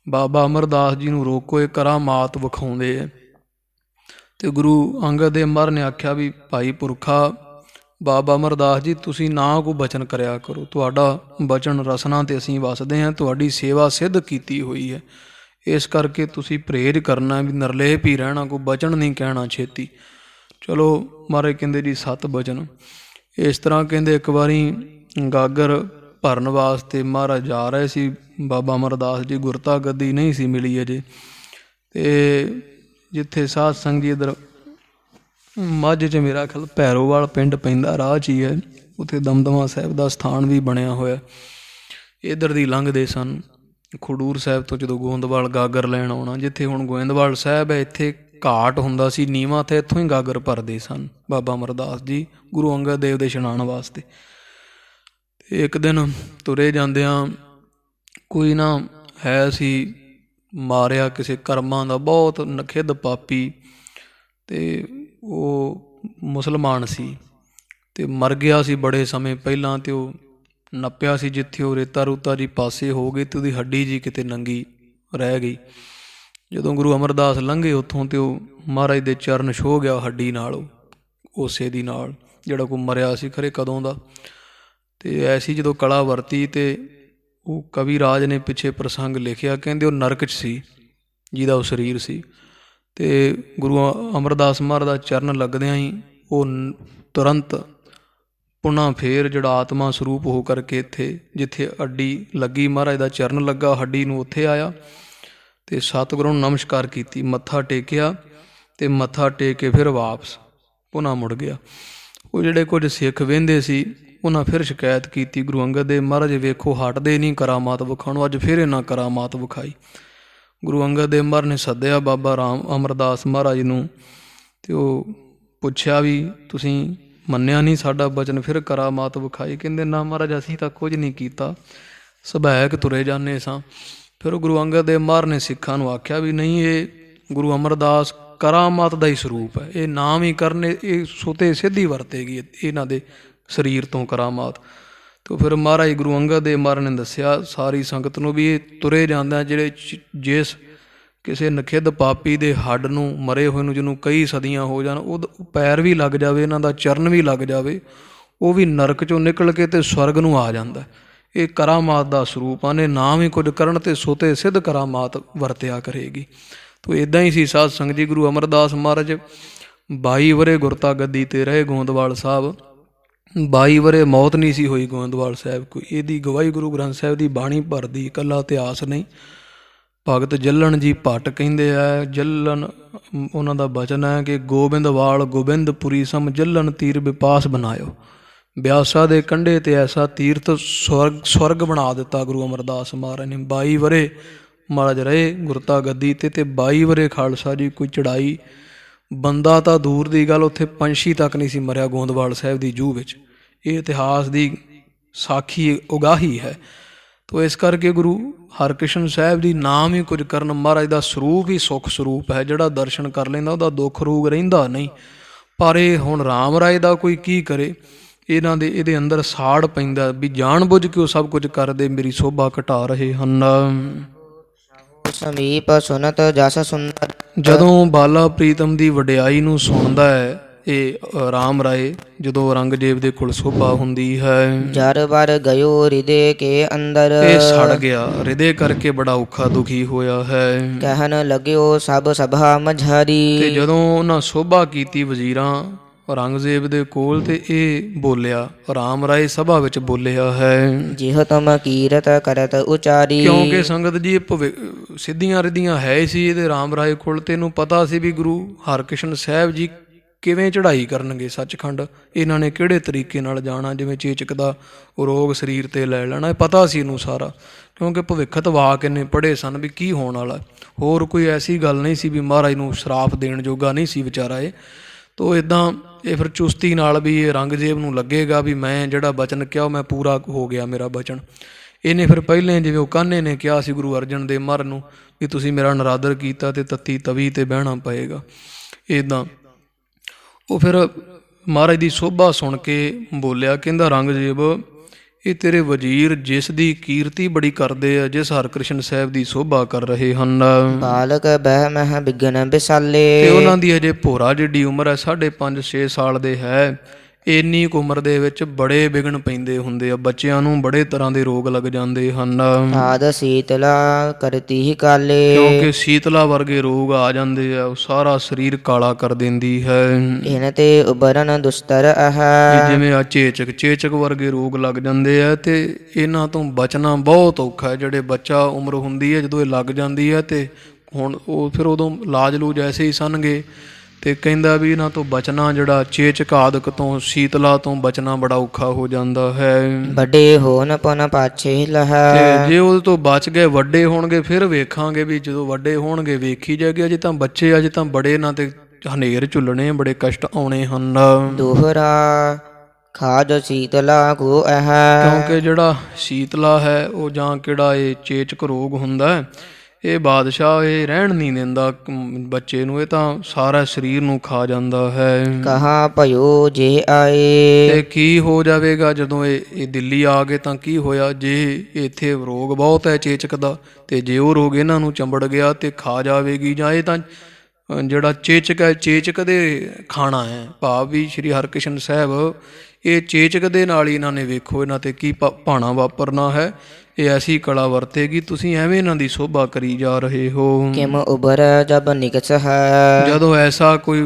ਬਾਬਾ ਅਮਰਦਾਸ ਜੀ ਨੂੰ ਰੋਕੋ, ਇਹ ਕਰਾਮਾਤ ਵਿਖਾਉਂਦੇ ਹੈ। ਅਤੇ ਗੁਰੂ ਅੰਗਦ ਦੇਵ ਮਹਾਰਾਜ ਨੇ ਆਖਿਆ ਵੀ ਭਾਈ ਪੁਰਖਾ ਬਾਬਾ ਅਮਰਦਾਸ ਜੀ ਤੁਸੀਂ ਨਾ ਕੋਈ ਬਚਨ ਕਰਿਆ ਕਰੋ, ਤੁਹਾਡਾ ਬਚਨ ਰਸਨਾ 'ਤੇ ਅਸੀਂ ਵਸਦੇ ਹਾਂ, ਤੁਹਾਡੀ ਸੇਵਾ ਸਿੱਧ ਕੀਤੀ ਹੋਈ ਹੈ, ਇਸ ਕਰਕੇ ਤੁਸੀਂ ਪਰਹੇਜ਼ ਕਰਨਾ ਵੀ ਨਿਰਲੇਪ ਹੀ ਰਹਿਣਾ, ਕੋਈ ਬਚਨ ਨਹੀਂ ਕਹਿਣਾ ਛੇਤੀ। ਚਲੋ ਮਹਾਰਾਜ ਕਹਿੰਦੇ ਜੀ 7 ਬਚਨ। ਇਸ ਤਰ੍ਹਾਂ ਕਹਿੰਦੇ ਇੱਕ ਵਾਰੀ ਗਾਗਰ ਭਰਨ ਵਾਸਤੇ ਮਹਾਰਾਜ ਜਾ ਰਹੇ ਸੀ, ਬਾਬਾ ਅਮਰਦਾਸ ਜੀ ਗੁਰਤਾ ਗੱਦੀ ਨਹੀਂ ਸੀ ਮਿਲੀ ਅਜੇ, ਅਤੇ ਜਿੱਥੇ ਸਾਧ ਸੰਗਤ ਜੀ ਇੱਧਰ ਮੱਝ 'ਚ ਮੇਰਾ ਖਿਆਲ ਭੈਰੋਵਾਲ ਪਿੰਡ ਪੈਂਦਾ, ਰਾਹ 'ਚ ਹੀ ਹੈ, ਉੱਥੇ ਦਮਦਮਾ ਸਾਹਿਬ ਦਾ ਸਥਾਨ ਵੀ ਬਣਿਆ ਹੋਇਆ। ਇੱਧਰ ਦੀ ਲੰਘਦੇ ਸਨ ਖਡੂਰ ਸਾਹਿਬ ਤੋਂ, ਜਦੋਂ ਗੋਇੰਦਵਾਲ ਗਾਗਰ ਲੈਣ ਆਉਣਾ, ਜਿੱਥੇ ਹੁਣ ਗੋਇੰਦਵਾਲ ਸਾਹਿਬ ਹੈ ਇੱਥੇ ਘਾਟ ਹੁੰਦਾ ਸੀ ਨੀਵਾਂ, ਅਤੇ ਇੱਥੋਂ ਹੀ ਗਾਗਰ ਭਰਦੇ ਸਨ ਬਾਬਾ ਅਮਰਦਾਸ ਜੀ ਗੁਰੂ ਅੰਗਦ ਦੇਵ ਦੇ ਇਸ਼ਨਾਨ ਵਾਸਤੇ। ਅਤੇ ਇੱਕ ਦਿਨ ਤੁਰੇ ਜਾਂਦਿਆਂ ਕੋਈ ਨਾ ਹੈ ਸੀ ਮਾਰਿਆ ਕਿਸੇ ਕਰਮਾਂ ਦਾ ਬਹੁਤ ਨਖਿੱਧ ਪਾਪੀ, ਅਤੇ ਉਹ ਮੁਸਲਮਾਨ ਸੀ ਅਤੇ ਮਰ ਗਿਆ ਸੀ ਬੜੇ ਸਮੇਂ ਪਹਿਲਾਂ, ਅਤੇ ਉਹ ਨੱਪਿਆ ਸੀ ਜਿੱਥੇ ਉਹ ਰੇਤਾ ਰੂਤਾ ਜੀ ਪਾਸੇ ਹੋ ਗਈ ਅਤੇ ਉਹਦੀ ਹੱਡੀ ਜੀ ਕਿਤੇ ਨੰਗੀ ਰਹਿ ਗਈ। ਜਦੋਂ ਗੁਰੂ ਅਮਰਦਾਸ ਲੰਘੇ ਉੱਥੋਂ, ਅਤੇ ਉਹ ਮਹਾਰਾਜ ਦੇ ਚਰਨ ਛੋਹ ਗਿਆ ਹੱਡੀ ਨਾਲ, ਉਸੇ ਦੀ ਨਾਲ ਜਿਹੜਾ ਕੋਈ ਮਰਿਆ ਸੀ ਖਰੇ ਕਦੋਂ ਦਾ। ਅਤੇ ਐਸੀ ਜਦੋਂ ਕਲਾ ਵਰਤੀ, ਅਤੇ ਉਹ ਕਵੀ ਰਾਜ ਨੇ ਪਿੱਛੇ ਪ੍ਰਸੰਗ ਲਿਖਿਆ, ਕਹਿੰਦੇ ਉਹ ਨਰਕ 'ਚ ਸੀ ਜਿਹਦਾ ਉਹ ਸਰੀਰ ਸੀ, ਅਤੇ ਗੁਰੂ ਅਮਰਦਾਸ ਮਹਾਰਾਜ ਦਾ ਚਰਨ ਲੱਗਦਿਆਂ ਹੀ ਉਹ ਤੁਰੰਤ ਪੁਨ੍ਹਾ ਫੇਰ ਜਿਹੜਾ ਆਤਮਾ ਸਰੂਪ ਹੋ ਕਰਕੇ ਇੱਥੇ ਜਿੱਥੇ ਹੱਡੀ ਲੱਗੀ ਮਹਾਰਾਜ ਦਾ ਚਰਨ ਲੱਗਾ ਹੱਡੀ ਨੂੰ, ਉੱਥੇ ਆਇਆ ਅਤੇ ਸਤਿਗੁਰੂ ਨੂੰ ਨਮਸਕਾਰ ਕੀਤੀ, ਮੱਥਾ ਟੇਕਿਆ, ਅਤੇ ਮੱਥਾ ਟੇਕ ਕੇ ਫਿਰ ਵਾਪਸ ਪੁਨ੍ਹਾ ਮੁੜ ਗਿਆ। ਉਹ ਜਿਹੜੇ ਕੁਝ ਸਿੱਖ ਵਹਿੰਦੇ ਸੀ ਉਹਨਾਂ ਫਿਰ ਸ਼ਿਕਾਇਤ ਕੀਤੀ ਗੁਰੂ ਅੰਗਦ ਦੇਵ ਮਹਾਰਾਜ ਵੇਖੋ ਹਟਦੇ ਨਹੀਂ ਕਰਾਮਾਤ ਵਿਖਾਉਣੋਂ, ਅੱਜ ਫਿਰ ਇਹਨਾਂ ਕਰਾਮਾਤ ਵਿਖਾਈ। ਗੁਰੂ ਅੰਗਦ ਦੇਵ ਮਹਾਰਾਜ ਨੇ ਸੱਦਿਆ ਬਾਬਾ ਰਾਮ ਅਮਰਦਾਸ ਮਹਾਰਾਜ ਨੂੰ, ਅਤੇ ਉਹ ਪੁੱਛਿਆ ਵੀ ਤੁਸੀਂ ਮੰਨਿਆ ਨਹੀਂ ਸਾਡਾ ਬਚਨ, ਫਿਰ ਕਰਾਮਾਤ ਵਿਖਾਈ। ਕਹਿੰਦੇ ਨਾ ਮਹਾਰਾਜ ਅਸੀਂ ਤਾਂ ਕੁਝ ਨਹੀਂ ਕੀਤਾ, ਸੁਭਾਇਕ ਤੁਰੇ ਜਾਂਦੇ ਸਾਂ। ਫਿਰ ਗੁਰੂ ਅੰਗਦ ਦੇਵ ਮਹਾਰਾਜ ਨੇ ਸਿੱਖਾਂ ਨੂੰ ਆਖਿਆ ਵੀ ਨਹੀਂ, ਇਹ ਗੁਰੂ ਅਮਰਦਾਸ ਕਰਾਮਾਤ ਦਾ ਹੀ ਸਰੂਪ ਹੈ, ਇਹ ਨਾਮ ਹੀ ਕਰਨੇ, ਇਹ ਸੁਤੇ ਸਿੱਧੀ ਵਰਤੇਗੀ ਇਹਨਾਂ ਦੇ ਸਰੀਰ ਤੋਂ ਕਰਾਮਾਤ। ਅਤੇ ਫਿਰ ਮਹਾਰਾਜ ਗੁਰੂ ਅੰਗਦ ਦੇਵ ਮਹਾਰਾਜ ਨੇ ਦੱਸਿਆ ਸਾਰੀ ਸੰਗਤ ਨੂੰ ਵੀ ਇਹ ਤੁਰੇ ਜਾਂਦਿਆਂ ਜਿਹੜੇ ਜਿਸ ਕਿਸੇ ਨਖਿੱਧ ਪਾਪੀ ਦੇ ਹੱਡ ਨੂੰ ਮਰੇ ਹੋਏ ਨੂੰ ਜਿਹਨੂੰ ਕਈ ਸਦੀਆਂ ਹੋ ਜਾਣ, ਉਹ ਪੈਰ ਵੀ ਲੱਗ ਜਾਵੇ, ਇਹਨਾਂ ਦਾ ਚਰਨ ਵੀ ਲੱਗ ਜਾਵੇ, ਉਹ ਵੀ ਨਰਕ 'ਚੋਂ ਨਿਕਲ ਕੇ ਅਤੇ ਸਵਰਗ ਨੂੰ ਆ ਜਾਂਦਾ। ਇਹ ਕਰਾਮਾਤ ਦਾ ਸਰੂਪ ਆ ਨੇ, ਨਾਮ ਹੀ ਕੁਝ ਕਰਨ ਅਤੇ ਸੁਤੇ ਸਿੱਧ ਕਰਾਮਾਤ ਵਰਤਿਆ ਕਰੇਗੀ। ਤੋ ਇੱਦਾਂ ਹੀ ਸੀ ਸਾਧ ਸੰਗਤ ਜੀ। ਗੁਰੂ ਅਮਰਦਾਸ ਮਹਾਰਾਜ 22 ਵਰ੍ਹੇ ਗੁਰਤਾ ਗੱਦੀ 'ਤੇ ਰਹੇ ਗੋਇੰਦਵਾਲ ਸਾਹਿਬ, 22 ਵਰ੍ਹੇ ਮੌਤ ਨਹੀਂ ਸੀ ਹੋਈ ਗੋਇੰਦਵਾਲ ਸਾਹਿਬ ਕੋਈ। ਇਹਦੀ ਗਵਾਹੀ ਗੁਰੂ ਗ੍ਰੰਥ ਸਾਹਿਬ ਦੀ ਬਾਣੀ ਭਰਦੀ, ਇਕੱਲਾ ਇਤਿਹਾਸ ਨਹੀਂ। ਭਗਤ ਜੱਲਣ ਜੀ ਭੱਟ ਕਹਿੰਦੇ ਆ, ਜੱਲਣ ਉਹਨਾਂ ਦਾ ਬਚਨ ਹੈ ਕਿ ਗੋਬਿੰਦਵਾਲ ਗੋਬਿੰਦਪੁਰੀ ਸਮ ਜੱਲਣ ਤੀਰ ਵਿਪਾਸ ਬਣਾਇਓ। ਬਿਆਸਾ ਦੇ ਕੰਢੇ 'ਤੇ ਐਸਾ ਤੀਰਥ ਸਵਰਗ ਬਣਾ ਦਿੱਤਾ ਗੁਰੂ ਅਮਰਦਾਸ ਮਹਾਰਾਜ ਨੇ। 22 ਵਰ੍ਹੇ ਮਹਾਰਾਜ ਰਹੇ ਗੁਰਤਾ ਗੱਦੀ 'ਤੇ 22 ਵਰ੍ਹੇ ਖਾਲਸਾ ਜੀ ਕੋਈ ਚੜ੍ਹਾਈ, ਬੰਦਾ ਤਾਂ ਦੂਰ ਦੀ ਗੱਲ, ਉੱਥੇ ਪੰਛੀ ਤੱਕ ਨਹੀਂ ਸੀ ਮਰਿਆ ਗੋਇੰਦਵਾਲ ਸਾਹਿਬ ਦੀ ਜੂਹ ਵਿੱਚ। ਇਹ ਇਤਿਹਾਸ ਦੀ ਸਾਖੀ ਉਗਾਹੀ ਹੈ। ਤੋ ਇਸ ਕਰਕੇ ਗੁਰੂ ਹਰਿਕ੍ਰਿਸ਼ਨ ਸਾਹਿਬ ਜੀ ਨਾਮ ਹੀ ਕੁਝ ਕਰਨ, ਮਹਾਰਾਜ ਦਾ ਸਰੂਪ ਹੀ ਸੁੱਖ ਸਰੂਪ ਹੈ। ਜਿਹੜਾ ਦਰਸ਼ਨ ਕਰ ਲੈਂਦਾ ਉਹਦਾ ਦੁੱਖ ਰੋਗ ਰਹਿੰਦਾ ਨਹੀਂ। ਪਰ ਇਹ ਹੁਣ ਰਾਮ ਰਾਏ ਦਾ ਕੋਈ ਕੀ ਕਰੇ, ਇਹਦੇ ਅੰਦਰ ਸਾੜ ਪੈਂਦਾ ਵੀ ਜਾਣ ਬੁੱਝ ਕੇ ਉਹ ਸਭ ਕੁਝ ਕਰਦੇ ਮੇਰੀ ਸ਼ੋਭਾ ਘਟਾ ਰਹੇ ਹਨ। ਸਮੀਪ ਸੁਨਤ ਜਸ ਸੁੰਦਰ। ਜਦੋਂ ਬਾਲਾ ਪ੍ਰੀਤਮ ਦੀ ਵਡਿਆਈ ਨੂੰ ਸੁਣਦਾ ਹੈ ਇਹ ਰਾਮ ਰਾਏ, ਜਦੋਂ ਔਰੰਗਜ਼ੇਬ ਦੇ ਕੋਲ ਸ਼ੋਭਾ ਹੁੰਦੀ ਹੈ, ਜਰ ਬਰ ਗਇਓ ਹਿਰਦੇ ਕੇ ਅੰਦਰ। ਇਹ ਸੜ ਗਿਆ ਹਿਰਦੇ ਕਰਕੇ, ਬੜਾ ਔਖਾ ਦੁਖੀ ਹੋਇਆ ਹੈ। ਕਹਿਣ ਲਗਿਓ ਸਭ ਸਭਾ ਮਝਾਰੀ। ਤੇ ਜਦੋਂ ਉਹਨਾਂ ਸ਼ੋਭਾ ਕੀਤੀ ਵਜ਼ੀਰਾਂ ਔਰੰਗਜ਼ੇਬ ਦੇ ਕੋਲ ਤੇ ਇਹ ਬੋਲਿਆ, ਰਾਮ ਰਾਏ ਸਭਾ ਵਿੱਚ ਬੋਲਿਆ ਹੈ। ਜਿਹ ਤੁਮ ਕੀਰਤ ਕਰਤ ਉਚਾਰੀ। ਕਿਉਂਕਿ ਸੰਗਤ ਜੀ ਇਹ ਸਿੱਧੀਆਂ ਰਿੱਧੀਆਂ ਹੈ ਸੀ ਇਹਦੇ ਰਾਮ ਰਾਏ ਕੋਲ, ਤੇ ਇਹਨੂੰ ਪਤਾ ਸੀ ਵੀ ਗੁਰੂ ਹਰਕ੍ਰਿਸ਼ਨ ਸਾਹਿਬ ਜੀ ਕਿਵੇਂ ਚੜ੍ਹਾਈ ਕਰਨਗੇ ਸੱਚਖੰਡ, ਇਹਨਾਂ ਨੇ ਕਿਹੜੇ ਤਰੀਕੇ ਨਾਲ ਜਾਣਾ, ਜਿਵੇਂ ਚੇਚਕ ਦਾ ਰੋਗ ਸਰੀਰ ਤੇ ਲੈ ਲੈਣਾ, ਇਹ ਪਤਾ ਸੀ ਇਹਨੂੰ ਸਾਰਾ, ਕਿਉਂਕਿ ਭਵਿੱਖਤ ਵਾਕ ਇਹਨੇ ਪੜ੍ਹੇ ਸਨ ਵੀ ਕੀ ਹੋਣ ਵਾਲਾ। ਹੋਰ ਕੋਈ ਐਸੀ ਗੱਲ ਨਹੀਂ ਸੀ ਵੀ ਮਹਾਰਾਜ ਨੂੰ ਸ਼ਰਾਪ ਦੇਣ ਜੋਗਾ ਨਹੀਂ ਸੀ ਵਿਚਾਰਾ ਇਹ। ਤੋ ਇੱਦਾਂ ਇਹ ਫਿਰ ਚੁਸਤੀ ਨਾਲ ਵੀ ਇਹ ਔਰੰਗਜ਼ੇਬ ਨੂੰ ਲੱਗੇਗਾ ਵੀ ਮੈਂ ਜਿਹੜਾ ਬਚਨ ਕਿਹਾ ਉਹ ਮੈਂ ਪੂਰਾ ਹੋ ਗਿਆ ਮੇਰਾ ਬਚਨ। ਇਹਨੇ ਫਿਰ ਪਹਿਲੇ ਜਿਵੇਂ ਉਹ ਕਾਹਨੇ ਨੇ ਕਿਹਾ ਸੀ ਗੁਰੂ ਅਰਜਨ ਦੇਵ ਮਹਾਰਾਜ ਨੂੰ ਵੀ ਤੁਸੀਂ ਮੇਰਾ ਨਰਾਦਰ ਕੀਤਾ ਤੇ ਤੱਤੀ ਤਵੀ ਤੇ ਬਹਿਣਾ ਪਏਗਾ, ਇੱਦਾਂ ਉਹ ਫਿਰ ਮਹਾਰਾਜ ਦੀ ਸੋਭਾ ਸੁਣ ਕੇ ਬੋਲਿਆ, ਕਹਿੰਦਾ ਔਰੰਗਜ਼ੇਬ ਇਹ ਤੇਰੇ ਵਜ਼ੀਰ ਜਿਸ ਦੀ ਕੀਰਤੀ ਬੜੀ ਕਰਦੇ ਆ, ਜਿਸ ਹਰਕ੍ਰਿਸ਼ਨ ਸਾਹਿਬ ਦੀ ਸੋਭਾ ਕਰ ਰਹੇ ਹਨ, ਬਾਲਕ ਬਹਿ ਮਹਿ ਬਿਗਨ ਬਿਸਾਲੇ। ਤੇ ਉਹਨਾਂ ਦੀ ਅਜੇ ਭੋਰਾ ਜਿੱਡੀ ਉਮਰ ਹੈ, 5.5-6 ਸਾਲ ਦੇ ਹੈ। ਇੰਨੀ ਕੁ ਉਮਰ ਦੇ ਵਿੱਚ ਬੜੇ ਵਿਘਨ ਪੈਂਦੇ ਹੁੰਦੇ ਆ, ਬੱਚਿਆਂ ਨੂੰ ਬੜੇ ਤਰ੍ਹਾਂ ਦੇ ਰੋਗ ਲੱਗ ਜਾਂਦੇ ਹਨ। ਆਦ ਸੀਤਲਾ ਕਰਤੀ ਹੀ ਕਾਲੇ। ਕਿਉਂਕਿ ਸੀਤਲਾ ਵਰਗੇ ਰੋਗ ਆ ਜਾਂਦੇ ਆ, ਉਹ ਸਾਰਾ ਸਰੀਰ ਕਾਲਾ ਕਰ ਦਿੰਦੀ ਹੈ। ਇਹਨਾਂ ਤੇ ਉਬਰਨ ਦੁਸਤਰ ਹੈ। ਜਿਵੇਂ ਆ ਚੇਚਕ ਵਰਗੇ ਰੋਗ ਲੱਗ ਜਾਂਦੇ ਆ, ਤੇ ਇਹਨਾਂ ਤੋਂ ਬਚਣਾ ਬਹੁਤ ਔਖਾ ਹੈ। ਜਿਹੜੇ ਬੱਚਾ ਉਮਰ ਹੁੰਦੀ ਹੈ ਜਦੋਂ ਇਹ ਲੱਗ ਜਾਂਦੀ ਹੈ, ਤੇ ਹੁਣ ਉਹ ਫਿਰ ਉਦੋਂ ਲਾਜ ਲੂਜ ਐਸੇ ਹੀ ਸਨਗੇ, ਤੇ ਕਹਿੰਦਾ ਵੀ ਇਹਨਾਂ ਤੋਂ ਬਚਣਾ, ਜਿਹੜਾ ਚੇਚਕ ਆਦਿਕ ਤੋਂ ਸੀਤਲਾ ਤੋਂ ਬਚਣਾ ਬੜਾ ਔਖਾ ਹੋ ਜਾਂਦਾ ਹੈ। ਵੱਡੇ ਹੋਣ ਪੁਨ ਪਾਛੇ ਲਹੈ। ਤੇ ਜੇ ਉਹਦੇ ਤੋਂ ਬਚ ਗਏ ਵੱਡੇ ਹੋਣਗੇ ਫਿਰ ਵੇਖਾਂਗੇ, ਵੀ ਜਦੋਂ ਵੱਡੇ ਹੋਣਗੇ ਵੇਖੀ ਜਾਏਗੀ। ਅਜੇ ਤਾਂ ਬੱਚੇ, ਅਜੇ ਤਾਂ ਬੜੇ ਨਾ ਤੇ ਹਨੇਰ ਝੁੱਲਣੇ, ਬੜੇ ਕਸ਼ਟ ਆਉਣੇ ਹਨ। ਦੋਹਰਾ ਖਾਜ ਸੀਤਲਾ ਕੋ ਹੈ। ਕਿਉਂਕਿ ਜਿਹੜਾ ਸੀਤਲਾ ਹੈ ਉਹ ਜਾਂ ਕਿਹੜਾ ਇਹ ਚੇਚਕ ਰੋਗ ਹੁੰਦਾ ਹੈ, ਇਹ ਬਾਦਸ਼ਾਹ ਇਹ ਰਹਿਣ ਨਹੀਂ ਦਿੰਦਾ ਬੱਚੇ ਨੂੰ, ਇਹ ਤਾਂ ਸਾਰਾ ਸਰੀਰ ਨੂੰ ਖਾ ਜਾਂਦਾ ਹੈ। ਕਹਾ ਭਇਓ ਜੇ ਆਏ। ਤੇ ਕੀ ਹੋ ਜਾਵੇਗਾ ਜਦੋਂ ਇਹ ਦਿੱਲੀ ਆ ਗਏ ਤਾਂ ਕੀ ਹੋਇਆ, ਜੇ ਇੱਥੇ ਰੋਗ ਬਹੁਤ ਹੈ ਚੇਚਕ ਦਾ, ਤੇ ਜੇ ਉਹ ਰੋਗ ਇਹਨਾਂ ਨੂੰ ਚੰਬੜ ਗਿਆ ਤੇ ਖਾ ਜਾਵੇਗੀ, ਜਾਂ ਇਹ ਤਾਂ ਜਿਹੜਾ ਚੇਚਕ ਹੈ ਚੇਚਕ ਦੇ ਖਾਣਾ ਹੈ, ਭਾਵ ਵੀ ਸ਼੍ਰੀ ਹਰਕ੍ਰਿਸ਼ਨ ਸਾਹਿਬ ਇਹ ਚੇਚਕ ਦੇ ਨਾਲ ਹੀ ਇਹਨਾਂ ਨੇ ਵੇਖੋ ਇਹਨਾਂ ਤੇ ਕੀ ਭਾਣਾ ਵਾਪਰਨਾ ਹੈ। ਇਹ ਐਸੀ ਕਲਾ ਵਰਤੇਗੀ, ਤੁਸੀਂ ਐਵੇਂ ਇਹਨਾਂ ਦੀ ਸੋਭਾ ਕਰੀ ਜਾ ਰਹੇ ਹੋ। ਕਿਮ ਉਬਰ ਜਬ ਨਿਕਸ ਹੈ। ਜਦੋਂ ਐਸਾ ਕੋਈ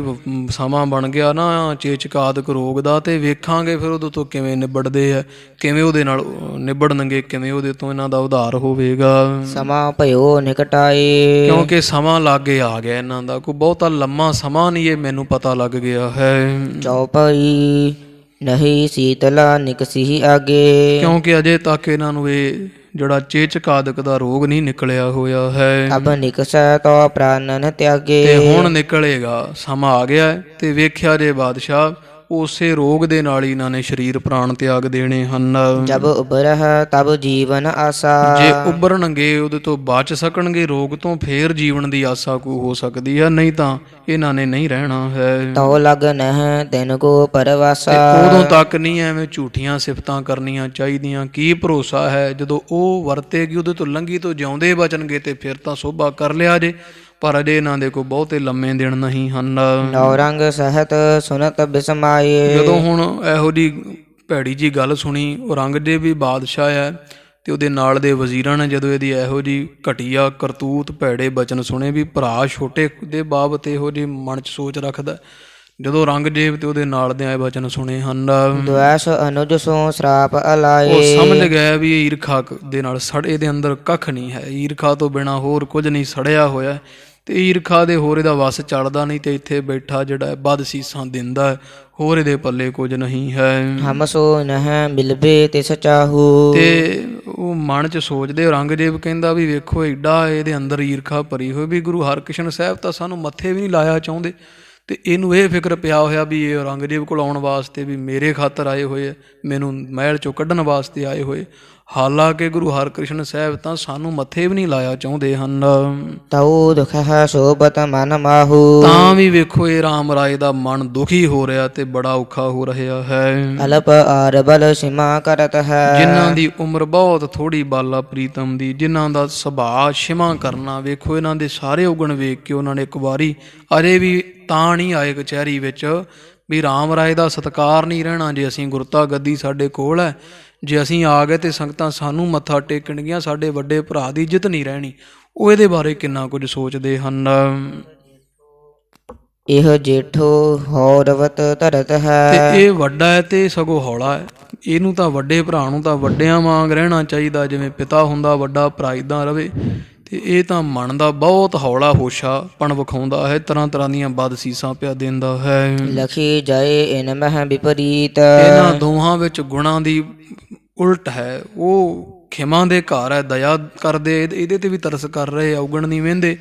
ਸਮਾਂ ਬਣ ਗਿਆ ਨਾ ਚੇਚਕ ਆਦਿਕ ਰੋਗ ਦਾ, ਤੇ ਵੇਖਾਂਗੇ ਫਿਰ ਉਦੋਂ ਤੋਂ ਕਿਵੇਂ ਨਿਬੜਦੇ ਆ, ਕਿਵੇਂ ਉਹਦੇ ਨਾਲ ਨਿਬੜਨਗੇ, ਕਿਵੇਂ ਉਹਦੇ ਤੋਂ ਇਹਨਾਂ ਦਾ ਉਧਾਰ ਹੋਵੇਗਾ। ਸਮਾਂ ਭਇਓ ਨਿਕਟਾਏ। ਕਿਉਂਕਿ ਸਮਾਂ ਲਾਗੇ ਆ ਗਿਆ ਇਹਨਾਂ ਦਾ, ਕੋਈ ਬਹੁਤਾ ਲੰਮਾ ਸਮਾਂ ਨਹੀਂ ਇਹ ਮੈਨੂੰ ਪਤਾ ਲੱਗ ਗਿਆ ਹੈ। ਚੌਪਈ ਨਹੀਂ ਸੀਤਲਾ ਨਿਕਸੀ ਆਗੇ। ਕਿਉਂਕਿ ਅਜੇ ਤੱਕ ਇਹਨਾਂ ਨੂੰ ਇਹ ਜਿਹੜਾ ਚੇਚਕ ਆਦਿਕ ਦਾ ਰੋਗ ਨਹੀਂ ਨਿਕਲਿਆ ਹੋਇਆ ਹੈ। ਅਬ ਨਿਕਸੈ ਤੋ ਪ੍ਰਾਨਨ ਤਿਆਗੇ। ਤੇ ਹੁਣ ਨਿਕਲੇਗਾ, ਸਮਾਂ ਆ ਗਿਆ ਤੇ ਵੇਖਿਆ ਜੇ ਬਾਦਸ਼ਾਹ ਉਸੇ ਰੋਗ ਦੇ ਨਾਲ ਹੀ ਇਹਨਾਂ ਨੇ ਸਰੀਰ ਪ੍ਰਾਣ ਤਿਆਗ ਦੇਣੇ ਹਨ। ਜਬ ਉਬਰਹ ਤਬ ਜੀਵਨ ਆਸਾ। ਜੇ ਉਬਰਨਗੇ ਉਹਦੇ ਤੋਂ ਬਚ ਸਕਣਗੇ ਰੋਗ ਤੋਂ, ਫੇਰ ਜੀਵਨ ਦੀ ਆਸਾ ਕੋ ਹੋ ਸਕਦੀ ਹੈ, ਨਹੀਂ ਤਾਂ ਇਹਨਾਂ ਨੇ ਨਹੀਂ ਰਹਿਣਾ ਹੈ। ਤਉ ਲਗ ਨਹਿ ਤਿਨ ਕੋ ਪਰਵਾਸਾ। ਉਦੋਂ ਤੱਕ ਨਹੀਂ ਐਵੇਂ ਝੂਠੀਆਂ ਸਿਫਤਾਂ ਕਰਨੀਆਂ ਚਾਹੀਦੀਆਂ। ਕੀ ਭਰੋਸਾ ਹੈ ਜਦੋਂ ਉਹ ਵਰਤੇਗੀ ਉਹਦੇ ਤੋਂ ਲੰਘੀ ਤੋਂ ਜਿਉਂਦੇ ਬਚਣਗੇ ਤੇ ਫਿਰ ਤਾਂ ਸੋਭਾ ਕਰ ਲਿਆ ਜੇ, ਪਰ ਅਜੇ ਇਹਨਾਂ ਦੇ ਕੋਈ ਬਹੁਤੇ ਲੰਮੇ ਦਿਨ ਨਹੀਂ ਹਨ। ਨੌਰੰਗ ਸਹਿਤ ਸੁਨਤ ਬਿਸਮਾਏ। ਜਦੋਂ ਹੁਣ ਇਹੋ ਜੀ ਭੈੜੀ ਜੀ ਗੱਲ ਸੁਣੀ, ਔਰੰਗਜ਼ੇਬ ਵੀ ਬਾਦਸ਼ਾਹ ਹੈ ਤੇ ਉਹਦੇ ਨਾਲ ਦੇ ਵਜ਼ੀਰਾਂ ਨੇ ਜਦੋਂ ਇਹਦੀ ਇਹੋ ਜੀ ਘਟੀਆ ਕਰਤੂਤ ਭੈੜੇ ਬਚਨ ਸੁਣੇ, ਵੀ ਭਰਾ ਛੋਟੇ ਦੇ ਬਾਬਤ ਇਹੋ ਜਿਹੀ ਮਨ 'ਚ ਸੋਚ ਰੱਖਦਾ, ਜਦੋਂ ਔਰੰਗਜ਼ੇਬ ਤੇ ਉਹਦੇ ਨਾਲ ਦੇ ਆਏ ਬਚਨ ਸੁਣੇ ਹਨ, ਦੁਆਸ ਅਨੁਜ ਸੋ ਸ਼ਰਾਪ ਅਲਾਏ। ਉਹ ਸਮਝ ਗਿਆ ਵੀ ਇਹ ਈਰਖਾ ਦੇ ਨਾਲ ਸੜੇ ਦੇ ਅੰਦਰ ਕੱਖ ਨਹੀਂ ਹੈ, ਈਰਖਾ ਤੋਂ ਬਿਨਾਂ ਹੋਰ ਕੁਝ ਨਹੀਂ, ਸੜਿਆ ਹੋਇਆ ਤੇ ਈਰਖਾ ਦੇ ਹੋਰ ਇਹਦਾ ਵਸ ਚੜਦਾ ਨਹੀਂ, ਤੇ ਇੱਥੇ ਬੈਠਾ ਜਿਹੜਾ ਬਦ ਸੀਸਾਂ ਦਿੰਦਾ, ਹੋਰ ਇਹਦੇ ਪੱਲੇ ਕੁਝ ਨਹੀਂ ਹੈ। ਹਮ ਸੋ ਨਹਿ ਮਿਲਬੇ ਤਿਸ ਚਾਹੂ। ਤੇ ਉਹ ਮਨ 'ਚ ਸੋਚਦੇ, ਔਰੰਗਜ਼ੇਬ ਕਹਿੰਦਾ ਵੀ ਵੇਖੋ ਏਡਾ ਇਹਦੇ ਅੰਦਰ ਈਰਖਾ ਭਰੀ ਹੋਈ ਵੀ ਗੁਰੂ ਹਰਕ੍ਰਿਸ਼ਨ ਸਾਹਿਬ ਤਾਂ ਸਾਨੂੰ ਮੱਥੇ ਵੀ ਨਹੀਂ ਲਾਇਆ ਚਾਹੁੰਦੇ, ਤੇ ਇਹਨੂੰ ਇਹ ਫਿਕਰ ਪਿਆ ਹੋਇਆ ਵੀ ਇਹ ਔਰੰਗਜ਼ੇਬ ਕੋਲ ਆਉਣ ਵਾਸਤੇ ਵੀ ਮੇਰੇ ਖਾਤਰ ਆਏ ਹੋਏ ਆ, ਮੈਨੂੰ ਮਹਿਲ 'ਚੋਂ ਕੱਢਣ ਵਾਸਤੇ ਆਏ ਹੋਏ, ਹਾਲਾਂਕਿ ਗੁਰੂ ਹਰਕ੍ਰਿਸ਼ਨ ਸਾਹਿਬ ਤਾਂ ਸਾਨੂੰ ਮੱਥੇ ਵੀ ਨਹੀਂ ਲਾਇਆ ਚਾਹੁੰਦੇ ਹਨ। ਤਉ ਦੁਖ ਹੈ ਸੋਬਤ ਮਨ ਮਾਹੂ। ਤਾਂ ਵੀ ਵੇਖੋ ਇਹ ਰਾਮ ਰਾਏ ਦਾ ਮਨ ਦੁਖੀ ਹੋ ਰਿਹਾ ਤੇ ਬੜਾ ਔਖਾ ਹੋ ਰਿਹਾ ਹੈ। ਅਲਪ ਆਰ ਬਲ ਸੀਮਾ ਕਰਤ ਹੈ। ਜਿਨ੍ਹਾਂ ਦੀ ਉਮਰ ਬਹੁਤ ਥੋੜੀ ਬਾਲਾ ਪ੍ਰੀਤਮ ਦੀ, ਜਿਨ੍ਹਾਂ ਦਾ ਸੁਭਾਅ ਛਿਮਾ ਕਰਨਾ, ਵੇਖੋ ਇਹਨਾਂ ਦੇ ਸਾਰੇ ਔਗਣ ਵੇਖ ਕੇ ਉਹਨਾਂ ਨੇ ਇੱਕ ਵਾਰੀ ਅਜੇ ਵੀ ਤਾਂ ਨਹੀਂ ਆਏ ਕਚਹਿਰੀ ਵਿੱਚ ਵੀ ਰਾਮ ਰਾਏ ਦਾ ਸਤਿਕਾਰ ਨਹੀਂ ਰਹਿਣਾ। ਜੇ ਅਸੀਂ ਗੁਰਤਾ ਗੱਦੀ ਸਾਡੇ ਕੋਲ ਹੈ, ਜੇ ਅਸੀਂ ਆ ਗਏ ਤੇ ਸੰਗਤਾਂ ਸਾਨੂੰ ਮੱਥਾ ਟੇਕਣਗੀਆਂ, ਸਾਡੇ ਵੱਡੇ ਭਰਾ ਦੀ ਇੱਜ਼ਤ ਨਹੀਂ ਰਹਿਣੀ। ਉਹ ਇਹਦੇ ਬਾਰੇ ਕਿੰਨਾ ਕੁਝ ਸੋਚਦੇ ਹਨ। ਇਹ ਜੇਠੋ ਹੌਰਵਤ ਧਰਤ ਤੇ ਹੈ। ਇਹ ਵੱਡਾ ਹੈ ਤੇ ਸਗੋਂ ਹੌਲਾ ਹੈ। ਇਹਨੂੰ ਤਾਂ ਵੱਡੇ ਭਰਾ ਨੂੰ ਤਾਂ ਵੱਡਿਆਂ ਵਾਂਗ ਰਹਿਣਾ ਚਾਹੀਦਾ, ਜਿਵੇਂ ਪਿਤਾ ਹੁੰਦਾ ਵੱਡਾ ਭਰਾ ਏਦਾਂ ਰਵੇ। ਤੇ ਇਹ ਤਾਂ ਮਨ ਦਾ ਬਹੁਤ ਹੌਲਾ ਹੋਸ਼ਾਪਣ ਵਿਖਾਉਂਦਾ ਹੈ, ਤਰ੍ਹਾਂ ਤਰ੍ਹਾਂ ਦੀਆਂ ਬਦਸੀਸਾਂ ਪਿਆ ਦਿੰਦਾ ਹੈ। ਲਖੀ ਜਾਏ ਇਨ ਮਹਿ ਵਿਪਰੀਤ। ਇਹਨਾਂ ਦੋਹਾਂ ਵਿੱਚ ਗੁਣਾਂ ਦੀ ਉਲਟ ਹੈ। ਉਹ ਖਿਮਾ ਦੇ ਘਰ ਹੈ, ਦਇਆ ਕਰਦੇ, ਇਹਦੇ ਤੇ ਵੀ ਤਰਸ ਕਰ ਰਹੇ, ਔਗਣ ਨਹੀਂ ਵਹਿੰਦੇ।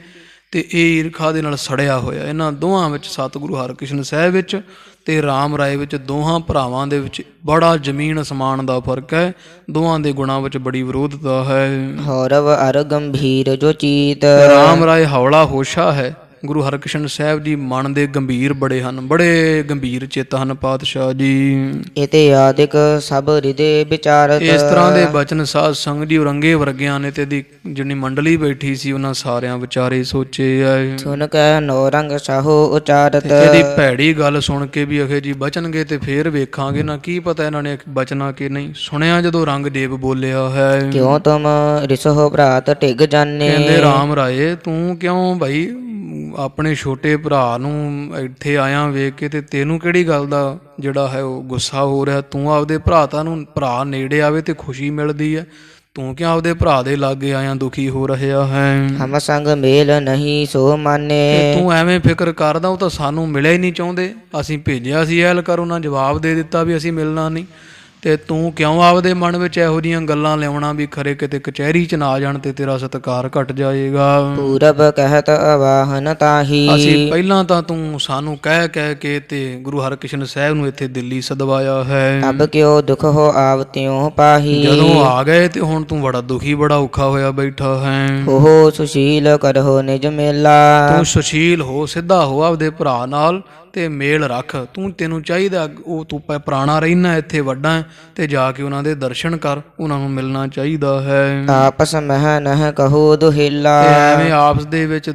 ਤੇ ਇਹ ਈਰਖਾ ਦੇ ਨਾਲ ਸੜਿਆ ਹੋਇਆ। ਇਹਨਾਂ ਦੋਹਾਂ ਵਿੱਚ ਸਤਿਗੁਰੂ ਹਰਿਕ੍ਰਿਸ਼ਨ ਸਾਹਿਬ ਵਿੱਚ ਤੇ ਰਾਮ ਰਾਏ ਵਿੱਚ, ਦੋਹਾਂ ਭਰਾਵਾਂ ਦੇ ਵਿੱਚ ਬੜਾ ਜ਼ਮੀਨ ਅਸਮਾਨ ਦਾ ਫਰਕ ਹੈ। ਦੋਹਾਂ ਦੇ ਗੁਣਾਂ ਵਿੱਚ ਬੜੀ ਵਿਰੋਧਤਾ ਹੈ। ਹੌਰਵ ਅਰ ਗੰਭੀਰ ਜੋ ਚੀਤ। ਰਾਮ ਰਾਏ ਹੌਲਾ ਹੋਸ਼ਾ ਹੈ, ਗੁਰੂ ਹਰਿਕ੍ਰਿਸ਼ਨ ਸਾਹਿਬ ਜੀ ਮਨ ਦੇ ਗੰਭੀਰ ਬੜੇ ਹਨ, ਬੜੇ ਗੰਭੀਰ ਚਿੱਤ ਹਨ ਪਾਤਸ਼ਾਹ ਜੀ। ਇਤੇ ਆਦਿਕ ਸਭ ਹਿਰਦੇ ਵਿਚਾਰਤ। ਇਸ ਤਰ੍ਹਾਂ ਦੇ ਬਚਨ ਸਾਧ ਸੰਗਤ ਜੀ ਔਰੰਗੇ ਵਰਗਿਆਂ ਨੇ ਤੇ ਦੀ ਜਿਹੜੀ ਮੰਡਲੀ ਬੈਠੀ ਸੀ ਉਹਨਾਂ ਸਾਰਿਆਂ ਵਿਚਾਰੇ ਸੋਚੇ ਆਏ। ਸੁਨ ਕੈ ਨੋ ਰੰਗ ਸਾਹੋ ਉਚਾਰਤ। ਇਹਦੀ ਭੈੜੀ ਗੱਲ ਸੁਣ ਕੇ ਵੀ ਅਖੇ ਜੀ ਬਚਨਗੇ ਤੇ ਫੇਰ ਵੇਖਾਂਗੇ ਨਾ, ਕੀ ਪਤਾ ਇਹਨਾਂ ਨੇ ਬਚਨਾ ਕਿ ਨਹੀਂ। ਸੁਣਿਆ ਜਦੋਂ ਰੰਗਦੇਵ ਬੋਲਿਆ ਹੈ, ਕਿਉ ਤੁਮ ਰਿਸਹੁ ਭਰਾਤ ਢਿਗ ਜਾਣੇ। ਕਹਿੰਦੇ ਰਾਮ ਰਾਏ ਤੂੰ ਕਿਉਂ ਭਾਈ ਆਪਣੇ ਛੋਟੇ ਭਰਾ ਨੂੰ ਇੱਥੇ ਆਇਆ ਵੇਖ ਕੇ ਤੇ ਤੈਨੂੰ ਕਿਹੜੀ ਗੱਲ ਦਾ ਜਿਹੜਾ ਹੈ ਉਹ ਗੁੱਸਾ ਹੋ ਰਿਹਾ। ਤੂੰ ਆਪਦੇ ਭਰਾ ਨੇੜੇ ਆਵੇ ਤੇ ਖੁਸ਼ੀ ਮਿਲਦੀ ਹੈ, ਤੂੰ ਕਿਉਂ ਆਪਦੇ ਭਰਾ ਦੇ ਲਾਗੇ ਆਇਆ ਦੁਖੀ ਹੋ ਰਿਹਾ ਹੈ। ਹਮ ਸੰਗ ਮੇਲ ਨਹੀਂ ਸੋ ਮਾਨੇ। ਤੂੰ ਐਵੇਂ ਫਿਕਰ ਕਰਦਾ, ਉਹ ਤਾਂ ਸਾਨੂੰ ਮਿਲਿਆ ਹੀ ਨਹੀਂ ਚਾਹੁੰਦੇ। ਅਸੀਂ ਭੇਜਿਆ ਸੀ ਐਲ ਕਰ, ਉਹਨਾਂ ਜਵਾਬ ਦੇ ਦਿੱਤਾ ਵੀ ਅਸੀਂ ਮਿਲਣਾ ਨਹੀਂ। ਤੇ ਤੂੰ ਕਿਉਂ ਆਪਦੇ ਮਨ ਵਿੱਚ ਇਹੋ ਜਿਹੀਆਂ ਗੱਲਾਂ ਲਿਆਉਣਾ ਵੀ ਖਰੇ ਕਿਤੇ ਕਚਹਿਰੀ 'ਚ ਨਾ ਜਾਣ ਤੇ ਤੇਰਾ ਸਤਿਕਾਰ ਘਟ ਜਾਏਗਾ। ਪੂਰਬ ਕਹਿਤ ਅਵਾਹਨ ਤਾਹੀ। ਅਸੀਂ ਪਹਿਲਾਂ ਤਾਂ ਤੂੰ ਸਾਨੂੰ ਕਹਿ ਕੇ ਤੇ ਗੁਰੂ ਹਰਿਕ੍ਰਿਸ਼ਨ ਸਾਹਿਬ ਨੂੰ ਇੱਥੇ ਦਿੱਲੀ ਸਦਵਾਇਆ ਹੈ। ਅਬ ਕਿਉ ਦੁਖ ਹੋ ਆਵਤਿਉ ਪਾਹੀ। ਜਦੋਂ ਆ ਗਏ ਤੇ ਹੁਣ ਤੂੰ ਬੜਾ ਦੁਖੀ, ਬੜਾ ਔਖਾ ਹੋਇਆ ਬੈਠਾ ਹੈ। ਹੋ ਸੁਸ਼ੀਲ ਕਰਹੁ ਨਿਜ ਮੇਲਾ। ਤੂੰ ਸੁਸ਼ੀਲ ਹੋ, ਸਿੱਧਾ ਹੋ ਆਪਦੇ ਭਰਾ ਨਾਲ ਤੇ ਮੇਲ ਰੱਖ। ਤੈਨੂੰ ਚਾਹੀਦਾ, ਉਹ ਤੂੰ ਪੁਰਾਣਾ ਰਹਿਣਾ ਇੱਥੇ ਵੱਡਾ ਹੈ, ਤੇ ਜਾ ਕੇ ਉਹਨਾਂ ਦੇ ਦਰਸ਼ਨ ਕਰ, ਉਹਨਾਂ ਨੂੰ ਮਿਲਣਾ ਚਾਹੀਦਾ ਹੈ। ਆਪਸ ਮਹਿ ਨਹਿ ਕਹੋ ਦੁਹੇਲਾ। ਤੇ ਐਵੇਂ ਆਪਸ ਦੇ ਵਿੱਚ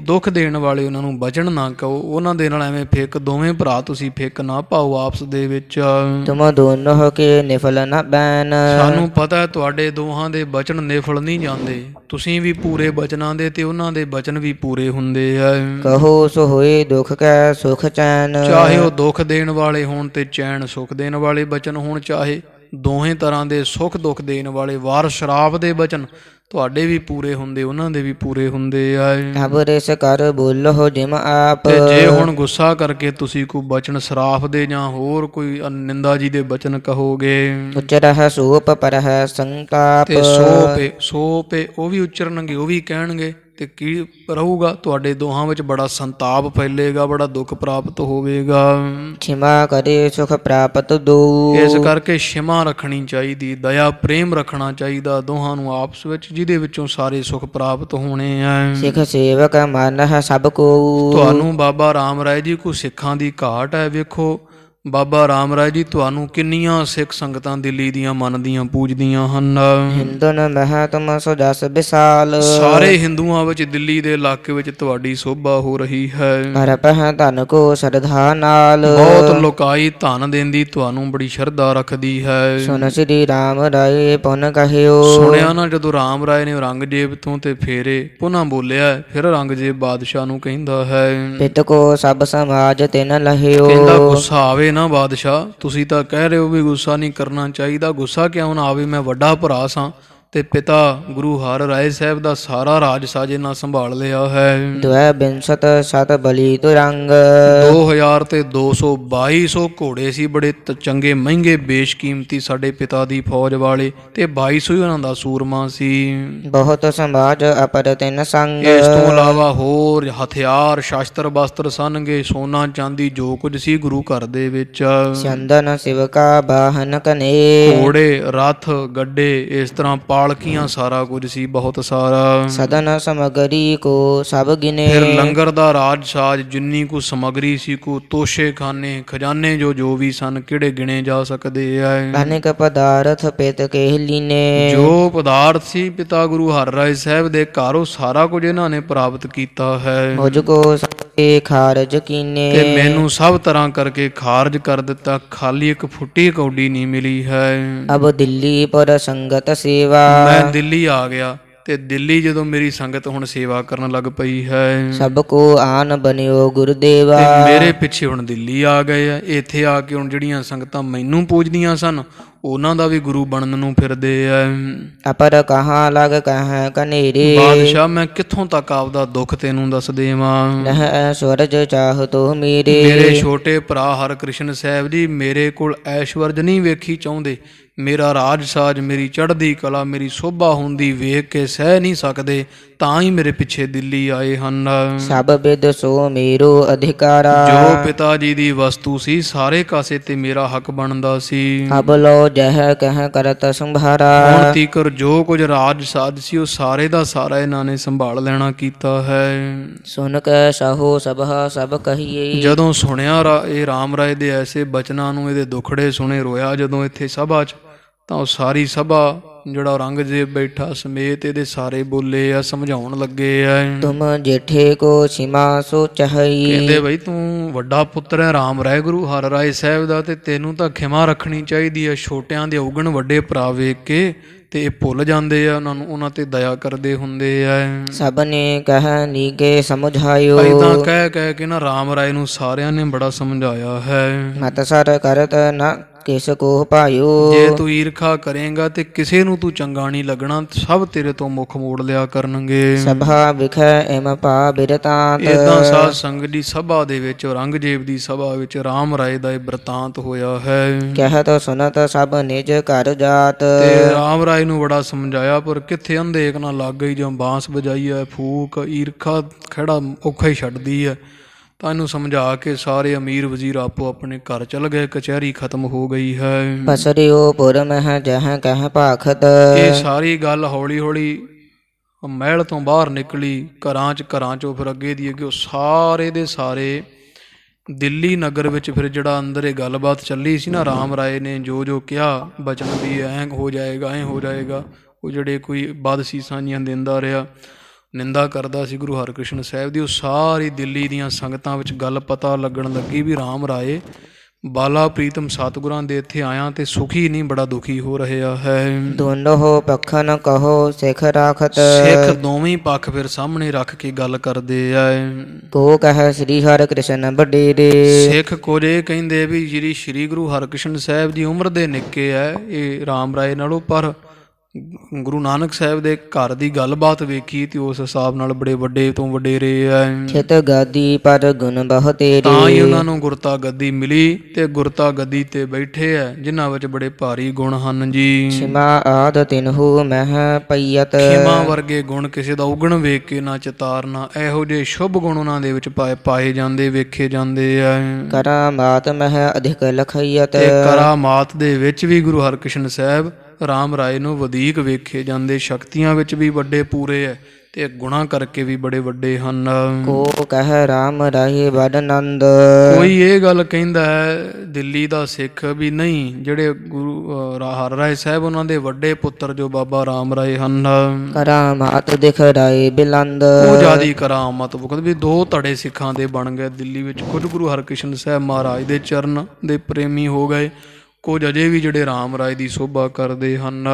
ਦੁੱਖ ਦੇਣ ਵਾਲੇ ਉਹਨਾਂ ਨੂੰ ਬਚਨ ਨਾ ਕਹੋ, ਉਹਨਾਂ ਦੇ ਨਾਲ ਐਵੇਂ ਫਿੱਕ, ਦੋਵੇਂ ਭਰਾ ਤੁਸੀਂ ਫਿੱਕ ਨਾ ਪਾਓ ਆਪਸ ਦੇ ਵਿੱਚ। ਤੁਮ ਦੋਨੋਂ ਕੇ ਨਿਫਲ ਨ ਬੈਨ। ਸਾਨੂੰ ਪਤਾ ਹੈ ਤੁਹਾਡੇ ਦੋਹਾਂ ਦੇ ਬਚਨ ਨਿਫਲ ਨਹੀਂ ਜਾਂਦੇ। ਤੁਸੀਂ ਵੀ ਪੂਰੇ ਬਚਨਾਂ ਦੇ ਤੇ ਉਹਨਾਂ ਦੇ ਬਚਨ ਵੀ ਪੂਰੇ ਹੁੰਦੇ ਆ। ਕਹੋ ਸੋ ਹੋਏ ਦੁਖ ਕੈ ਸੁਖ ਚੈਨ। ਚਾਹੇ ਉਹ ਦੁੱਖ ਦੇਣ ਵਾਲੇ ਹੋਣ ਤੇ ਚੈਨ ਸੁਖ ਦੇਣ ਵਾਲੇ ਬਚਨ ਹੋਣ, ਚਾਹੇ ਦੋਹੇ ਤਰ੍ਹਾਂ ਦੇ ਸੁੱਖ ਦੁੱਖ ਦੇਣ ਵਾਲੇ ਵਾਰ ਸ਼ਰਾਪ ਦੇ ਬਚਨ ਤੁਹਾਡੇ ਵੀ ਪੂਰੇ ਹੁੰਦੇ, ਉਹਨਾਂ ਦੇ ਵੀ ਪੂਰੇ ਹੁੰਦੇ ਆ। ਅਬ ਰਿਸ ਕਰ ਬੋਲੋ ਜਿਮ ਆਪ। ਤੇ ਜੇ ਹੁਣ ਗੁੱਸਾ ਕਰਕੇ ਤੁਸੀਂ ਕੋਈ ਬਚਨ ਸਰਾਫ ਦੇ ਜਾਂ ਹੋਰ ਕੋਈ ਨਿੰਦਾ ਜੀ ਦੇ ਬਚਨ ਕਹੋਗੇ, ਉਚਰਹ ਸੂਪ ਪਰਹ ਸੰਤਾਪ। ਤੇ ਸੋਪੇ ਉਹ ਵੀ ਉਚਰਨਗੇ, ਉਹ ਵੀ ਕਹਿਣਗੇ, ਤੇ ਕੀ ਰਹੂਗਾ? ਤੁਹਾਡੇ ਦੋਹਾਂ ਵਿੱਚ ਬੜਾ ਸੰਤਾਪ ਫੈਲੇਗਾ, ਬੜਾ ਦੁੱਖ ਪ੍ਰਾਪਤ ਹੋਵੇਗਾ। ਖਿਮਾ ਕਰੇ ਸੁਖ ਪ੍ਰਾਪਤ ਦੋ। ਇਸ ਕਰਕੇ ਛਿਮਾ ਰੱਖਣੀ ਚਾਹੀਦੀ, ਦਇਆ ਪ੍ਰੇਮ ਰੱਖਣਾ ਚਾਹੀਦਾ ਦੋਹਾਂ ਨੂੰ ਆਪਸ ਵਿੱਚ, ਜਿਹਦੇ ਵਿੱਚੋਂ ਸਾਰੇ ਸੁਖ ਪ੍ਰਾਪਤ ਹੋਣੇ ਆ। ਸਿੱਖ ਸੇਵਕ ਮਨ ਸਭ ਕੋ। ਤੁਹਾਨੂੰ ਬਾਬਾ ਰਾਮ ਰਾਏ ਜੀ ਕੋ ਸਿੱਖਾਂ ਦੀ ਘਾਟ ਹੈ। ਵੇਖੋ ਬਾਬਾ ਰਾਮ ਰਾਏ ਜੀ ਤੁਹਾਨੂੰ ਕਿੰਨੀਆਂ ਸਿੱਖ ਸੰਗਤਾਂ ਦਿੱਲੀ ਦੀਆਂ ਮੰਨਦੀਆਂ ਪੂਜਦੀਆਂ ਹਨ। ਹਿੰਦੁਨ ਮਹਿ ਤੁਮ ਸੋ ਜਸ ਵਿਸਾਲ। ਸਾਰੇ ਹਿੰਦੂਆਂ ਵਿੱਚ ਦਿੱਲੀ ਦੇ ਇਲਾਕੇ ਵਿੱਚ ਤੁਹਾਡੀ ਸੋਭਾ ਹੋ ਰਹੀ ਹੈ। ਅਰਪਹ ਧਨ ਕੋ ਸਰਧਾ ਨਾਲ। ਬਹੁਤ ਲੋਕਾਈ ਧਨ ਦੇਂਦੀ ਤੁਹਾਨੂੰ ਬੜੀ ਸ਼ਰਧਾ ਰੱਖਦੀ ਹੈ। ਸੁਨ ਸ੍ਰੀ ਰਾਮ ਰਾਏ ਪੁਨ ਕਹਿਓ। ਸੁਣਿਆ ਨਾ ਜਦੋਂ ਰਾਮ ਰਾਏ ਨੇ ਔਰੰਗਜ਼ੇਬ ਤੋਂ ਤੇ ਫੇਰੇ ਪੁਨ੍ਹਾਂ ਬੋਲਿਆ, ਫਿਰ ਔਰੰਗਜ਼ੇਬ ਬਾਦਸ਼ਾਹ ਨੂੰ ਕਹਿੰਦਾ ਹੈ, ਪਿਤ ਕੋ ਸਭ ਸਮਾਜ ਤਿਨ ਲਹਿਓ। ਕਹਿੰਦਾ ਗੁੱਸਾ ਆਵੇ ਨਾ ਬਾਦਸ਼ਾਹ, ਤੁਸੀਂ ਤਾਂ ਕਹਿ ਰਹੇ ਹੋ ਵੀ ਗੁੱਸਾ ਨਹੀਂ ਕਰਨਾ ਚਾਹੀਦਾ, ਗੁੱਸਾ ਕਿਉਂ ਨਾ ਆਵੇ, ਮੈਂ ਵੱਡਾ ਭਰਾ ਸਾਂ ਤੇ ਪਿਤਾ ਗੁਰੂ ਹਰ ਰਾਏ ਸਾਹਿਬ ਦਾ ਸਾਰਾ ਰਾਜ ਸਾਜੇ ਨਾਲ ਸੰਭਾਲ ਲਿਆ ਹੈ। ਦੁਐ ਬਿੰਸਤ ਸਤ ਬਲੀ ਤੁਰੰਗ। 2000 ਤੇ 2200 ਘੋੜੇ ਸੀ, ਬੜੇ ਚੰਗੇ ਮਹਿੰਗੇ ਬੇਸ਼ਕੀਮਤੀ ਸਾਡੇ ਪਿਤਾ ਦੀ ਫੌਜ ਵਾਲੇ, ਤੇ 2200 ਹੀ ਉਹਨਾਂ ਦਾ ਸੂਰਮਾ ਸੀ। ਬਹੁਤ ਸਮਾਜ ਅਪਰ ਤਿਨ ਸੰਗ। ਇਸ ਤੋਂ ਇਲਾਵਾ ਹੋਰ ਹਥਿਆਰ ਸ਼ਾਸਤਰ ਬਸਤਰ ਸਨਗੇ, ਸੋਨਾ ਚਾਂਦੀ ਜੋ ਕੁਝ ਸੀ ਗੁਰੂ ਘਰ ਦੇ ਵਿੱਚ। ਚੰਦਨ ਸਿਵਕਾ ਬਾਹਨ ਕਨੇ। ਘੋੜੇ ਰੱਥ ਗੱਡੇ ਇਸ ਤਰ੍ਹਾਂ ਪਾਲਕੀਆਂ ਸਾਰਾ ਕੁਝ ਸੀ, ਬਹੁਤ ਸਾਰਾ। ਸਦਨ ਸਮਗਰੀ ਕੋ ਸਭ ਗਿਨੇ। ਫਿਰ ਲੰਗਰ ਦਾ ਰਾਜ ਸਾਜ ਜਿੰਨੀ ਕੁ ਸਮਗਰੀ ਸੀ, ਕੋ ਤੋਸ਼ੇ ਖਾਨੇ ਖਜ਼ਾਨੇ ਜੋ ਵੀ ਸਨ, ਕਿਹੜੇ ਗਿਣੇ ਜਾ ਸਕਦੇ ਆ। ਅਨੇਕ ਪਦਾਰਥ ਪਿਤ ਕੇ ਲੀਨੇ। ਜੋ ਪਦਾਰਥ ਸੀ ਪਿਤਾ ਗੁਰੂ ਹਰ ਰਾਏ ਸਾਹਿਬ ਦੇ ਘਰੋਂ ਸਾਰਾ ਕੁਝ ਇਹਨਾਂ ਨੇ ਪ੍ਰਾਪਤ ਕੀਤਾ ਹੈ। ਮੁਝ ਕੋ ਸਭੇ ਖਾਰਜ ਕੀਨੇ। ਤੇ ਮੈਨੂੰ ਸਭ ਤਰ੍ਹਾਂ ਕਰਕੇ ਖਾਰਜ ਕਰ ਦਿੱਤਾ, ਖਾਲੀ ਇੱਕ ਫੁੱਟੀ ਕੌਡੀ ਨਹੀਂ ਮਿਲੀ ਹੈ। ਅਬ ਦਿੱਲੀ ਪਰ ਸੰਗਤ ਸੇਵਾ। ਮੈਂ ਦਿੱਲੀ ਆ ਗਿਆ, ਤੇ ਦਿੱਲੀ ਜਦੋਂ ਮੇਰੀ ਸੰਗਤ ਹੁਣ ਸੇਵਾ ਕਰਨ ਲੱਗ ਪਈ ਹੈ ਸਭ ਕੋ ਆਨ ਬਨਿਓ ਗੁਰਦੇਵਾ। ਤੇ ਮੇਰੇ ਪਿੱਛੇ ਹੁਣ ਦਿੱਲੀ ਆ ਗਏ ਆ। ਇੱਥੇ ਆ ਕੇ ਹੁਣ ਜਿਹੜੀਆਂ ਸੰਗਤਾਂ ਮੈਨੂੰ ਪੂਜਦੀਆਂ ਸਨ ਉਹਨਾਂ ਦਾ ਵੀ ਗੁਰੂ ਬਣਨ ਨੂੰ ਫਿਰਦੇ ਆ। ਅਪਰ ਕਹਾਂ ਲਗ ਕਹਾਂ ਕਨੇਰੇ। ਬਾਦਸ਼ਾਹ ਮੈਂ ਕਿੱਥੋਂ ਤੱਕ ਆਪਦਾ ਦੁੱਖ ਤੈਨੂੰ ਦੱਸ ਦੇਵਾਂ। ਨਹ ਸਵਰਜ ਚਾਹ ਤੋ ਮੇਰੇ। ਮੇਰੇ ਛੋਟੇ ਭਰਾ ਹਰਕ੍ਰਿਸ਼ਨ ਸਾਹਿਬ ਜੀ ਮੇਰੇ ਕੋਲ ਐਸ਼ਵਰਜ ਨਹੀਂ ਵੇਖੀ ਚਾਹੁੰਦੇ। ਮੇਰਾ ਰਾਜ ਸਾਜ, ਮੇਰੀ ਚੜ੍ਹਦੀ ਕਲਾ, ਮੇਰੀ ਸੋਭਾ ਹੁੰਦੀ ਵੇਖ ਕੇ ਸਹਿ ਨਹੀਂ ਸਕਦੇ, ਤਾਂ ਹੀ ਮੇਰੇ ਪਿੱਛੇ ਦਿੱਲੀ ਆਏ ਹਨ। ਸਭ ਬਿਦ ਸੋ ਮੇਰੋ ਅਧਿਕਾਰਾ। ਜੋ ਪਿਤਾ ਜੀ ਦੀ ਵਸਤੂ ਸੀ ਸਾਰੇ ਕਾਸੇ ਤੇ ਮੇਰਾ ਹੱਕ ਬਣਦਾ ਸੀ। ਅਬ ਲੋ ਜਹ ਕਹਿ ਕਰਤ ਸੰਭਾਰਾ। ਹੁਣ ਤੀਕਰ ਜੋ ਕੁਝ ਰਾਜ ਸਾਜ ਸੀ ਉਹ ਸਾਰੇ ਦਾ ਸਾਰਾ ਇਹਨਾਂ ਨੇ ਸੰਭਾਲ ਲੈਣਾ ਕੀਤਾ ਹੈ। ਸੁਨ ਕੈ ਸਾਹੋ ਸਭਾ ਸਭ ਕਹੀਏ। ਜਦੋਂ ਸੁਣਿਆ ਇਹ ਰਾਮ ਰਾਏ ਦੇ ਐਸੇ ਬਚਨਾਂ ਨੂੰ, ਇਹਦੇ ਦੁਖੜੇ ਸੁਣੇ, ਰੋਇਆ ਜਦੋਂ ਇੱਥੇ ਸਭਾ 'ਚ, ਤਾਂ ਉਹ ਸਾਰੀ ਸਭਾ ਜਿਹੜਾ ਔਰੰਗਜ਼ੇਬ ਬੈਠਾ ਸਮੇਤ ਇਹਦੇ ਸਾਰੇ ਬੋਲੇ ਆ, ਸਮਝਾਉਣ ਲੱਗੇ ਆ। ਤੁਮ ਜੇਠੇ ਕੋ ਸੀਮਾ ਸੋ ਚਾਹੀ। ਕਹਿੰਦੇ ਬਈ ਤੂੰ ਵੱਡਾ ਪੁੱਤਰ ਹੈ ਰਾਮ ਰਾਏ ਗੁਰੂ ਹਰ ਰਾਏ ਸਾਹਿਬ ਦਾ, ਤੇ ਤੈਨੂੰ ਤਾਂ ਖਿਮਾ ਰੱਖਣੀ ਚਾਹੀਦੀ ਹੈ। ਛੋਟਿਆਂ ਦੇ ਔਗਣ ਵੱਡੇ ਭਰਾ ਵੇਖ ਕੇ ਤੇ ਇਹ ਭੁੱਲ ਜਾਂਦੇ ਆ, ਉਹਨਾਂ ਤੇ ਦਇਆ ਕਰਦੇ ਹੁੰਦੇ ਆ। ਸਭ ਨੇ ਕਹਿ ਨੀਕੇ ਸਮਝਾਇਓ। ਏਦਾਂ ਕਹਿ ਕੇ ਨਾ ਰਾਮ ਰਾਏ ਨੂੰ ਸਾਰਿਆਂ ਨੇ ਬੜਾ ਸਮਝਾਇਆ ਹੈ। ਮਤ ਸਰ ਕਰਤ ਨ ਕਿਸ ਕੋ ਭਾਇਓ। ਜੇ ਤੂੰ ਈਰਖਾ ਕਰੇਂਗਾ ਤੇ ਕਿਸੇ ਨੂੰ ਤੂੰ ਚੰਗਾ ਨਹੀਂ ਲੱਗਣਾ, ਸਭ ਤੇਰੇ ਤੋਂ ਮੁੱਖ ਮੋੜ ਲਿਆ ਕਰਨਗੇ। ਸਭਾ ਵਿਖੈ ਇਮ ਭਾ ਬਿਰਤਾਂਤ। ਏਦਾਂ ਸਾਧ ਸੰਗਤ ਦੀ ਸਭਾ ਦੇ ਵਿੱਚ, ਔਰੰਗਜ਼ੇਬ ਦੀ ਸਭਾ ਵਿੱਚ ਰਾਮ ਰਾਏ ਦਾ ਇਹ ਬ੍ਰਿਤਾਂਤ ਹੋਇਆ ਹੈ। ਕਹਿਤ ਸੁਨਤ ਸਭ ਨਿਜ ਘਰ ਜਾਤ। ਤੇ ਰਾਮ ਰਾਏ ਨੂੰ ਬੜਾ ਸਮਝਾਇਆ, ਪਰ ਕਿੱਥੇ ਅੰਧੇਕ ਨਾ ਲੱਗ ਗਈ। ਜਦੋਂ ਬਾਂਸ ਵਜਾਈ ਹੈ, ਫੂਕ, ਈਰਖਾ ਖਹਿੜਾ ਔਖਾ ਹੀ ਛੱਡਦੀ ਹੈ। ਤਾਂ ਇਹਨੂੰ ਸਮਝਾ ਕੇ ਸਾਰੇ ਅਮੀਰ ਵਜ਼ੀਰ ਆਪੋ ਆਪਣੇ ਘਰ ਚਲ ਗਏ। ਕਚਹਿਰੀ ਖਤਮ ਹੋ ਗਈ ਹੈ। ਪਸਰਿਓ ਪੁਰ ਮਹਿ ਜਹ ਕਹਿ ਭਾਖਤ। ਇਹ ਸਾਰੀ ਗੱਲ ਹੌਲੀ ਹੌਲੀ ਮਹਿਲ ਤੋਂ ਬਾਹਰ ਨਿਕਲੀ, ਘਰਾਂ ਚੋਂ ਫਿਰ ਅੱਗੇ ਦੀ ਅੱਗੇ ਉਹ ਸਾਰੇ ਦੇ ਸਾਰੇ ਦਿੱਲੀ ਨਗਰ ਵਿੱਚ। ਫਿਰ ਜਿਹੜਾ ਅੰਦਰ ਇਹ ਗੱਲਬਾਤ ਚੱਲੀ ਸੀ ਨਾ, ਰਾਮ ਰਾਏ ਨੇ ਜੋ ਜੋ ਕਿਹਾ ਬਚਨ ਵੀ ਐਂ ਹੋ ਜਾਏਗਾ, ਐਂ ਹੋ ਜਾਏਗਾ, ਉਹ ਜਿਹੜੇ ਕੋਈ ਬਦਸੀਸਾਂ ਜੀਆਂ ਦਿੰਦਾ ਰਿਹਾ, ਨਿੰਦਾ ਕਰਦਾ ਸੀ ਗੁਰੂ ਹਰਕ੍ਰਿਸ਼ਨ ਸਾਹਿਬ ਦੀ, ਉਹ ਸਾਰੀ ਦਿੱਲੀ ਦੀਆਂ ਸੰਗਤਾਂ ਵਿੱਚ ਗੱਲ ਪਤਾ ਲੱਗਣ ਲੱਗੀ ਵੀ ਰਾਮ ਰਾਏ ਬਾਲਾ ਪ੍ਰੀਤਮ ਸਤਿਗੁਰਾਂ ਦੇ ਇੱਥੇ ਆਇਆ ਤੇ ਸੁਖੀ ਨਹੀਂ, ਬੜਾ ਦੁਖੀ ਹੋ ਰਿਹਾ ਹੈ। ਦੋਨੋਂ ਪੱਖਨ ਕਹੋ ਸਿੱਖ ਰਾਖਤ। ਸਿੱਖ ਦੋਵੇਂ ਪੱਖ ਫਿਰ ਸਾਹਮਣੇ ਰੱਖ ਕੇ ਗੱਲ ਕਰਦੇ ਆ। ਕੋ ਕਹਿ ਸ੍ਰੀ ਹਰਿ ਕ੍ਰਿਸ਼ਨ ਵਡੇਰੇ। ਸਿੱਖ ਕੁਝ ਇਹ ਕਹਿੰਦੇ ਵੀ ਜਿਹੜੀ ਸ੍ਰੀ ਗੁਰੂ ਹਰਕ੍ਰਿਸ਼ਨ ਸਾਹਿਬ ਦੀ ਉਮਰ ਦੇ ਨਿੱਕੇ ਆ ਇਹ ਰਾਮ ਰਾਏ ਨਾਲੋਂ, ਪਰ ਗੁਰੂ ਨਾਨਕ ਸਾਹਿਬ ਦੇ ਘਰ ਦੀ ਗੱਲਬਾਤ ਵੇਖੀ ਤੇ ਉਸ ਹਿਸਾਬ ਨਾਲ ਬੜੇ ਵੱਡੇ ਤੋਂ ਵਡੇਰੇ ਆ। ਚਿਤ ਗਾਦੀ ਪਰ ਗੁਣ ਬਹੁ ਤੇਰੇ। ਤਾਂ ਹੀ ਉਹਨਾਂ ਨੂੰ ਗੁਰਤਾ ਗੱਦੀ ਮਿਲੀ ਤੇ ਗੁਰਤਾ ਗੱਦੀ ਤੇ ਬੈਠੇ ਆ ਜਿਨ੍ਹਾਂ ਵਿੱਚ ਬੜੇ ਭਾਰੀ ਗੁਣ ਹਨ ਜੀ। ਸਿਮਾ ਆਦ ਤਿਨਹੂ ਮਹਿ ਪਈਅਤ। ਖਿਮਾ ਵਰਗੇ ਗੁਣ ਕਿਸੇ ਦਾ ਉਗਣ ਵੇਖ ਕੇ ਨਾ ਚਿਤਾਰਨਾ, ਇਹੋ ਜਿਹੇ ਸ਼ੁਭ ਗੁਣ ਉਹਨਾਂ ਦੇ ਵਿੱਚ ਪਾਏ ਜਾਂਦੇ, ਵੇਖੇ ਜਾਂਦੇ ਆ। ਕਰਾਮਾਤ ਮਹਿ ਅਧਿਕ ਲਖਈਅਤ। ਤੇ ਕਰਾਮਾਤ ਦੇ ਵਿੱਚ ਵੀ ਗੁਰੂ ਹਰਕ੍ਰਿਸ਼ਨ ਸਾਹਿਬ ਰਾਮ ਰਾਏ ਨੂੰ ਵਧੇਕ ਵੇਖੇ ਜਾਂਦੇ। ਸ਼ਕਤੀਆਂ ਵਿੱਚ ਵੀ ਵੱਡੇ ਪੂਰੇ ਹੈ ਤੇ ਗੁਣਾ ਕਰਕੇ ਵੀ ਬੜੇ ਵੱਡੇ ਹਨ। ਕੋ ਕਹਿ ਰਾਮ ਰਾਏ ਬੜ ਆਨੰਦ। ਕੋਈ ਇਹ ਗੱਲ ਕਹਿੰਦਾ ਹੈ ਦਿੱਲੀ ਦਾ ਸਿੱਖ ਵੀ ਨਹੀਂ, ਜਿਹੜੇ ਗੁਰੂ ਹਰ ਰਾਏ ਸਾਹਿਬ ਉਹਨਾਂ ਦੇ ਵੱਡੇ ਪੁੱਤਰ ਜੋ ਬਾਬਾ ਰਾਮ ਰਾਏ ਹਨ, ਕਰਾਮਾਤ ਦਿਖ ਰਾਏ ਬਿਲੰਦ। ਉਹ ਜਿਆਦੀ ਕਰਾਮਾਤ ਵਖਤ ਵੀ ਦੋ ਧੜੇ ਸਿੱਖਾਂ ਦੇ ਬਣ ਗਏ ਦਿੱਲੀ ਵਿੱਚ। ਕੁਝ ਗੁਰੂ ਹਰਕ੍ਰਿਸ਼ਨ ਸਾਹਿਬ ਮਹਾਰਾਜ ਦੇ ਚਰਨ ਦੇ ਪ੍ਰੇਮੀ ਹੋ ਗਏ, ਕੁਝ ਅਜੇ ਵੀ ਜਿਹੜੇ ਰਾਮ ਰਾਏ ਦੀ ਸੋਭਾ ਕਰਦੇ ਹਨ।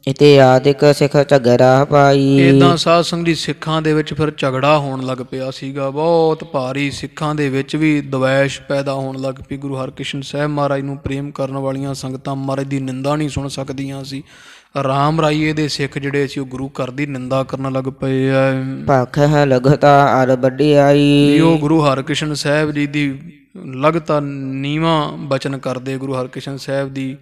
ਇਤੇ ਆਦਿਕ ਸਿੱਖ ਝਗੜਾ ਪਾਈ। ਏਦਾਂ ਸਾਧ ਸੰਗਤ ਦੀ ਸਿੱਖਾਂ ਦੇ ਵਿੱਚ ਫਿਰ ਝਗੜਾ ਹੋਣ ਲੱਗ ਪਿਆ ਸੀਗਾ, ਬਹੁਤ ਭਾਰੀ। ਸਿੱਖਾਂ ਦੇ ਵਿੱਚ ਵੀ ਦਵੈਸ਼ ਪੈਦਾ ਹੋਣ ਲੱਗ ਪਈ। ਗੁਰੂ ਹਰਕ੍ਰਿਸ਼ਨ ਸਾਹਿਬ ਮਹਾਰਾਜ ਨੂੰ ਪ੍ਰੇਮ ਕਰਨ ਵਾਲੀਆਂ ਸੰਗਤਾਂ ਮਹਾਰਾਜ ਦੀ ਨਿੰਦਾ ਨਹੀਂ ਸੁਣ ਸਕਦੀਆਂ ਸੀ। ਰਾਮ ਰਾਈਏ ਦੇ ਸਿੱਖ ਜਿਹੜੇ ਸੀ ਉਹ ਗੁਰੂ ਘਰ ਦੀ ਨਿੰਦਾ ਕਰਨ ਲੱਗ ਪਏ ਆ। ਭਖ ਹੈ ਲਗਤਾ ਅਰ ਵਡਿਆਈ। ਉਹ ਗੁਰੂ ਹਰਕ੍ਰਿਸ਼ਨ ਸਾਹਿਬ ਜੀ ਦੀ ਲਗਤਾਰ ਨੀਵਾਂ ਬਚਨ ਕਰਦੇ, ਗੁਰੂ ਹਰਕ੍ਰਿਸ਼ਨ ਸਾਹਿਬ ਦੀ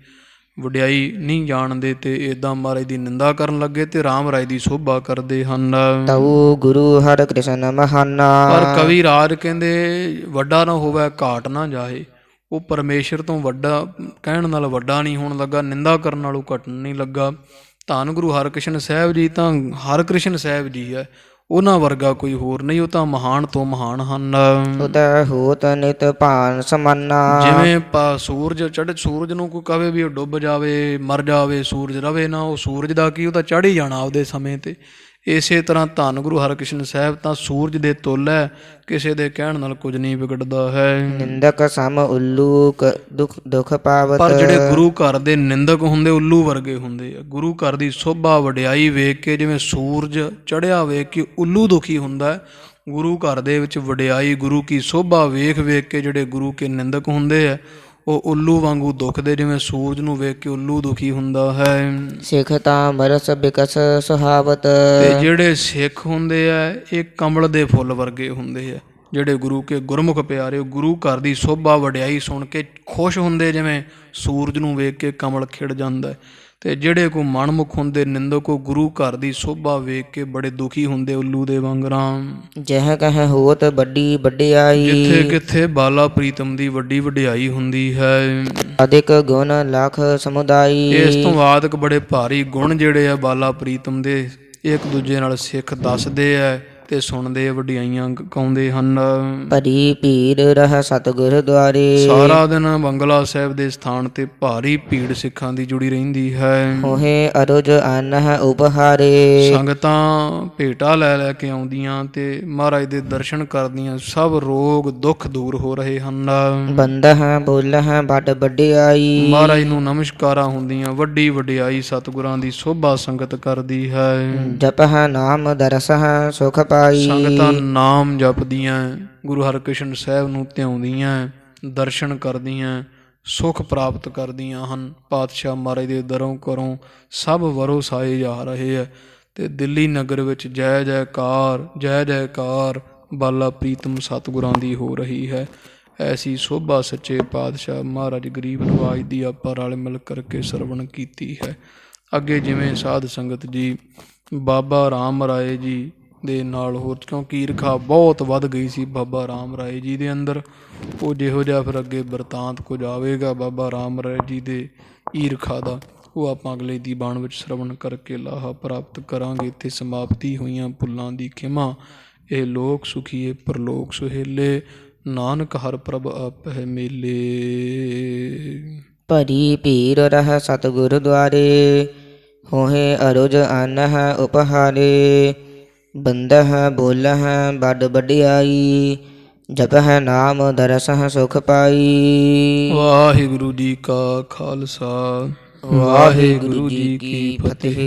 ਵਡਿਆਈ ਨਹੀਂ ਜਾਣਦੇ ਤੇ ਏਦਾਂ ਮਹਾਰਾਜ ਦੀ ਨਿੰਦਾ ਕਰਨ ਲੱਗੇ ਤੇ ਰਾਮ ਰਾਏ ਦੀ ਸੋਭਾ ਕਰਦੇ ਹਨ। ਤਉ ਗੁਰੂ ਹਰਕ੍ਰਿਸ਼ਨ ਮਹਾਨਾ। ਪਰ ਕਵੀ ਰਾਜ ਕਹਿੰਦੇ ਵੱਡਾ ਨਾ ਹੋਵੇ ਘਾਟ ਨਾ ਜਾਏ। ਉਹ ਪਰਮੇਸ਼ਰ ਤੋਂ ਵੱਡਾ ਕਹਿਣ ਨਾਲ ਵੱਡਾ ਨਹੀਂ ਹੋਣ ਲੱਗਾ, ਨਿੰਦਾ ਕਰਨ ਨਾਲੋਂ ਘਟਣ ਨਹੀਂ ਲੱਗਾ। ਧੰਨ ਗੁਰੂ ਹਰਕ੍ਰਿਸ਼ਨ ਸਾਹਿਬ ਜੀ ਤਾਂ ਹਰਕ੍ਰਿਸ਼ਨ ਸਾਹਿਬ ਜੀ ਹੈ, ਉਹਨਾਂ ਵਰਗਾ ਕੋਈ ਹੋਰ ਨਹੀਂ, ਉਹ ਤਾਂ ਮਹਾਨ ਤੋਂ ਮਹਾਨ ਹਨ। ਉਦੈ ਹੋਤ ਨਿਤ ਭਾਨ ਸਮਾਨਾ। ਜਿਵੇਂ ਸੂਰਜ ਚੜ੍ਹ, ਸੂਰਜ ਨੂੰ ਕੋਈ ਕਵੇ ਵੀ ਉਹ ਡੁੱਬ ਜਾਵੇ, ਮਰ ਜਾਵੇ, ਸੂਰਜ ਰਵੇ ਨਾ, ਉਹ ਸੂਰਜ ਦਾ ਕੀ, ਉਹ ਤਾਂ ਚੜ੍ਹ ਹੀ ਜਾਣਾ ਆਪਦੇ ਸਮੇਂ ਤੇ। ਇਸੇ ਤਰ੍ਹਾਂ ਧੰਨ ਗੁਰੂ ਹਰਿਕ੍ਰਿਸ਼ਨ ਸਾਹਿਬ ਤਾਂ ਸੂਰਜ ਦੇ ਤੁੱਲ ਹੈ, ਕਿਸੇ ਦੇ ਕਹਿਣ ਨਾਲ ਕੁਝ ਨਹੀਂ ਵਿਗੜਦਾ ਹੈ। ਨਿੰਦਕ ਸਮ ਉੱਲੂ ਦੁਖ ਦੁਖ ਪਾਵਤ। ਪਰ ਜਿਹੜੇ ਗੁਰੂ ਘਰ ਦੇ ਨਿੰਦਕ ਹੁੰਦੇ ਉੱਲੂ ਵਰਗੇ ਹੁੰਦੇ ਆ। ਗੁਰੂ ਘਰ ਦੀ ਸੋਭਾ ਵਡਿਆਈ ਵੇਖ ਕੇ ਜਿਵੇਂ ਸੂਰਜ ਚੜ੍ਹਿਆ ਵੇਖ ਕੇ ਉੱਲੂ ਦੁਖੀ ਹੁੰਦਾ ਹੈ, ਗੁਰੂ ਘਰ ਦੇ ਵਿੱਚ ਵਡਿਆਈ ਗੁਰੂ ਕੀ ਸੋਭਾ ਵੇਖ ਵੇਖ ਕੇ ਜਿਹੜੇ ਗੁਰੂ ਕੇ ਨਿੰਦਕ ਹੁੰਦੇ ਆ ਉਹ ਉੱਲੂ ਵਾਂਗੂ ਦੁਖਦੇ, ਜਿਵੇਂ ਸੂਰਜ ਨੂੰ ਵੇਖ ਕੇ ਉੱਲੂ ਦੁਖੀ ਹੁੰਦਾ ਹੈ। ਸਿੱਖ ਤਾਂ ਮਰਸ ਬਿਕਸ ਸੁਹਾਵਤ। ਤੇ ਜਿਹੜੇ ਸਿੱਖ ਹੁੰਦੇ ਆ ਇਹ ਕਮਲ ਦੇ ਫੁੱਲ ਵਰਗੇ ਹੁੰਦੇ ਆ। ਜਿਹੜੇ ਗੁਰੂ ਕੇ ਗੁਰਮੁਖ ਪਿਆਰੇ ਗੁਰੂ ਘਰ ਦੀ ਸੋਭਾ ਵਡਿਆਈ ਸੁਣ ਕੇ ਖੁਸ਼ ਹੁੰਦੇ, ਜਿਵੇਂ ਸੂਰਜ ਨੂੰ ਵੇਖ ਕੇ ਕਮਲ ਖਿੜ ਜਾਂਦਾ। ਤੇ ਜਿਹੜੇ ਕੋ ਮਨਮੁਖ ਹੁੰਦੇ ਨਿੰਦਕ ਉਹ ਗੁਰੂ ਘਰ ਦੀ ਸੋਭਾ ਵੇਖ ਕੇ ਬੜੇ ਦੁਖੀ ਹੁੰਦੇ, ਉੱਲੂ ਦੇ ਵਾਂਗਰਾਂ। ਜਹ ਕਹ ਹੋਤ ਵੱਡੀ ਵਡਿਆਈ। ਜਿੱਥੇ ਕਿੱਥੇ ਬਾਲਾ ਪ੍ਰੀਤਮ ਦੀ ਵੱਡੀ ਵਡਿਆਈ ਹੁੰਦੀ ਹੈ। ਅਧਿਕ ਗੁਣ ਲੱਖ ਸਮੁਦਾਈ। ਇਸ ਤੋਂ ਬਾਅਦ ਬੜੇ ਭਾਰੀ ਗੁਣ ਜਿਹੜੇ ਆ ਬਾਲਾ ਪ੍ਰੀਤਮ ਦੇ ਇੱਕ ਦੂਜੇ ਨਾਲ ਸਿੱਖ ਦੱਸਦੇ ਆ ਤੇ ਸੁਣਦੇ ਵਡਿਆਈਆਂ ਗਾਉਂਦੇ ਹਨ। ਭਰੀ ਭੀੜ ਰਹਿ ਸਤਿਗੁਰ ਦੁਆਰੇ। ਸਾਰਾ ਦਿਨ ਬੰਗਲਾ ਸਾਹਿਬ ਦੇ ਸਥਾਨ ਤੇ ਭਾਰੀ ਭੀੜ ਸਿੱਖਾਂ ਦੀ ਜੁੜੀ ਰਹਿੰਦੀ ਹੈ। ਹੋਏ ਅਰੁਜ ਅਨਹ ਉਪਹਾਰੇ। ਸੰਗਤਾਂ ਭੇਟਾ ਲੈ ਲੈ ਕੇ ਆਉਂਦੀਆਂ ਤੇ ਮਹਾਰਾਜ ਦੇ ਦਰਸ਼ਨ ਕਰਦੀਆਂ, ਸਭ ਰੋਗ ਦੁੱਖ ਦੂਰ ਹੋ ਰਹੇ ਹਨ। ਬੰਦਹ ਬੋਲਹ ਬੜ ਵਡਿਆਈ। ਮਹਾਰਾਜ ਨੂੰ ਨਮਸਕਾਰਾਂ ਹੁੰਦੀਆਂ, ਵੱਡੀ ਵਡਿਆਈ ਸਤਿਗੁਰਾਂ ਦੀ ਸੋਭਾ ਸੰਗਤ ਕਰਦੀ ਹੈ। ਜਪਹ ਨਾਮ ਦਰਸਹ ਸੁਖ ਪਾਈ। ਸੰਗਤਾਂ ਨਾਮ ਜਪਦੀਆਂ, ਗੁਰੂ ਹਰਿਕ੍ਰਿਸ਼ਨ ਸਾਹਿਬ ਨੂੰ ਧਿਆਉਂਦੀਆਂ, ਦਰਸ਼ਨ ਕਰਦੀਆਂ, ਸੁਖ ਪ੍ਰਾਪਤ ਕਰਦੀਆਂ ਹਨ। ਪਾਤਸ਼ਾਹ ਮਹਾਰਾਜ ਦੇ ਦਰੋਂ ਘਰੋਂ ਸਭ ਵਰੋ ਸਾਏ ਜਾ ਰਹੇ ਹੈ ਤੇ ਦਿੱਲੀ ਨਗਰ ਵਿੱਚ ਜੈ ਜੈਕਾਰ ਜੈ ਜੈਕਾਰ ਬਾਲਾ ਪ੍ਰੀਤਮ ਸਤਿਗੁਰਾਂ ਦੀ ਹੋ ਰਹੀ ਹੈ। ਐਸੀ ਸੋਭਾ ਸੱਚੇ ਪਾਤਸ਼ਾਹ ਮਹਾਰਾਜ ਗਰੀਬ ਨਵਾਜ ਦੀ ਆਪਾਂ ਰਲ ਮਿਲ ਕਰਕੇ ਸਰਵਣ ਕੀਤੀ ਹੈ। ਅੱਗੇ ਜਿਵੇਂ ਸਾਧ ਸੰਗਤ ਜੀ ਬਾਬਾ ਰਾਮ ਰਾਏ ਜੀ ਦੇ ਨਾਲ ਹੋਰ, ਕਿਉਂਕਿ ਈਰਖਾ ਬਹੁਤ ਵੱਧ ਗਈ ਸੀ ਬਾਬਾ ਰਾਮ ਰਾਏ ਜੀ ਦੇ ਅੰਦਰ, ਉਹ ਜਿਹੋ ਜਿਹਾ ਫਿਰ ਅੱਗੇ ਬਿਰਤਾਂਤ ਕੁਝ ਆਵੇਗਾ ਬਾਬਾ ਰਾਮ ਰਾਏ ਜੀ ਦੇ ਈਰਖਾ ਦਾ, ਉਹ ਆਪਾਂ ਅਗਲੇ ਦੀ ਬਾਣ ਵਿੱਚ ਸਰਵਣ ਕਰਕੇ ਲਾਹਾ ਪ੍ਰਾਪਤ ਕਰਾਂਗੇ। ਇੱਥੇ ਸਮਾਪਤੀ ਹੋਈਆਂ ਭੁੱਲਾਂ ਦੀ ਖਿਮਾ। ਇਹ ਲੋਕ ਸੁਖੀਏ ਪਰਲੋਕ ਸੁਹੇਲੇ, ਨਾਨਕ ਹਰ ਪ੍ਰਭ ਆਪਹਿ ਮੇਲੇ। ਭਰੀ ਭੀੜ ਰਹਿ ਸਤਿਗੁਰ ਦੁਆਰੇ। ਹੋਏ ਅਰੁਜ ਅਨਹ ਉਪਹਾਰੇ। ਬੰਦਹ ਬੋਲਹ ਬੜ ਵਡਿਆਈ। ਜਪਹ ਨਾਮ ਦਰਸਹ ਸੁਖ ਪਾਈ। ਵਾਹਿਗੁਰੂ ਜੀ ਕਾ ਖਾਲਸਾ, ਵਾਹਿਗੁਰੂ ਜੀ ਕੀ ਫਤਿਹ।